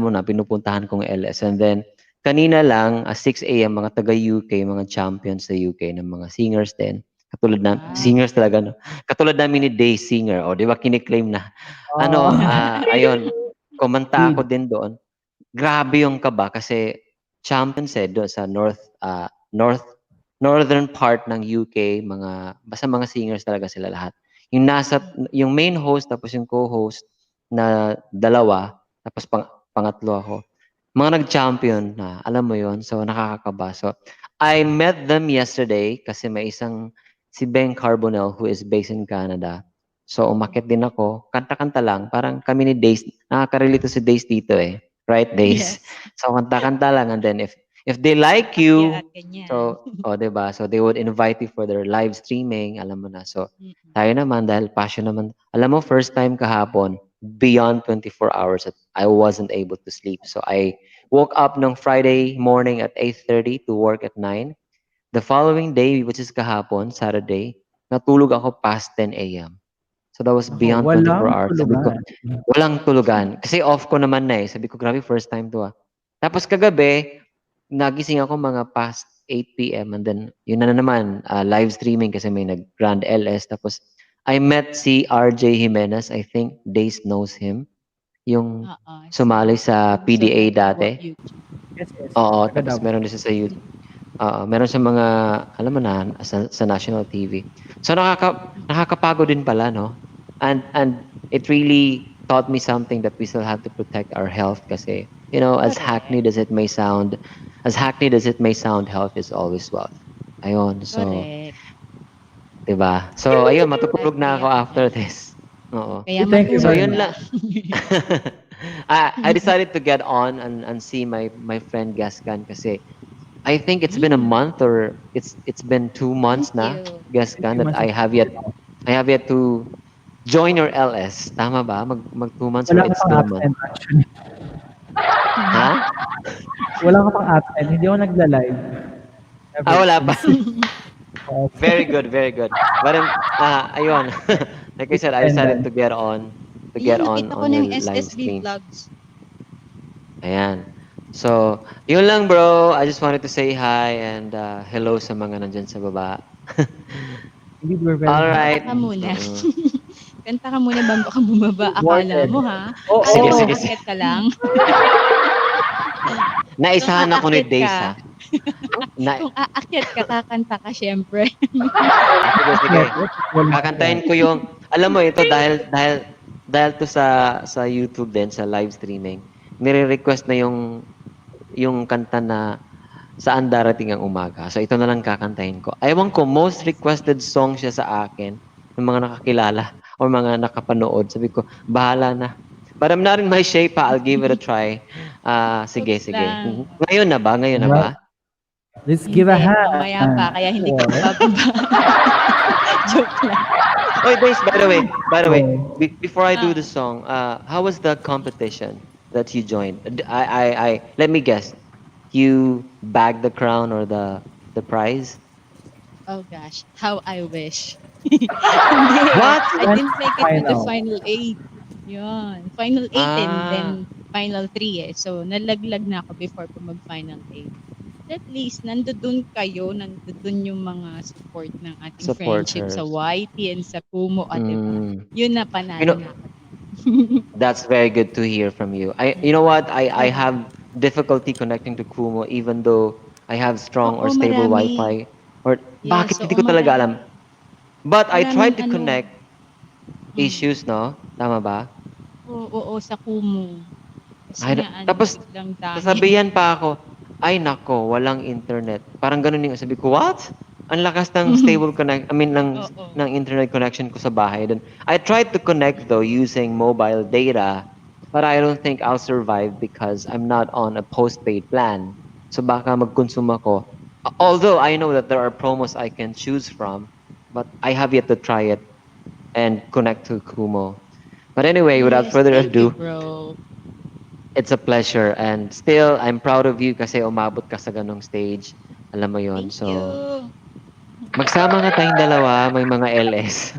S9: mo na, pinupuntahan kong LS. And then, kanina lang, 6 a.m., mga taga-UK, mga champions sa UK, ng mga singers din. Katulad na, singers talaga, no? Katulad namin ni Day Singer, o, di ba, kiniklaim na. Ayun, kumanta ako din doon. Grabe yung kaba kasi champions doon sa northern part ng UK, basta mga singers talaga sila lahat. Yung main host, tapos yung co-host na dalawa, tapos pangatlo ako. Mga nag-champion na, alam mo yon, so nakakakaba. So, I met them yesterday kasi may si Ben Carbonell who is based in Canada. So, umakit din ako. Kanta-kanta lang. Parang kami ni Days, nakaka-relate si Days dito eh. Right, Days?
S22: Yes.
S9: So, kanta-kanta lang. And then, if they like you, so, diba? So, they would invite you for their live streaming. Alam mo na. So, tayo naman, dahil passion naman. Alam mo, first time kahapon, beyond 24 hours, I wasn't able to sleep. So, I woke up ng Friday morning at 8:30 to work at 9. The following day, which is kahapon, Saturday, natulog ako past 10 a.m. So that was beyond 24 hours. Sabi ko, walang tulugan. Kasi off ko naman na eh. Sabi ko, grabe, first time to ah. Tapos kagabi, nagising ako mga past 8 p.m. And then, yun na naman, live streaming kasi may nag-Grand LS. Tapos, I met si RJ Jimenez. I think Days knows him. Yung sumali sa PDA dati. Oo, tapos meron din siya sa YouTube. Meron sa mga, alam mo na, sa national TV. So nakakapagod din pala, no? And it really taught me something that we still have to protect our health kasi, as hackneyed as it may sound, health is always wealth. Ayun, so, diba? So, ayun, matutulog na ako after this. Oo.
S22: Kaya
S9: so, yun lang. I decided to get on and see my friend Gaskan kasi I think it's been a month or it's been 2 months
S22: Thank
S9: na,
S22: you.
S9: Gaskan, that
S7: 2 months ago.
S9: I have yet to join your LS. Tama ba? Mag 2 months or
S7: Wala ka
S9: it's
S7: pang
S9: been a month?
S7: absent actually.
S9: Ha?
S7: Wala ka pang absent, hindi ako nagla-live ever
S9: Wala pa.
S7: since. Oo.
S9: Very good, very good. But ayun. Like I said, I decided
S7: Attendance.
S9: to get
S22: Ayan, nakita ko
S9: on
S22: na
S9: your
S22: yung
S9: live
S22: SSB
S9: stream.
S22: vlogs.
S9: Ayan. So, yun lang bro. I just wanted to say hi and hello sa mga nandyan sa baba.
S7: Indeed, we're very
S9: All
S22: Kanta
S9: right.
S22: ka
S7: happy.
S22: muna.
S9: Oo.
S22: Kanta ka muna bago ka bumaba. Akala
S7: Rewarded.
S22: mo ha?
S7: Oo.
S9: Sige,
S22: Akala mo
S9: sige, sige.
S22: aakyat ka lang? Kung
S9: Naisahan ako ni
S22: aakyat ka,
S9: Days ha. Na,
S22: kung aakyat ka, kakanta ka syempre.
S9: sige, sige.
S7: Walang
S9: Kakantahin ko yung, alam mo ito dahil to sa YouTube din, sa live streaming. Nire-request na yung kanta na Saan Darating ang Umaga. So ito na lang kakantahin ko. Ewan ko, most requested song siya sa akin ng mga nakakilala or mga nakapanood. Sabi ko, bahala na. But I'm not in my shape pa. I'll give it a try. Sige,
S22: Jokes
S9: sige.
S22: lang.
S9: Ngayon na ba? Ngayon na ba?
S7: Alright. Let's give a
S22: Hindi, mamaya
S7: hand
S22: pa, kaya hindi ka
S7: for
S22: pa bababa. Joke lang.
S9: Oh, Days, by the way,
S7: so,
S9: before I do
S22: Ah,
S9: the song, how was the competition that you joined? Let me guess. You bagged the crown or the prize?
S22: oh gosh, how I wish. Hindi eh.
S9: What?
S22: I
S7: went
S22: didn't make it to the
S7: final.
S22: final 8. Yun. Final 8 and then
S9: Ah,
S22: final 3 eh. So, nalaglag na ako before ko mag-final 8. At least, nandoon kayo, nandoon yung mga support ng ating friendship sa
S9: supporters.
S22: YT and sa Kumu, diba?
S9: Mm.
S22: Yun na,
S9: You
S22: panalo
S9: know,
S22: na ako.
S9: that's very good to hear from you. You know what? I
S22: Oo.
S9: have difficulty connecting to Kumu even though I have strong
S22: Oo,
S9: or stable
S22: marami.
S9: Wi-Fi. Or
S22: Yes,
S9: bakit hindi
S22: oo,
S9: ko talaga alam. But I
S22: maraming
S9: tried to
S22: ano,
S9: connect
S22: mm,
S9: issues, no? Tama ba?
S22: oo, sa Kumu. Kasi
S9: Ay,
S22: nga ano,
S9: tapos
S22: biglang dahil.
S9: sasabihan pa ako, ay nako, walang internet. Parang ganun yung sabi ko, what? Ang lakas ng stable
S22: Oo.
S9: ng internet connection ko sa bahay. Then I tried to connect though using mobile data, but I don't think I'll survive because I'm not on a postpaid plan. So baka mag-consume ako. Although I know that there are promos I can choose from, but I have yet to try it and connect to Kumo. But anyway, without
S22: Yes,
S9: further
S22: thank you,
S9: ado,
S22: bro.
S9: it's a pleasure and still I'm proud of you kasi umabot ka sa ganong stage. Alam mo yon.
S22: Thank you.
S9: So, magsama nga tayong dalawa, may mga LS.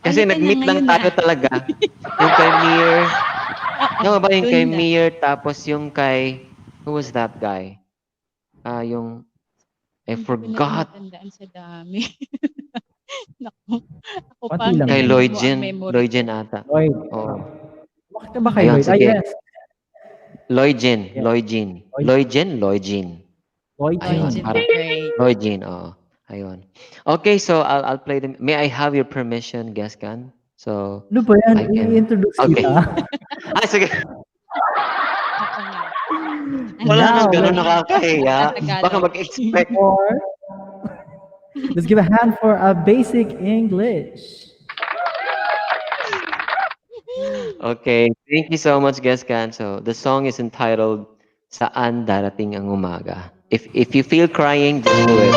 S9: Kasi
S22: Halika na
S9: nag-meet lang
S22: ngayon na.
S9: tayo talaga. Yung kay Mir,
S22: Oo,
S9: tama ba yung
S22: dun
S9: kay
S22: na.
S9: Mir, tapos yung kay, who was that guy? Yung, I
S22: Hindi ko na din
S9: forgot.
S22: matandaan sa dami. Naku, ako pa
S7: Konti
S22: ang
S7: lang
S9: Kay
S7: yun.
S22: tinanong
S9: Lloyd
S22: mo ang
S9: Jin.
S22: memory
S9: Lloyd
S22: ko.
S9: Jin ata.
S7: Lloyd.
S9: Oo.
S7: Bakit ka ba kay
S9: Ayun,
S7: Lloyd? Ah,
S9: sige.
S7: yes.
S9: Lloyd Jin.
S7: Yes.
S9: Lloyd Jin.
S7: Lloyd.
S9: Lloyd Jin? Lloyd Jin.
S7: Lloyd
S22: Lloyd
S9: Ayun,
S7: Jean.
S22: Jim the
S9: parang
S22: Great.
S9: Lloyd Jean, oo. Ayun. Okay, so I'll play them. May I have your permission, Gaskan? So
S7: Ano ba yan?
S9: I can.
S7: I-introduce
S9: Okay.
S7: kita.
S9: Sige.
S22: Oo nga.
S9: Wala
S7: Now,
S9: nang ganun,
S7: let's,
S9: nakakahiya. Baka
S22: Tagalog.
S9: mag-expect.
S7: for, let's give a hand for a basic English.
S9: Okay, thank you so much, Gaskan. So the song is entitled Saan Darating ang Umaga. If you feel crying, just do it.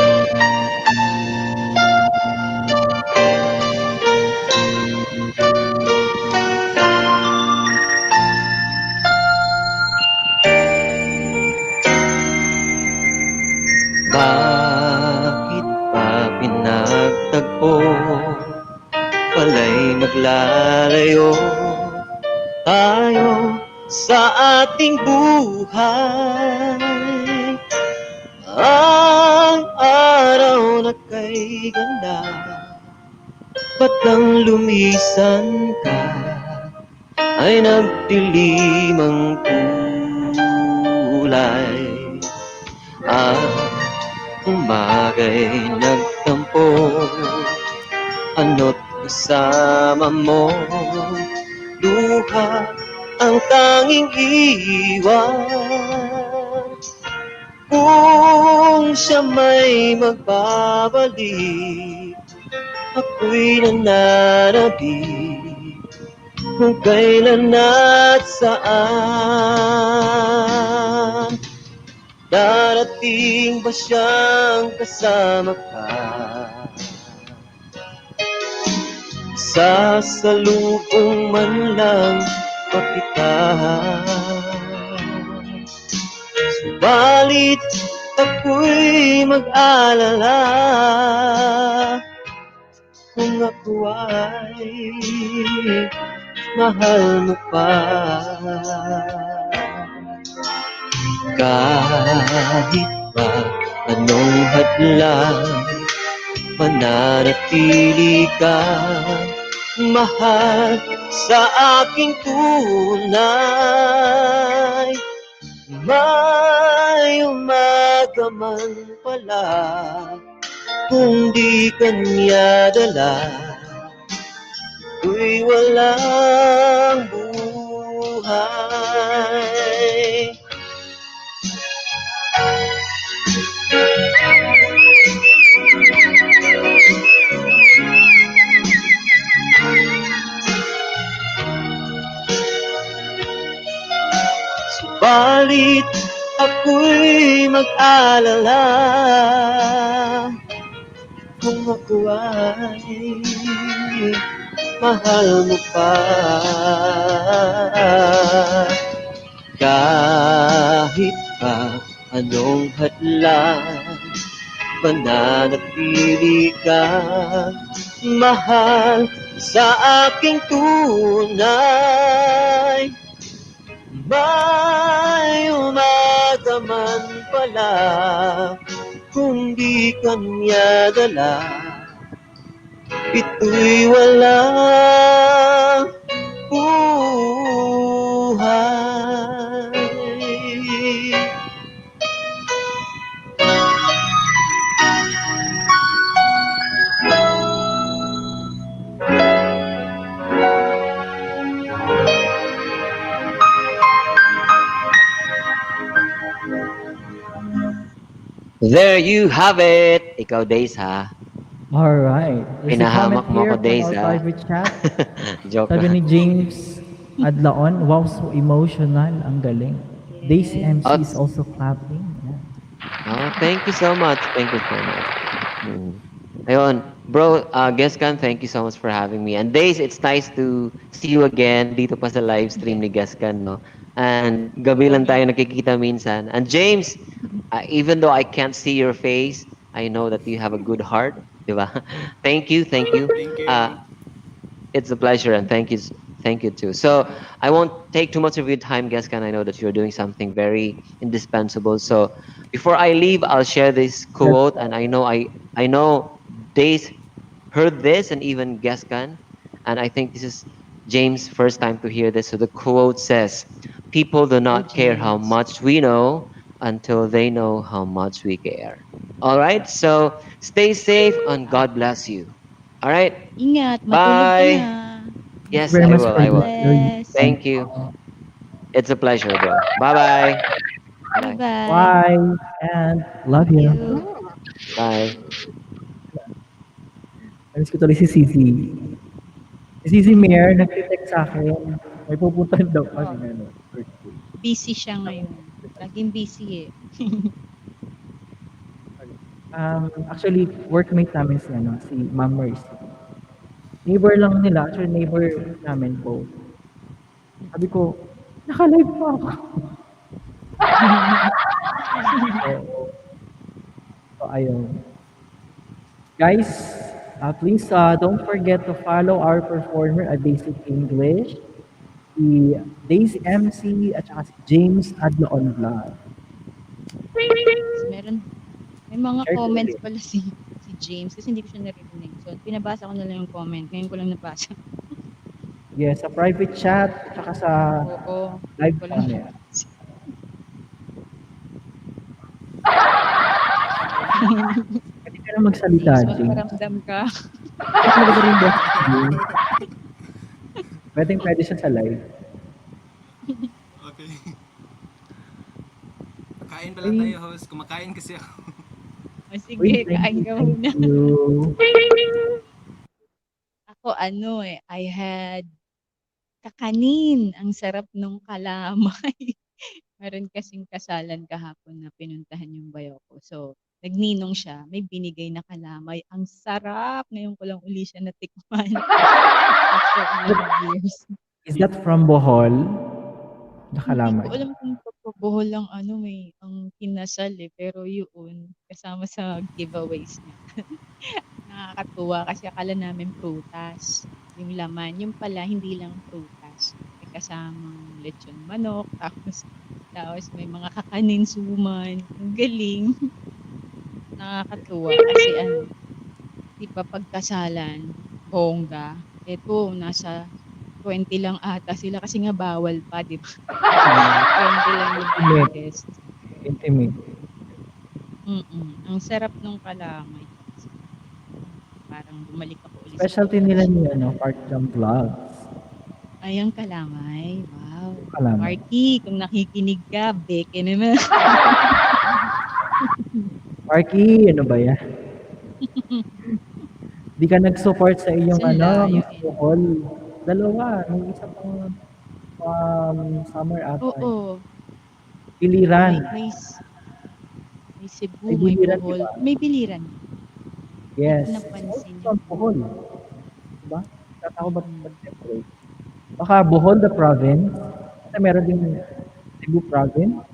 S9: Bakit ba pinagtagpo? Pala'y maglalayo tayo sa ating buhay. Ang araw na kay ganda, ba't nang lumisan ka ay nagdilim ang kulay. At umaga'y nagtampo, ano't kasama mo, luha ang tanging iwan. Kung siya may magbabalik, ako'y nananabik kung kailan at saan. Darating ba siyang kasama ka? Sasalubong man lang ba kita? Subalit ako'y mag-alala kung ako ay mahal mo pa. Kahit pa anong hadlang, mananatili ka mahal sa aking tunay. May umaga man pala kung di kanya dala, ko'y walang buhay. Subalit ako'y mag-alala kung ako ay mahal mo pa. Kahit pa anong hadlang, mananatili ka mahal sa aking tunay. May umaga man pala kung di kanya dala, ito'y walang buhay. There you have it. Ikaw, Days, ha?
S7: Alright. There's a comment
S9: Pinahamak mo
S7: here
S9: ako,
S7: from
S9: Days,
S7: our
S9: ha?
S7: private chat.
S9: Joke
S7: Sabi
S9: lang.
S7: ni James Adlaon, wow, so emotional. Ang galing. Daisy MC is also clapping. Yeah.
S9: Oh, thank you so much. Thank you so much. Ayun. Bro, Geskan, thank you so much for having me. And Days, it's nice to see you again dito pa sa live stream ni Geskan, no? And gabi lang tayo nakikita minsan. And James, even though I can't see your face, I know that you have a good heart, di ba? Thank you, thank you.
S8: Thank you.
S9: It's a pleasure, and thank you too. So I won't take too much of your time, Gaskan. I know that you're doing something very indispensable. So before I leave, I'll share this quote, and I know Days heard this, and even Gaskan, and I think this is James' first time to hear this. So the quote says, "People do not care how
S22: James.
S9: much we know until they know how much we care." All right. So stay safe, and God bless you. All right.
S22: Ingat, matulog ka na.
S9: Bye.
S7: Thank you
S9: Yes,
S7: very
S9: I
S7: much
S9: will.
S7: for
S9: I
S22: God
S9: will.
S7: sharing.
S22: bless.
S9: Thank you. It's a pleasure, bro. Bye-bye. Bye.
S22: Bye-bye.
S7: Bye and love
S22: Love
S7: you.
S22: you.
S9: Bye.
S7: Namiss ko tuloy si Sisi. Si Sisi Mayor, nag-text sa akin. May pupuntahan daw kami birthday.
S22: Busy siya ngayon. Laging busy eh.
S7: Actually, workmate namin si Ma'am Mercy. Neighbor lang nila. Actually, neighbor namin both. Sabi ko, naka-live pa ako. So, ayun. Guys, please don't forget to follow our performer at Basic English, si Daisy MC, at saka si James Adlaon Vlog.
S22: May mga
S7: Share ko
S22: comments
S7: ulit.
S22: pala si James kasi hindi ko siya naririnig. So, pinabasa ko na lang yung comment. Ngayon ko lang nabasa.
S7: Yes, sa private chat, at saka sa
S22: Oo.
S7: live
S22: Ko lang
S7: comment. Pwede ka na magsalita,
S22: James,
S7: James.
S22: magparamdam ka.
S7: Maganda rin ba? Pwede siya sa live.
S8: Okay. Kain pala tayo, host. Kumakain kasi ako.
S22: O sige, kain ka muna.
S7: You.
S22: Ako I had kakanin. Ang sarap nung kalamay. Meron kasing kasalan kahapon na pinuntahan yung bayaw ko. So, nagninong siya, may binigay na kalamay. Ang sarap! Ngayon ko lang uli siya natikman. After ilang years.
S7: Is that from Bohol?
S22: Hindi ko
S7: Nakalamay.
S22: alam kung pagpabohol lang may ang kinasal pero yun, kasama sa giveaways niya. Nakakatuwa kasi akala namin prutas yung laman. Yung pala, hindi lang prutas. May kasamang lechon manok, tapos may mga kakanin suman. Ang galing. Nakakatuwa kasi di ba pagkasalan, bongga. Ito, nasa 20 lang ata sila kasi nga bawal pa, di ba? 20 lang yung guest.
S7: Intimate.
S22: Ang sarap nung kalamay. Parang bumalik ako ulit.
S7: Specialty nila ni Part Jump Vlogs.
S22: Ay, ang kalamay. Wow.
S7: Kalamay.
S22: Marky, kung nakikinig ka, beke naman.
S7: Marky, ano ba yan? Di ka nag-support sa iyong Miss Bohol. Dalawa. May isa pang summer ata.
S22: Oo.
S7: Biliran.
S22: May Cebu, may Bohol.
S7: Diba?
S22: May biliran.
S7: Yes.
S22: Napansin
S7: niya. Bohol. Diba? Tatako ba separate? Baka Bohol the province. Kasi meron din Cebu province.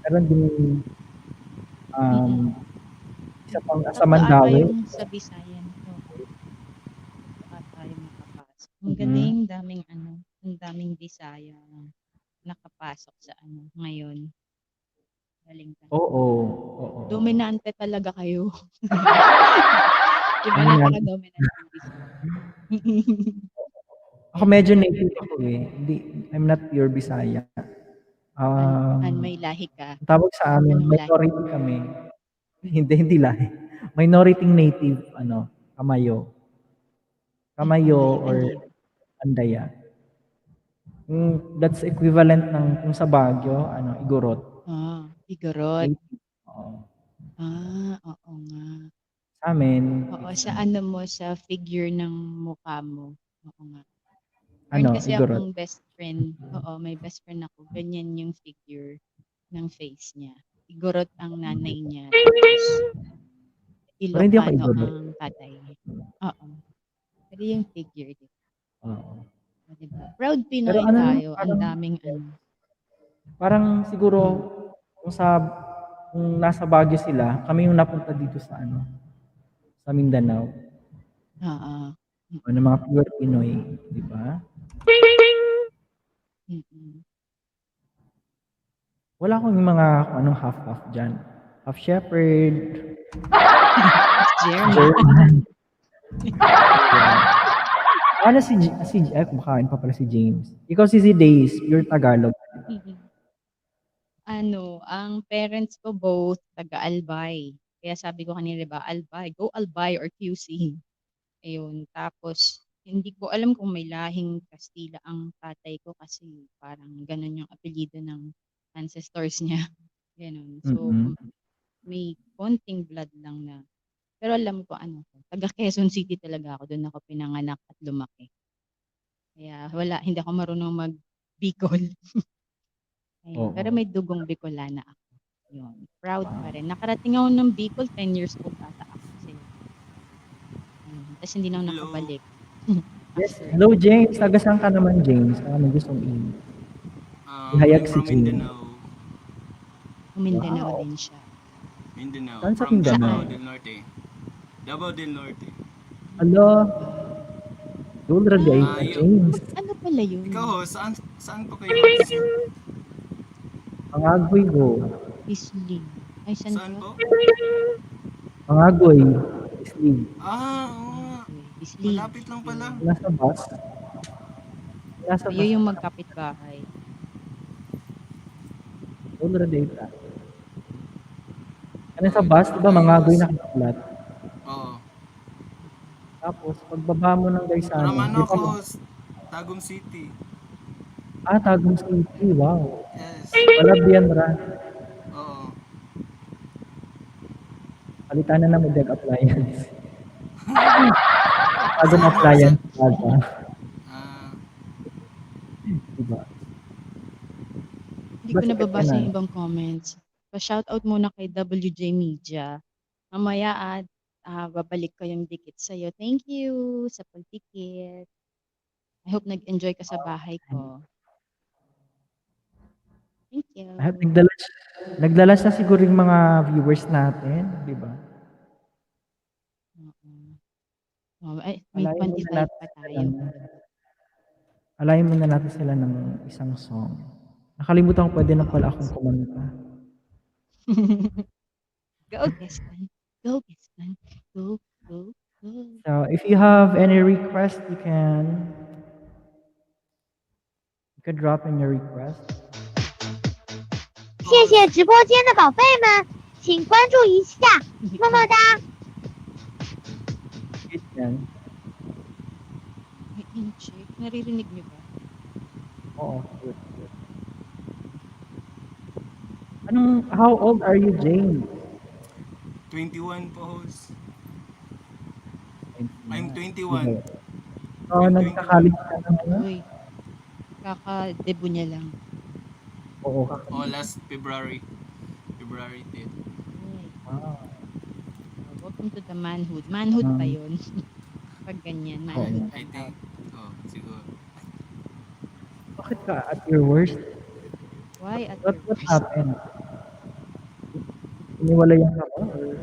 S7: Meron din isa pang sa Mandaue.
S22: Sa Visayan. Tayo makapasok. Ang galing, ang daming Bisaya nakapasok sa ngayon. Galing ka.
S7: Oo.
S22: Dominante talaga kayo. Diba napaka-dominant ng Bisaya?
S7: Ako medyo native ako I'm not pure Bisaya.
S22: May lahi ka?
S7: Tawag sa amin, minority kami. Hindi lahi. Minority native, Kamayo. Kamayo or Andaya. That's equivalent ng kung sa Baguio, Igorot.
S22: Igorot.
S7: Oo.
S22: Oo nga.
S7: Sa amin.
S22: Oo, sa sa figure ng mukha mo. Oo nga. Meron kasi
S7: Igorot.
S22: akong best friend. Oo, may best friend ako. Ganyan yung figure ng face niya. Igorot ang nanay niya. Tapos, Ilocano ang tatay. Oo. Pero yung figure, diba?
S7: Oo.
S22: Diba? Proud Pinoy tayo. Ang daming
S7: Parang siguro, kung nasa Baguio sila, kami yung napunta dito sa sa Mindanao.
S22: Oo.
S7: Ng mga pure Pinoy, di ba? Wala akong mga half-half dyan. Half shepherd.
S22: German.
S7: Kumakain pa pala si James. Ikaw si Days, pure Tagalog.
S22: Ang parents ko both taga-Albay. Kaya sabi ko kanina, diba, Albay, go Albay or QC. Ayun, tapos hindi ko alam kung may lahing Kastila ang tatay ko kasi parang ganun yung apelyido ng ancestors niya. Ganun. So, may konting blood lang na. Pero alam ko taga Quezon City talaga ako. Doon ako pinanganak at lumaki. Kaya hindi ako marunong mag-Bicol. Pero may dugong Bicolana ako. Yun. Proud pa rin. Nakarating ako ng Bicol, 10 years old ata ako. Tapos hindi na ako nakabalik.
S7: Yes. Hello, James. Taga saan ka naman, James? May gustong ihayag si James.
S22: Mindanao din siya.
S8: Mindanao.
S7: Saan sa
S8: From
S7: Mindanao?
S8: Davao del Norte. Davao del Norte.
S7: Hello. Doon ragay ka, James.
S22: Ano pala yun?
S8: Ikaw, saan po kayo?
S7: Pangagoy ko.
S22: Isli. Ay, saan
S8: po?
S7: Pangagoy. Isli.
S22: Isli.
S8: Malapit lang pala.
S7: Nasa bus.
S22: Yun yung magkapit-bahay.
S7: Doon ragay ka. Sa bus, diba Mangagoy na nakasulat?
S8: Oo.
S7: Tapos, pagbaba mo ng Gaisano.
S8: From ako, Tagum City.
S7: Tagum City. Wow.
S8: Yes.
S7: Palabian ra.
S8: Oo.
S7: Palitan na ng Udeg Appliance. Tagum Appliance.
S22: Hindi ko
S7: Basket ka
S22: nababasa
S7: na.
S22: yung ibang comments. Pa-shoutout muna kay WJ Media. Mamaya babalik ko yung dikit sa'yo. Thank you sa pagdikit. I hope nag-enjoy ka sa bahay ko. Thank you.
S7: At naglalas na siguro yung mga viewers natin, di ba?
S22: Oh, ay, may
S7: Alayin muna
S22: 25
S7: natin
S22: pa
S7: sila
S22: tayo.
S7: alayin muna natin sila ng isang song. Nakalimutan ko pwede na pala akong kumanta.
S22: Go, Gaston. Go, Gaston. Go, go, go.
S7: So if you have any request, you can drop in your request.
S10: 谢谢直播间的宝贝们，请关注一下，么么哒。
S7: Yan.
S22: May check. Naririnig niyo ba?
S7: Oo, good. How old are you, James?
S8: 21 po, host. I'm
S7: Okay.
S8: 21.
S7: So, nagka-college ka na ngayon?
S22: Uy, kaka-debut niya lang.
S7: Oo.
S8: Oh, last February. February 10.
S7: Wow.
S22: Welcome to the manhood. Manhood pa yun. Pag ganyan, manhood
S8: I
S22: ang
S8: think,
S22: tawag.
S8: siguro.
S7: Bakit ka at your worst?
S22: Why at
S7: What
S22: your worst?
S7: happened? Iniwalayan ka ba? Or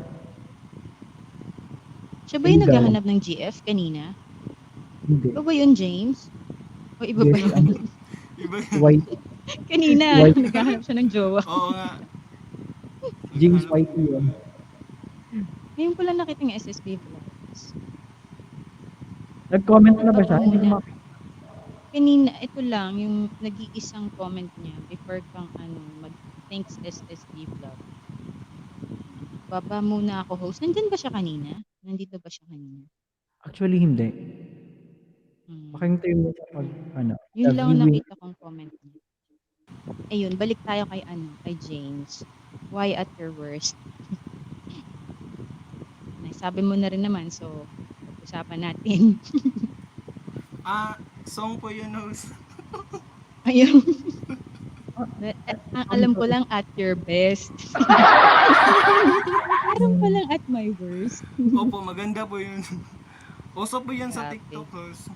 S22: Siya ba yung
S7: iligaw?
S22: naghahanap ng GF kanina?
S7: Hindi.
S22: Iba ba yun, James? O iba ba
S7: Yes,
S22: yun?
S8: Iba
S7: White.
S22: Kanina,
S7: White.
S22: naghahanap siya ng jowa.
S8: Oo nga.
S7: James White yun.
S22: Ngayon ko lang nakita yung SSB vlogs.
S7: Nag-comment na ba siya?
S22: Baba
S7: Hindi ko
S22: muna.
S7: makita.
S22: Kanina, ito lang, yung nag-iisang comment niya before kang mag-thanks SSB vlog. Baba muna ako, host. Nandyan ba siya kanina? Nandito ba siya kanina?
S7: Actually, hindi. Baka yung tayo mo sa
S22: Yun
S7: the
S22: lang ang
S7: viewing.
S22: nakita kong comment niya. Ayun, balik tayo kay James. Why at your worst? Sabi mo na rin naman, so pag-usapan natin.
S8: Song po yun, host.
S22: Ayun. Ang alam ko lang at your best. Meron pa lang at my worst.
S8: Opo, maganda po yun. Uso po yan sa TikTok, host.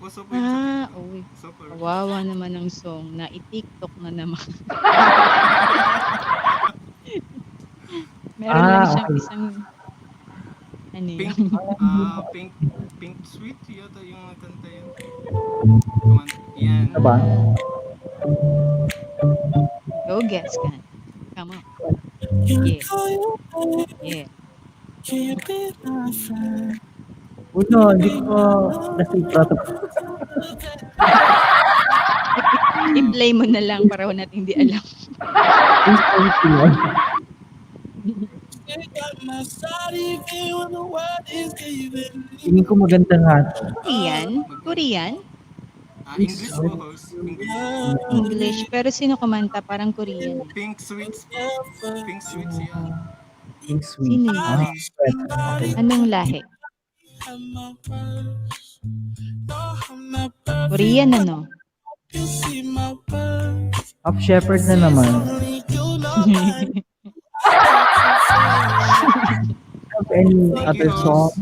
S8: Uso po yun sa TikTok.
S22: Uy.
S8: Super.
S22: Kawawa naman ang song na i-TikTok na naman. Meron lang siyang isang
S8: Pink Sweet yata yung kanta yun. Yan.
S7: Diba?
S22: Go guess, Gan. Come on. Yeah. Yeah.
S7: Uno, hindi ko nasiprato.
S22: I-play mo na lang para wala nating di alam.
S7: Tingin ko maganda nga.
S22: Korean? Korean?
S8: English po, host.
S22: English. Pero sino kumanta? Parang Korean.
S8: Pink Sweets po. Pink Sweets yan.
S7: Pink Sweet.
S22: Sino yun? Anong lahi? Korean ano?
S7: Half Shepherd na naman. Have any other song?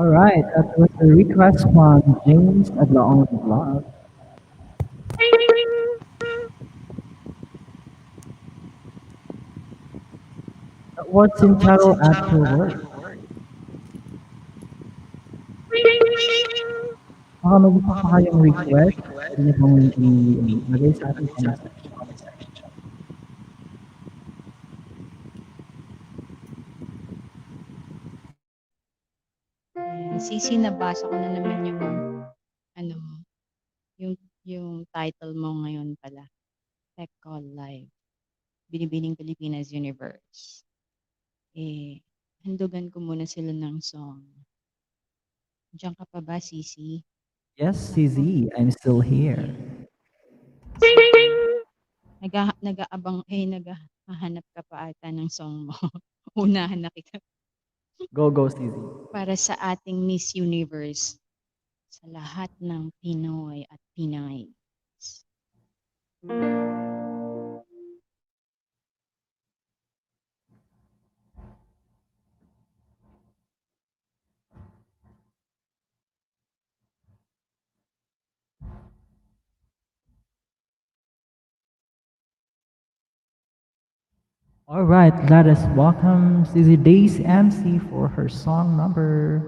S7: All right, that was a request from James at the on vlog. What's in title after work? Baka may gusto pa kayong request, pwede niyo pong ilagay sa ating comment section.
S22: Ayan, Sisi, nabasa ko na naman yung ano mo, yung title mo ngayon pala. Tech Call Live. Binibining Pilipinas Universe. Handugan ko muna sila ng song. Diyan ka pa ba, Sisi?
S7: Yes, CZ, I'm still here.
S22: Sige. Naghahanap ka pa ata ng song mo. Unahan na kita.
S7: Go, CZ.
S22: Para sa ating Miss Universe. Sa lahat ng Pinoy at Pinay.
S7: All right, let us welcome CZ Days MC for her song number.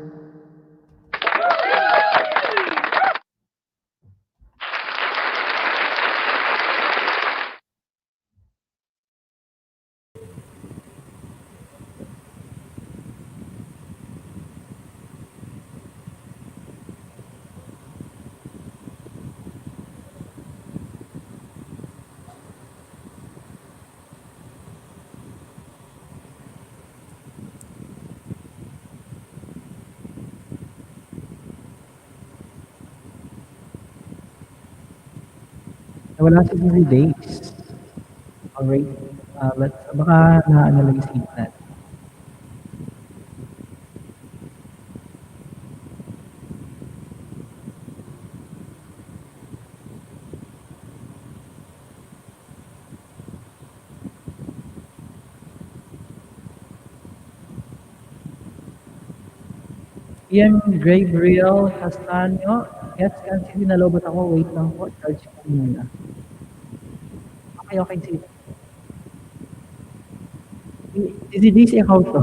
S7: Wala si CZ Days. Alright, baka na lang yung sleep natin. Ian Gabriel Castanyo. Yes, kasi nalobot ako. Wait lang po. Charge ko muna. Okay, sige. Easy ikaw to.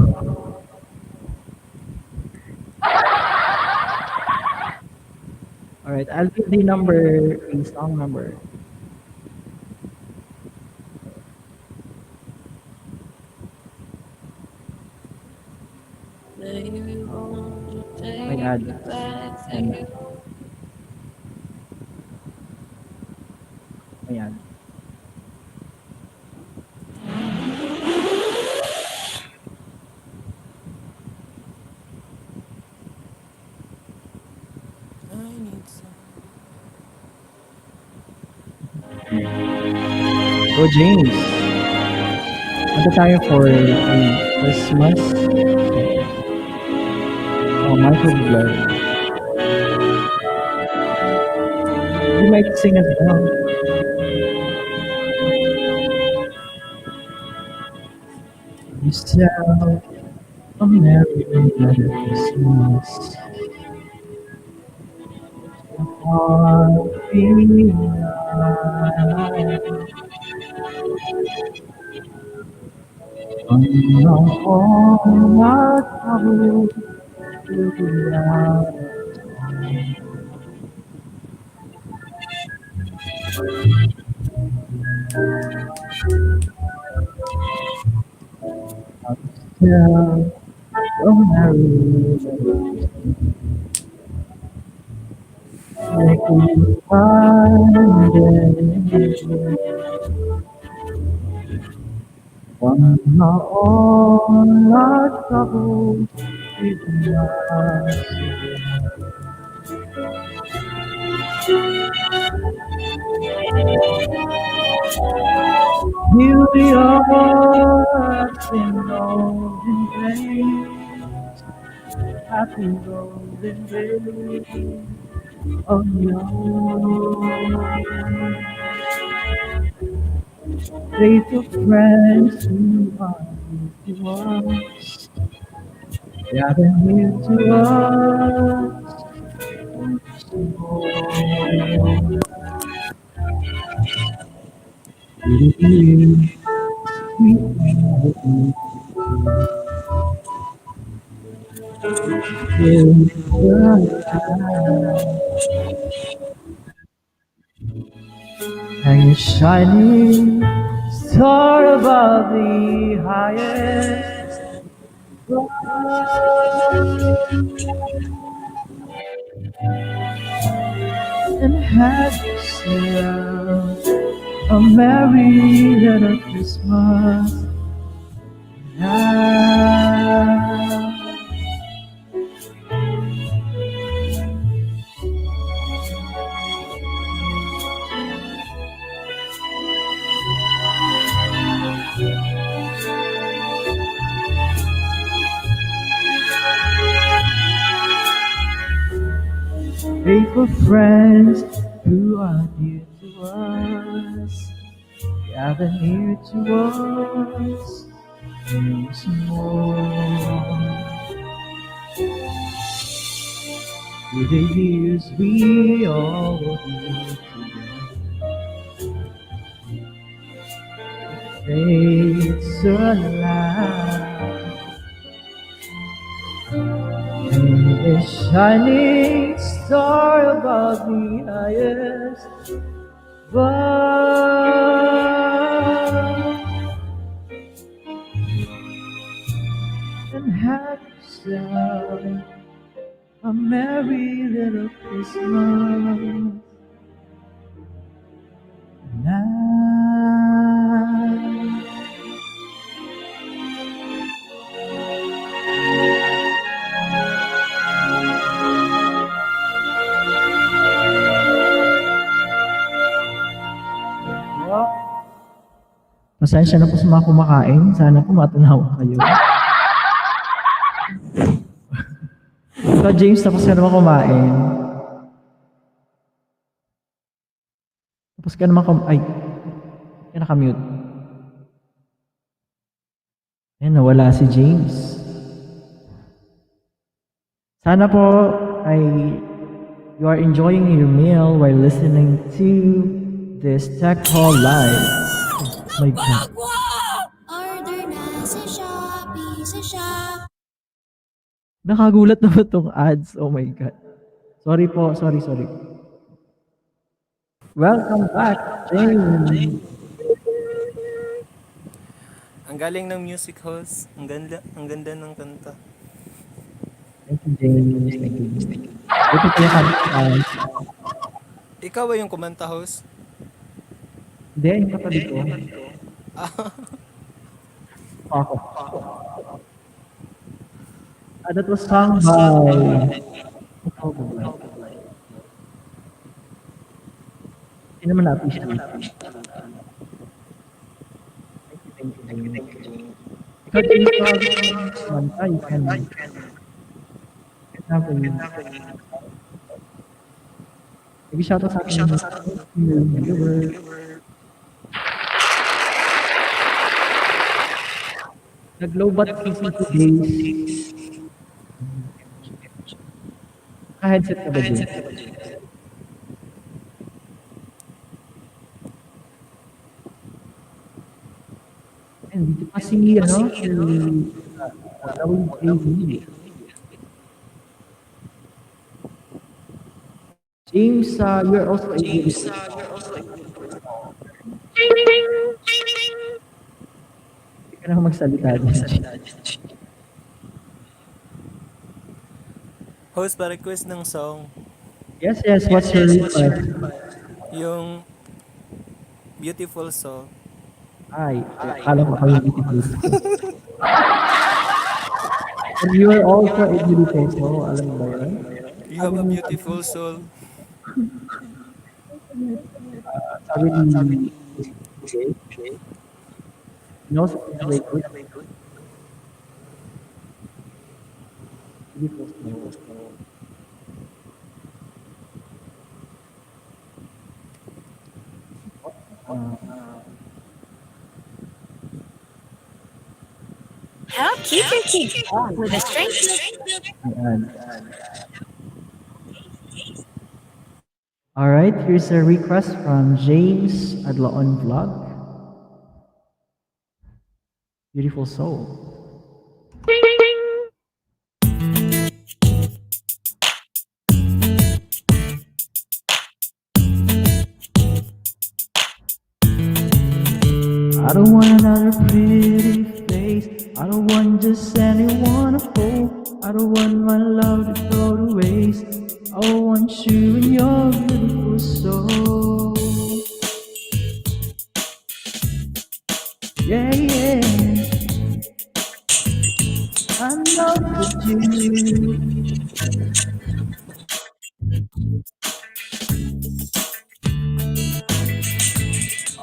S7: Alright, I'll give the song number. Ayan. Ayan. Go James! Ano tayo for Christmas? Oh, Michael Blur. You might sing it down. Yourself a merry Christmas. Heart be light. On what I will do out. Yourself a merry Make me find it. One all our troubles with us. Beauty of us in golden days, happy golden days. Oh no, faithful friends who are to us. Gather near to us once more. With you, we will fly. And a shining star above the highest cloud, and have yourself a merry little Christmas now. Faithful friends who are dear to us, gather near to us once more. Through the years we all will be together, faith's alive. A shining star above the highest bough, and have yourself a merry little Christmas now. Pasensya na po sa mga kumakain. Sana po matunawa kayo. So, James, tapos ka naman kumain. Tapos ka naman ay, ka nakamute. Ayan, nawala si James. Sana po ay you are enjoying your meal while listening to this Tech Hall Live. Oh my God.
S11: Order na sa Shopee, sa Shop.
S7: Nakagulat na ba itong ads? Oh my God. Sorry po, sorry. Welcome back, James.
S8: Ang galing ng music host. Ang ganda ng kanta.
S7: Thank you, James. Thank you. Ito po yung kanta.
S8: Ikaw ba yung kumanta host?
S7: Hindi, yung kapatid ko. Ako. That was sung by... Hindi naman na-appreciate. Thank you. Ikaw, James, kumanta, you can have a... Maybe shout out sa akin yung viewer. Nag-low-bat PC today. Naka-headset ka ba din? And dito pa si, WJV. James, you're also a Hindi ka na magsalita din.
S8: Host, pa-request ng song.
S7: Yes, what's your request?
S8: Yung Beautiful Song.
S7: Ay, akala ko kayo beautiful. And you are also a beautiful soul, alam mo ba yun?
S8: You have a beautiful soul.
S7: Sabi ni no, beautiful soul.
S2: Help keep your kids strong with the strength.
S7: Ayan. Alright, here's a request from James Adlaon Vlog. Beautiful soul. I don't want another pretty face. I don't want just anyone to hold. I don't want my love to go to waste. I want you in your beautiful soul. Yeah, yeah. I know that you.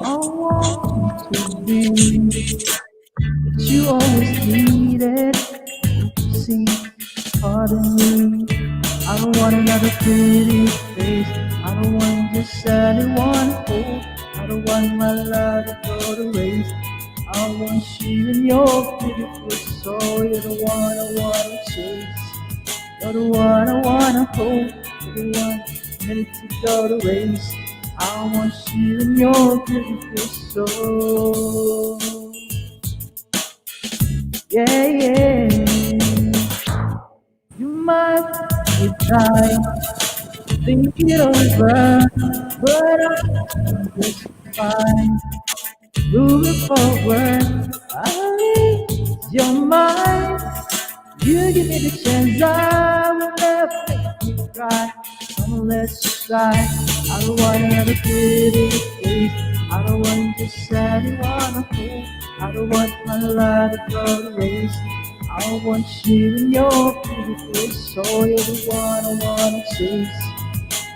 S7: I want you to be what you always needed. See, pardon me. I don't want another pretty face. I don't want just anyone hold. I don't want my love to go to waste. I want you in your beautiful soul. You're the one I wanna chase. You're the one I wanna hold. You're the one ready to go to waste. I want you in your beautiful soul. Yeah, yeah. You might be trying to think it over, but I'm just fine. Moving forward, I need your mind. You give me the chance, I will never make you cry. Come let's try. I don't want another pretty face. I don't want just anyone to hold. I don't want my love to go to waste. I want you in your beautiful soul. You're the one I wanna chase.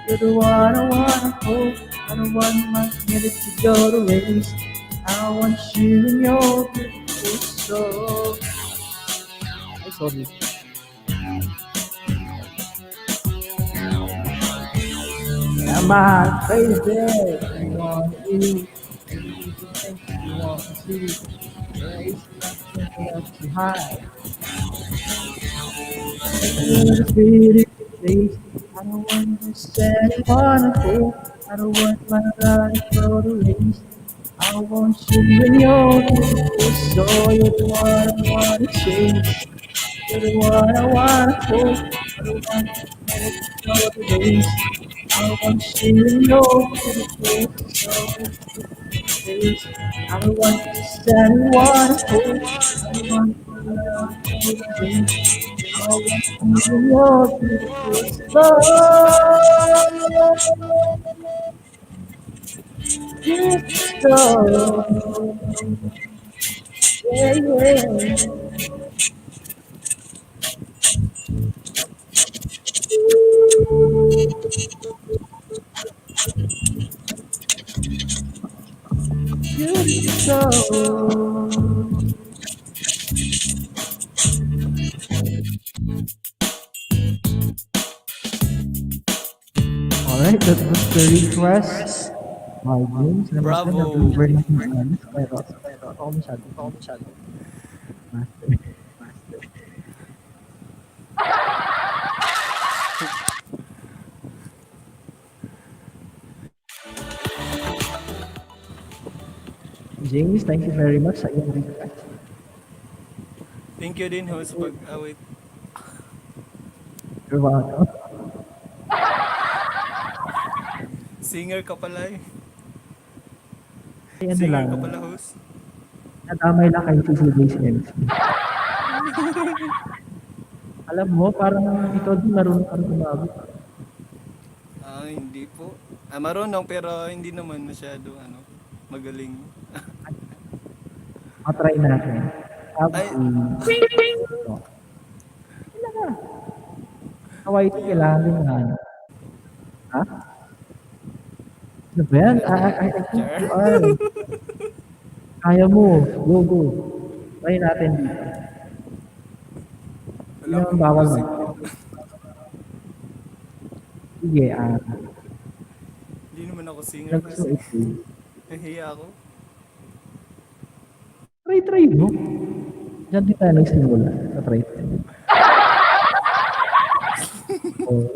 S7: You're the one I wanna hold. I don't want my minute to go to waste. I want you in your beautiful soul. I sorry. Am I crazy? I want you. You think you want to see. There is nothing left to hide. You're the pretty face. I don't want to stand on a fool. I don't want my life to go to waste. I want you in your beautiful soul. You're the one I wanna chase. You're the one I wanna hold. I don't want to go to waste. I want you in your beautiful soul. Face. I don't want just anyone to hold. I don't want my love to go to waste. I want you in your beautiful soul. Beautiful soul. Yeah, yeah. Beautiful soul. Alright, that was the request by James. Alam ko sila
S8: Bravo!
S7: nag-over ng anos, pero ako masyado. Master. James, thank you very much sa iyong request.
S8: Thank you din, host, pag-awit.
S7: You're welcome.
S8: Singer ka pala eh.
S7: Ay, ano
S8: Singer
S7: lang,
S8: ka pala, host.
S7: nadamay lang kayo sa James MC. Alam mo, parang ikaw din marunong ka rin umabot.
S8: Hindi po. Marunong pero hindi naman masyado magaling.
S7: Matry natin. Tapos,
S8: Ay,
S7: Hawaii ito kailangan din na. Ha? Ano ba yan? I think you are. Kaya mo. Go, go. Try natin dito. Hindi
S8: wala
S7: naman
S8: akong
S7: bawal
S8: music.
S7: Sige,
S8: Hindi naman ako singer
S7: nagso
S8: kasi.
S7: ito.
S8: Nahiya ako.
S7: Try mo. Diyan din tayo nagsimula sa tricycle. Oh,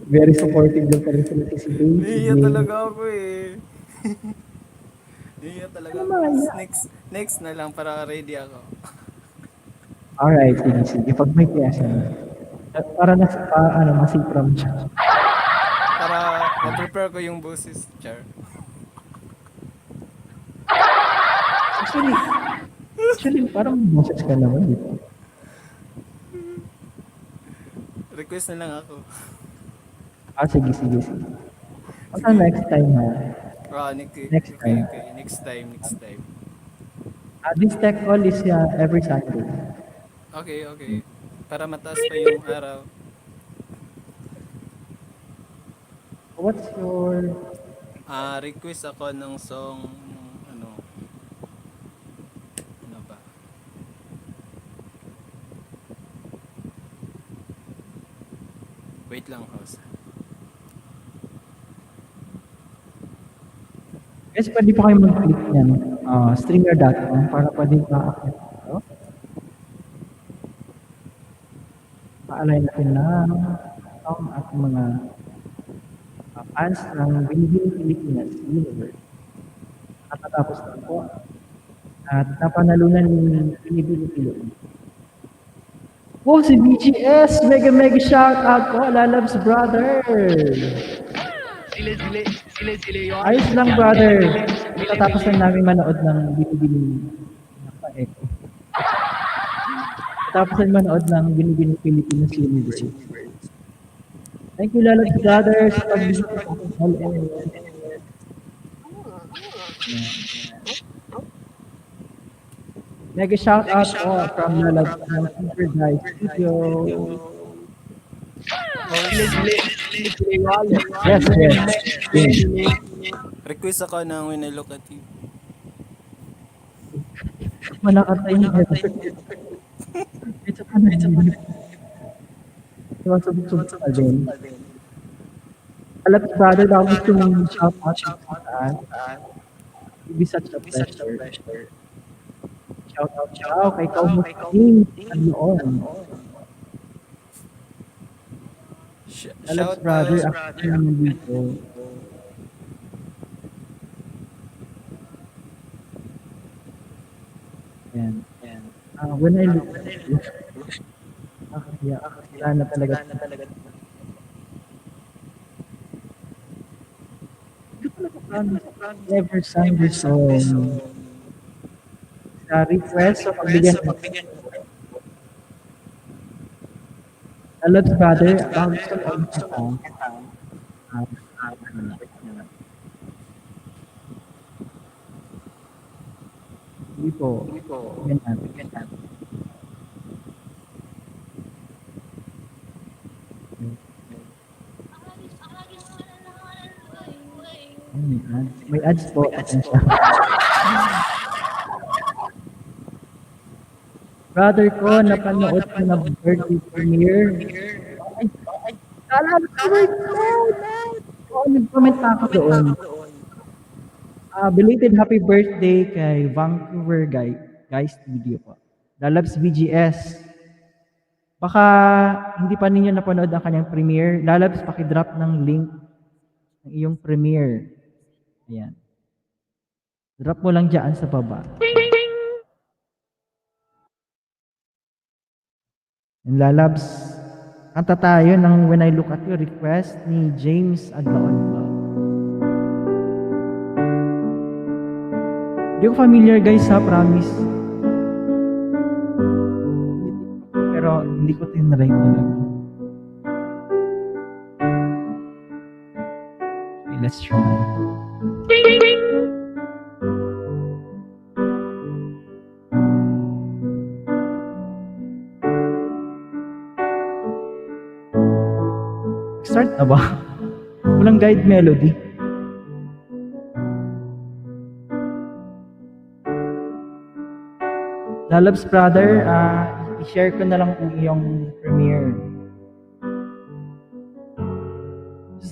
S7: very supportive din pala sila si Babe, si
S8: Nahiya
S7: James.
S8: talaga ako eh. Nahiya talaga
S7: Ano
S8: ako.
S7: maya?
S8: Next na lang para ready ako.
S7: Alright, sige. Pag may piyesa na. Para masipram siya.
S8: Para ma-prepare ko yung boses, Char.
S7: Actually, parang boses ka naman dito.
S8: Request na lang ako.
S7: Sige. Basta next time ha.
S8: Next
S7: time.
S8: Okay. Next time.
S7: This tech call is every Sunday.
S8: Okay. Para mataas pa yung araw.
S7: What's your...
S8: Request ako ng song, ano ba? Wait lang, host.
S7: Guys, pwede pa kayo mag-click yan. Stringer.com para pwede ma-accept ito. Pa-align natin na ang ating mga fans ng Binibini Pilipinas Universe. At natapos na po. At napanalunan ni Binibini Pilipinas. Wow, si BGS! Mega shout out po! Lalabs brother!
S21: Sile yun.
S7: Ayos lang brother! Matatapos lang namin manood ng Binibini Napa-echo. Tapos na manood ng Binibini Pilipinas Universe. Thank you, Lalabs brothers, sa pag-visit sa aking all area. Mega shout out po from Lalabs ng Super Guys Studio. Yes.
S8: Request ako ng When I Look at You.
S7: Manakatay yung headset. Ito pa na yun. Sumasubok pa din. Lalabs brother, baka gusto mong shout out sa saan. It'll be such a pleasure. Shout out kay Kaumusing ang noon. Lalabs brother, after naman dito. Yan. When I look at you, wala na talaga. Never sang this song. Sa request, so pagbigyan mo. Lalabs brother, baka gusto mo ang Hindi po. Ganyan. May ads po. Brother ko, napanood ko na birthday premiere. Lalabs ko nag-comment na ako doon. Belated happy birthday kay Vancouver guys video po. Lalabs BGS. Baka hindi pa ninyo napanood ang kanyang premiere. Lalabs, paki-drop ng link ng iyong premiere. Ayan. Drop mo lang dyan sa baba. And Lalabs, kanta tayo ng When I Look at You request ni James Adlaon pa. Hindi ko familiar guys ha, promise. Pero hindi ko tinry talaga. Okay, let's try. Start na ba? Walang guide melody. Lalabs brother, i-share ko na lang ang iyong premiere.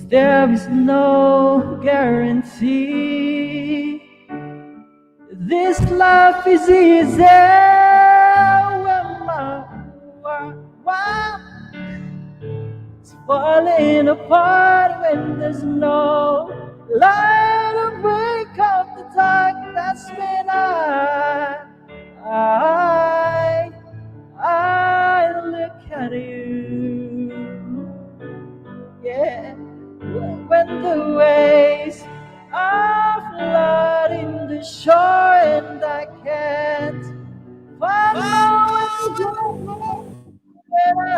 S7: There is no guarantee this life is easy It's falling apart when there's no light to break up the dark. That's when I look at you. Yeah, when the waves are flooding the shore and I can't find my way home. When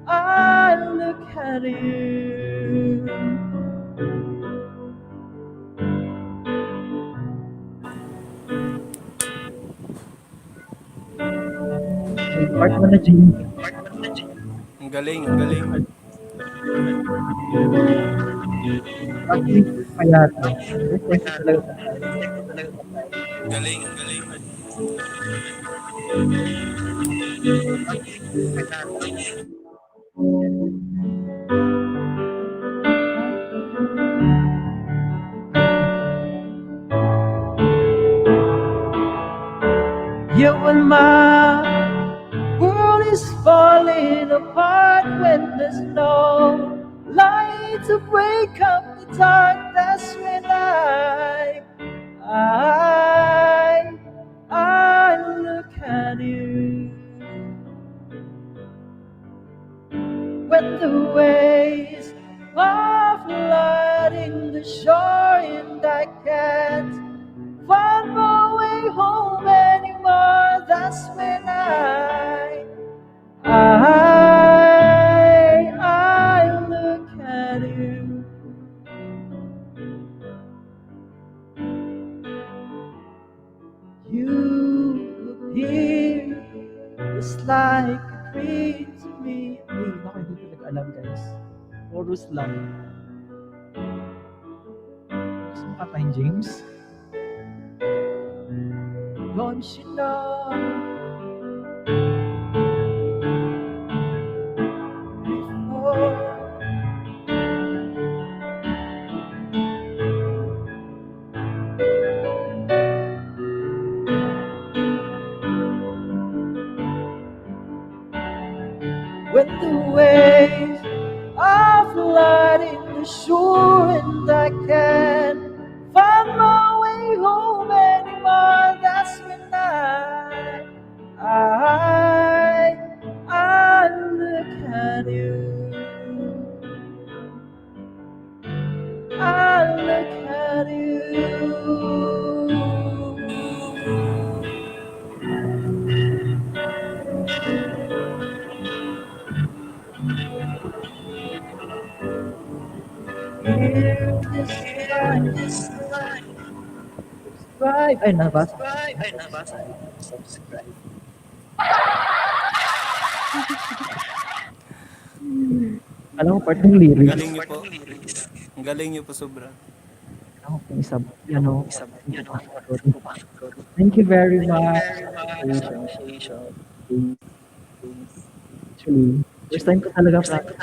S7: I look at you. May part mo na, Jimmy.
S8: Ang galing, ang galing.
S7: Actually, kaya to. First time ko talaga.
S8: Galing, ang galing.
S7: You and my world is falling apart when there's no light to break up the dark. That's when I look at you. When the waves are flooding the shore and I can't find my way home anymore. That's when I look at you. You appear just like a dream to me. Hey, naku, hindi talaga alam, guys. Chorus lang. Gusto mo katahin, James? Don't you know? Before when the waves are flooding the shore and I can't find my way home anymore. That's when I look at you. I look at you. Hear this subscribe. Ay, nabasa. Subscribe. Alam mo, part ng
S8: Ang
S7: lyrics.
S8: galing niyo po. Ang galing niyo po sobra.
S7: Alam mo, kung isa, thank you very much. Actually, first time ko talaga practice.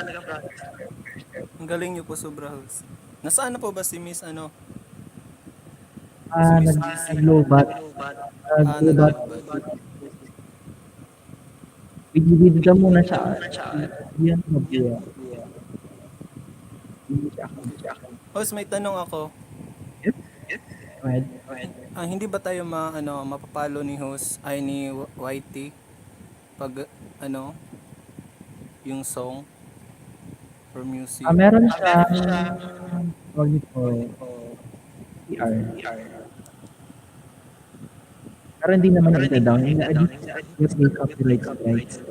S8: Ang galing niyo po sobra, host. Nasaan na po ba si Miss ano?
S7: Nag-lobat.
S8: Nag-lobat.
S7: Bigibid ka muna siya. Yan, mabuya.
S8: Host, may tanong ako.
S7: Yes? Go ahead.
S8: Hindi ba tayo mapapalo ni host ay ni YT pag yung song or music?
S7: Meron siya tawag nito PR. Pero hindi naman ita-down. Yung may copyright strikes.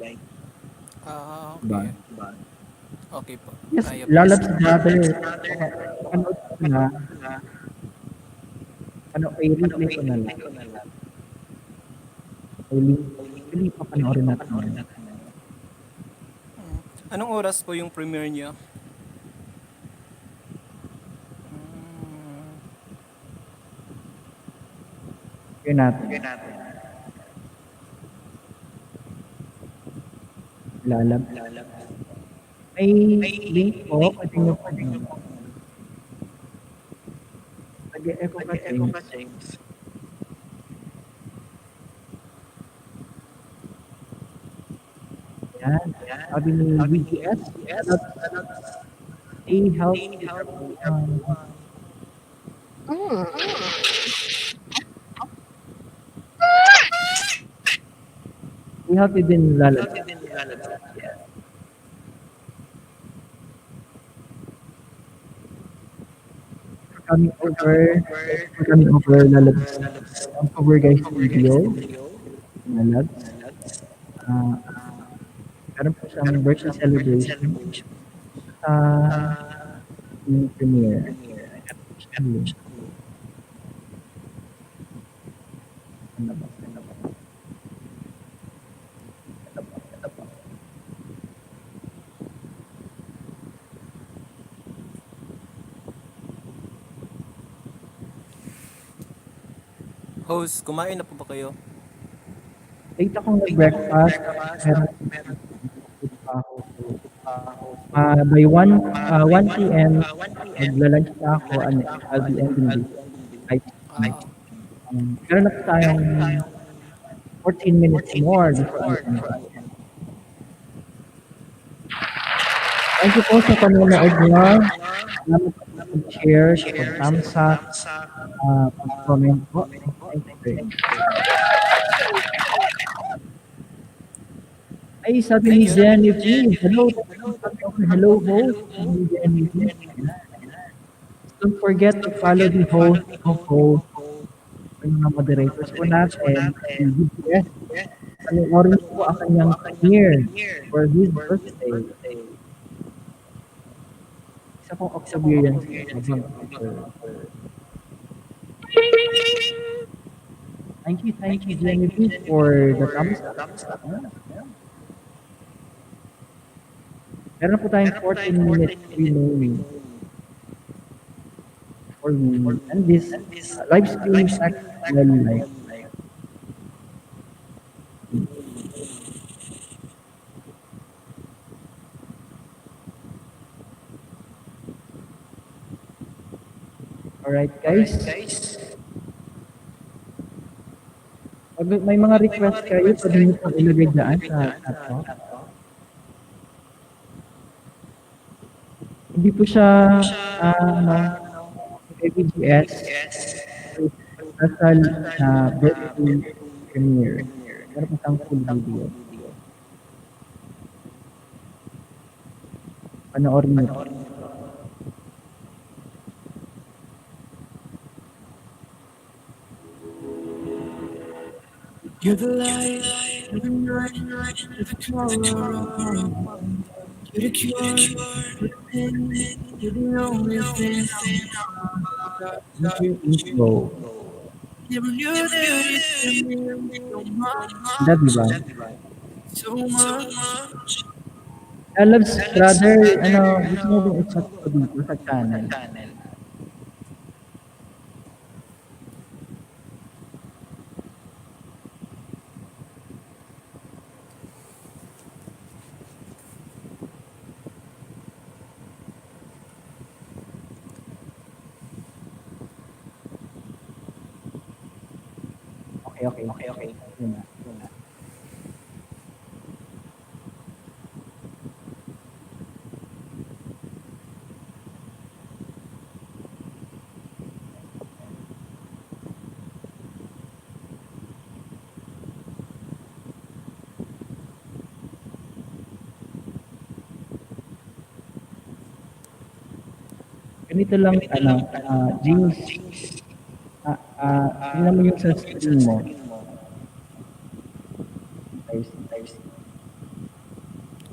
S8: Okay. Okay po.
S7: Yes, lalabas natin. Panood ko na. I-replay ko na lang. I-replay pa panoorin natin.
S8: Anong oras po yung premiere niyo?
S7: Yun natin. Lalab. May link po. Pwede nyo po. Nag-echo ka, James. Sabi ni BGS, let's stay healthy everyone. Stay healthy din lalabas. Yes. For coming over, thanks for coming over lalabas. Ang cover guys video, lalabas. Uh, meron po siyang birthday celebration sa premiere. Meron po siyang link. Ano ba?
S8: Host, kumain na po ba kayo?
S7: Late akong nag-breakfast. Meron pa ako. By 1 p.m. magla-lunch na ako and I'll be ending this live stream. Meron na po tayong 14 minutes more before I end this. Thank you po sa panonood nyo. Salamat po sa pag-share, sa pag-thumbs up, pag-comment po. Thank you very much. Ay, sabi ni Genevieve, hello, hello host, sabi ni Genevieve. Don't forget to follow the host of host, yung mga moderators po natin, si BTS. Panoorin po ang kanyang premiere for his birthday. Isa pong experience habang Thank you, Genevieve, for the thumbs up. Meron po tayong 14 minutes remaining before we end this live stream actually live. Alright guys. Pag may mga request kayo, pwede nyo pong ilagay dyan sa chat box. Hindi po siya kay BGS kasal na birthday premiere. Pero po siyang full video. Panoorin nyo po.
S11: You're the light, you're the night, you're the color of my mind. You're the cure, you're the pain, you're the only thing
S7: Thank you, intro.
S11: never knew that it meant so much,
S7: Ganda, diba?
S11: so much.
S7: Loves, brother, gusto mo bang i-chat ko dito sa channel? Okay. Yun na. Ganito lang, James, tingnan mo yung sa screen mo.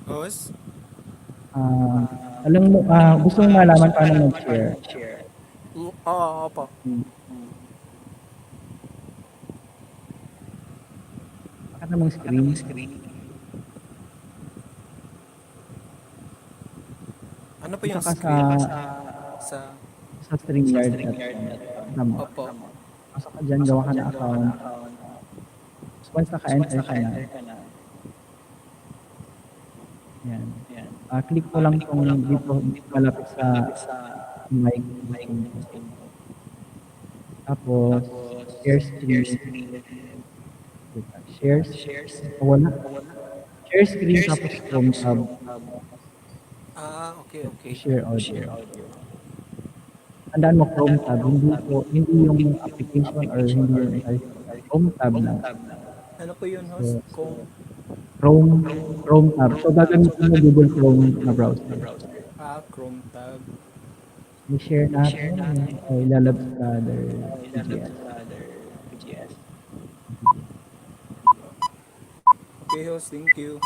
S8: Host?
S7: Alam mo, gusto mong malaman paano mag-share.
S8: Oo, opo.
S7: Bakit namang screen?
S8: Ano po yung
S7: Saka
S8: screen?
S7: sa StreamYard.com.
S8: Opo.
S7: Pasok ka dyan, gawa ka na account. Once naka-enter ka na, yan. Click mo lang kung dito malapit sa mic. Tapos, share screen. Share Share screen tapos Chrome tab.
S8: Okay, okay.
S7: Share audio. Tandaan mo Chrome tab, hindi yung application or hindi yung entire Chrome tab lang.
S8: Ano po yun, host?
S7: So, Chrome tab. So gagamitin mo Google Chrome na browser.
S8: Chrome tab.
S7: I-share natin ay Lalabs Brother PGS.
S8: Okay, host. Thank you.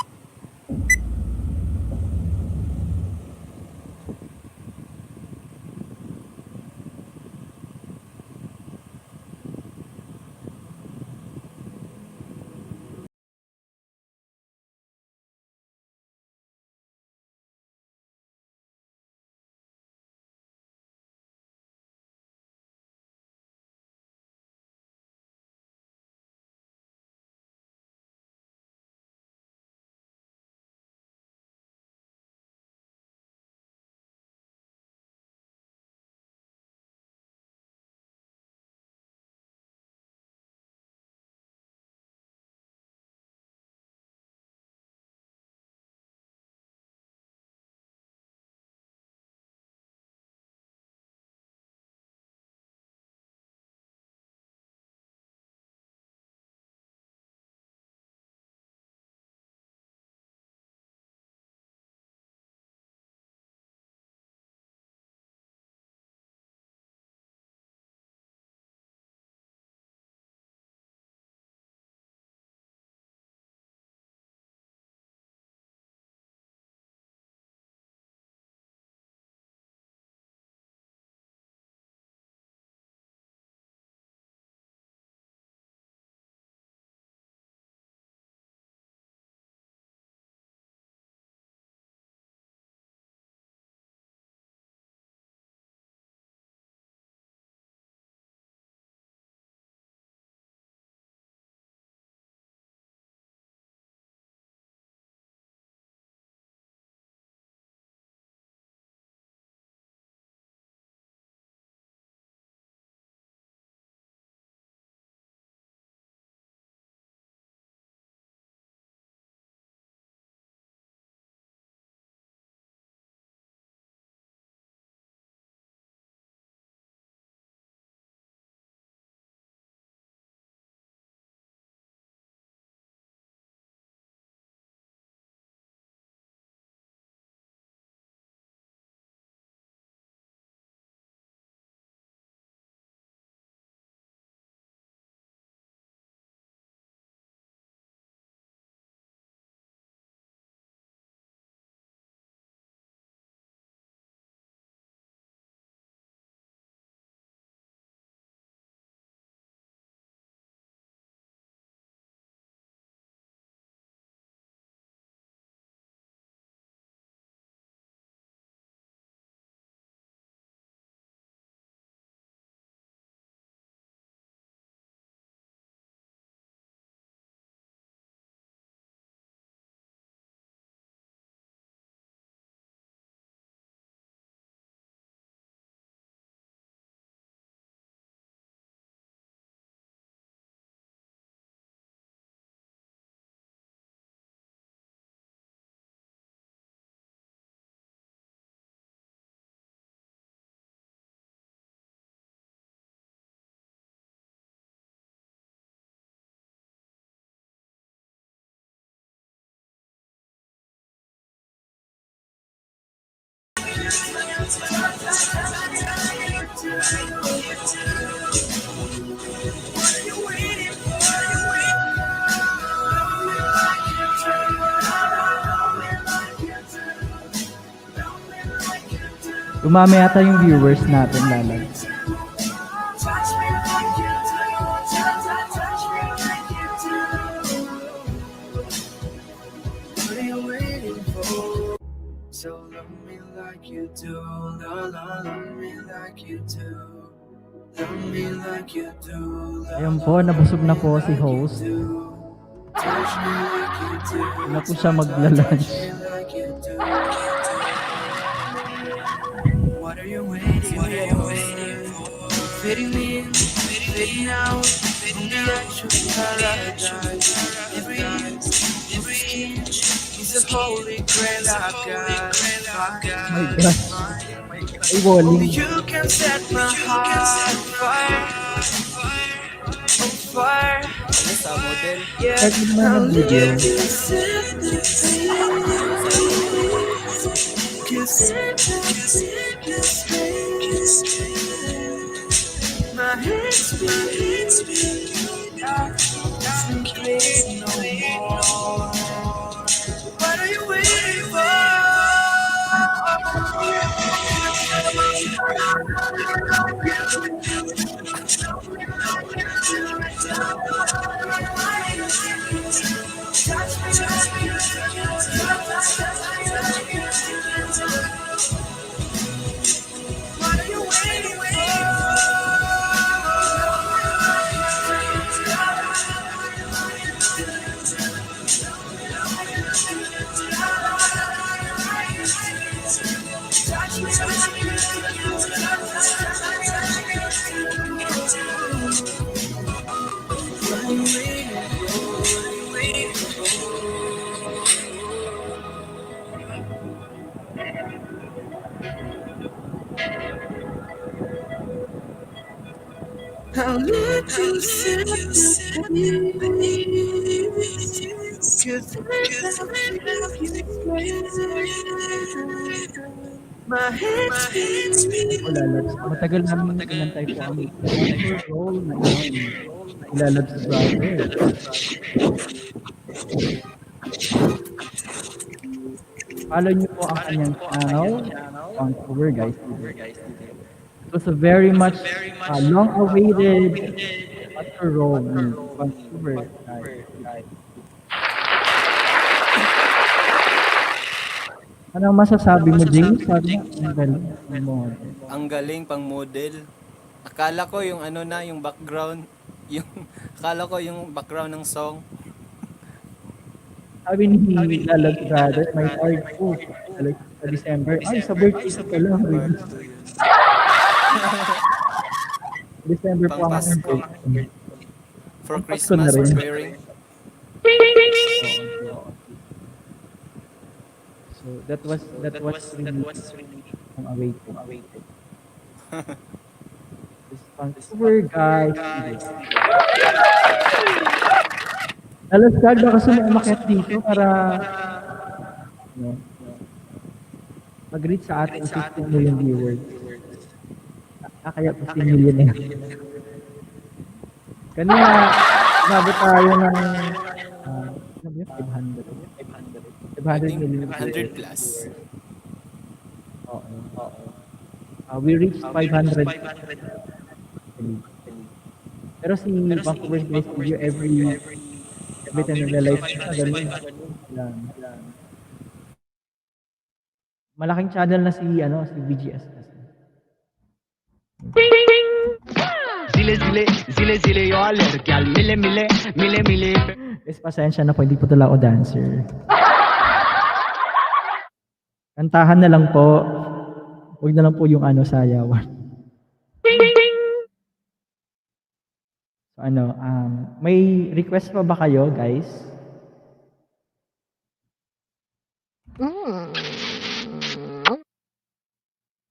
S7: Umami ata yung viewers natin, Lalag.
S11: So love me like you do, love me like you do, love me like you do,
S7: Ayun po, nabusog na po si host.
S11: touch me like you do,
S7: Hindi na po siya magla-lunch.
S11: like you do. What are you waiting for? Fading in, fading out, from the edge of paradise. Every inch of skin is a holy grail I've got to
S7: Oh my
S11: find.
S7: gosh. Ay,
S11: Only
S7: walling.
S11: you can set my heart on fire, on fire.
S8: Ano sa model?
S11: Yeah,
S7: Start mo naman
S11: I'll
S7: mag-video.
S11: live to set the pace. 'Cause my head's spinning, I can't sleep no more. What are you waiting for? What are you waiting I'll let you set the pace. 'Cause without you my head's spinning.
S7: Ako, Lalabs. Matagal namin inantay po ang sponsor role na iyon. Lalabs Brother. Follow niyo po ang kanyang channel, Vancouver guys. It was a very much long-awaited sponsor role in Vancouver guys. Anong masasabi mo, James? Sabi mo, ang galing mo.
S8: Ang galing pang model. Akala ko yung ano na, yung background, akala ko yung background ng song.
S7: Sabi ni Lalabs Brother, may card po sa December. Ay, sa birthday ko lang. December po ang aking birthday.
S8: For
S7: Pasko na
S8: Christmas
S7: rin.
S8: wearing.
S7: So that was really awaited. This Vancouver guys. Alas God, baka gusto mo umakyat dito para mag-reach sa ating 15 million viewers. Kaya 15 million na. Kanina, nabot tayo ng 500 million.
S8: 100 plus.
S7: Oo. We reached 500. Pero si Vancouver Guys Studio every time nag-live siya, ganun. Yan. Malaking channel na si VGS kasi.
S21: Zile yo alergyal mile
S7: Guys, pasensya na po, hindi po tala ako dancer. Kantahan na lang po. Huwag na lang po yung sayawan. So may request pa ba kayo, guys?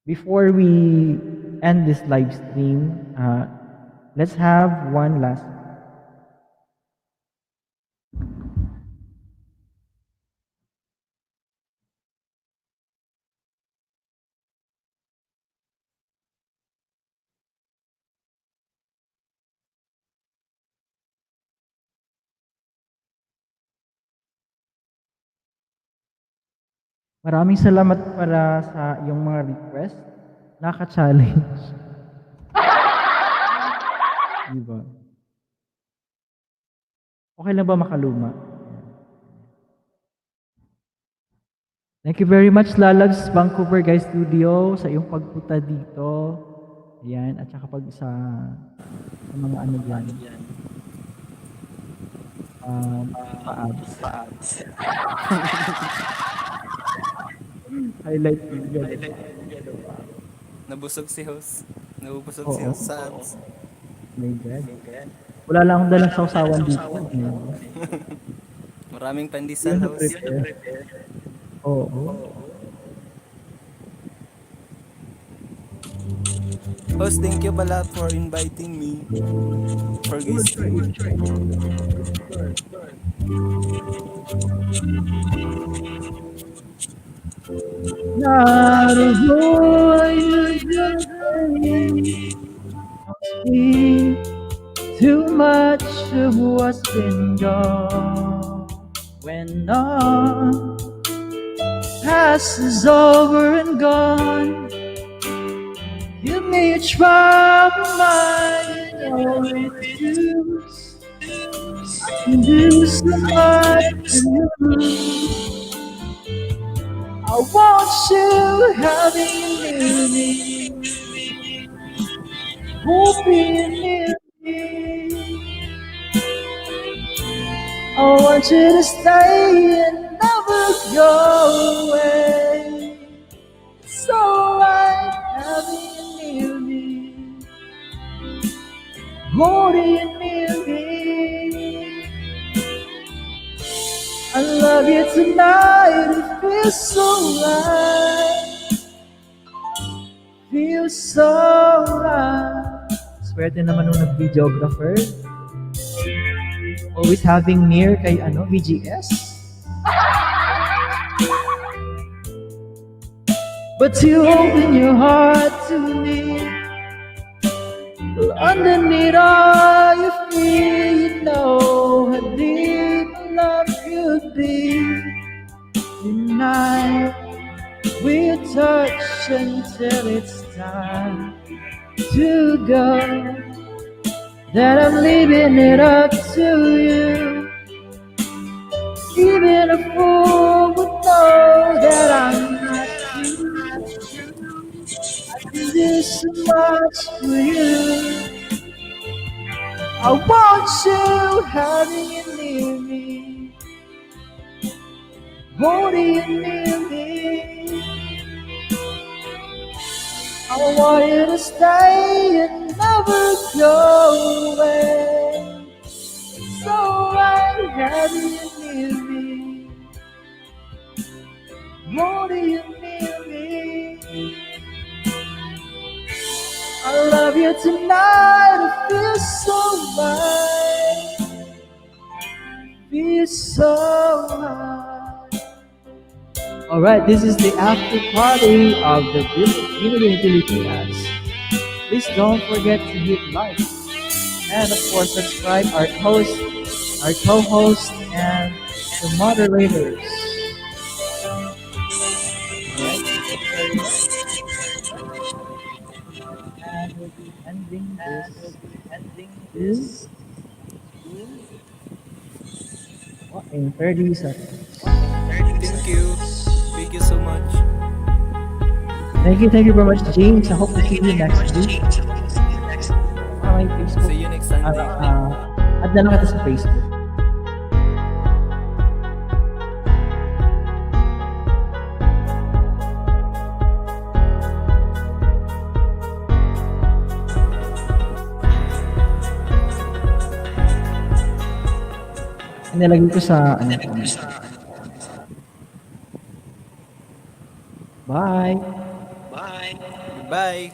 S7: Before we end this live stream, let's have one last. Maraming salamat para sa iyong mga request. Naka-challenge. Diba? Okay lang ba makaluma? Thank you very much, Lalabs Vancouver Guys Studio, sa iyong pagpunta dito. Ayan, at saka sa mga dyan. Pa-abs. Highlight video.
S8: Nabusog si host. Nabubusog si
S7: Oo.
S8: Sams.
S7: My God. Wala lang akong dalang sausawan dito.
S8: Maraming
S7: Hindi
S8: pandesal,
S7: yun
S8: host.
S7: na-prepare. Oo.
S8: Host, thank you pala for inviting me for guesting.
S7: Not a voice gonna say too much of what's been gone. When all past is over and gone, give me a try of mine, no excuse. I can do so much for you. I want you having near me, hoping near me. I want you to stay and never go away. So right having near me, holding near me. I love you tonight, it feels so right. Feels so right. Swerte naman nung nag-videographer. Always having near kay VGS. But you open your heart to me. Well, underneath all you feel, you know how deep love could be. Tonight we'll touch until it's time to go. That I'm leaving it up to you. Even a fool would know that I'm not true. I can do so much for you. I want you having you near me, holding you near me. I want you to stay and never go away. So I have you near me, holding you near me. I love you tonight, it feels so right, feels so right. Alright, this is the after party of the Pilipinas. Please don't forget to hit like and of course subscribe our host, our co-host, and the moderators. Alright, and we'll be ending this in 30 seconds.
S8: Thank you. Thank you so much.
S7: Thank you very much, James. I hope to see you next week. My Facebook.
S8: See you next Sunday.
S7: Add na lang kita sa Facebook. Nilagay ko sa Bye.
S8: Bye.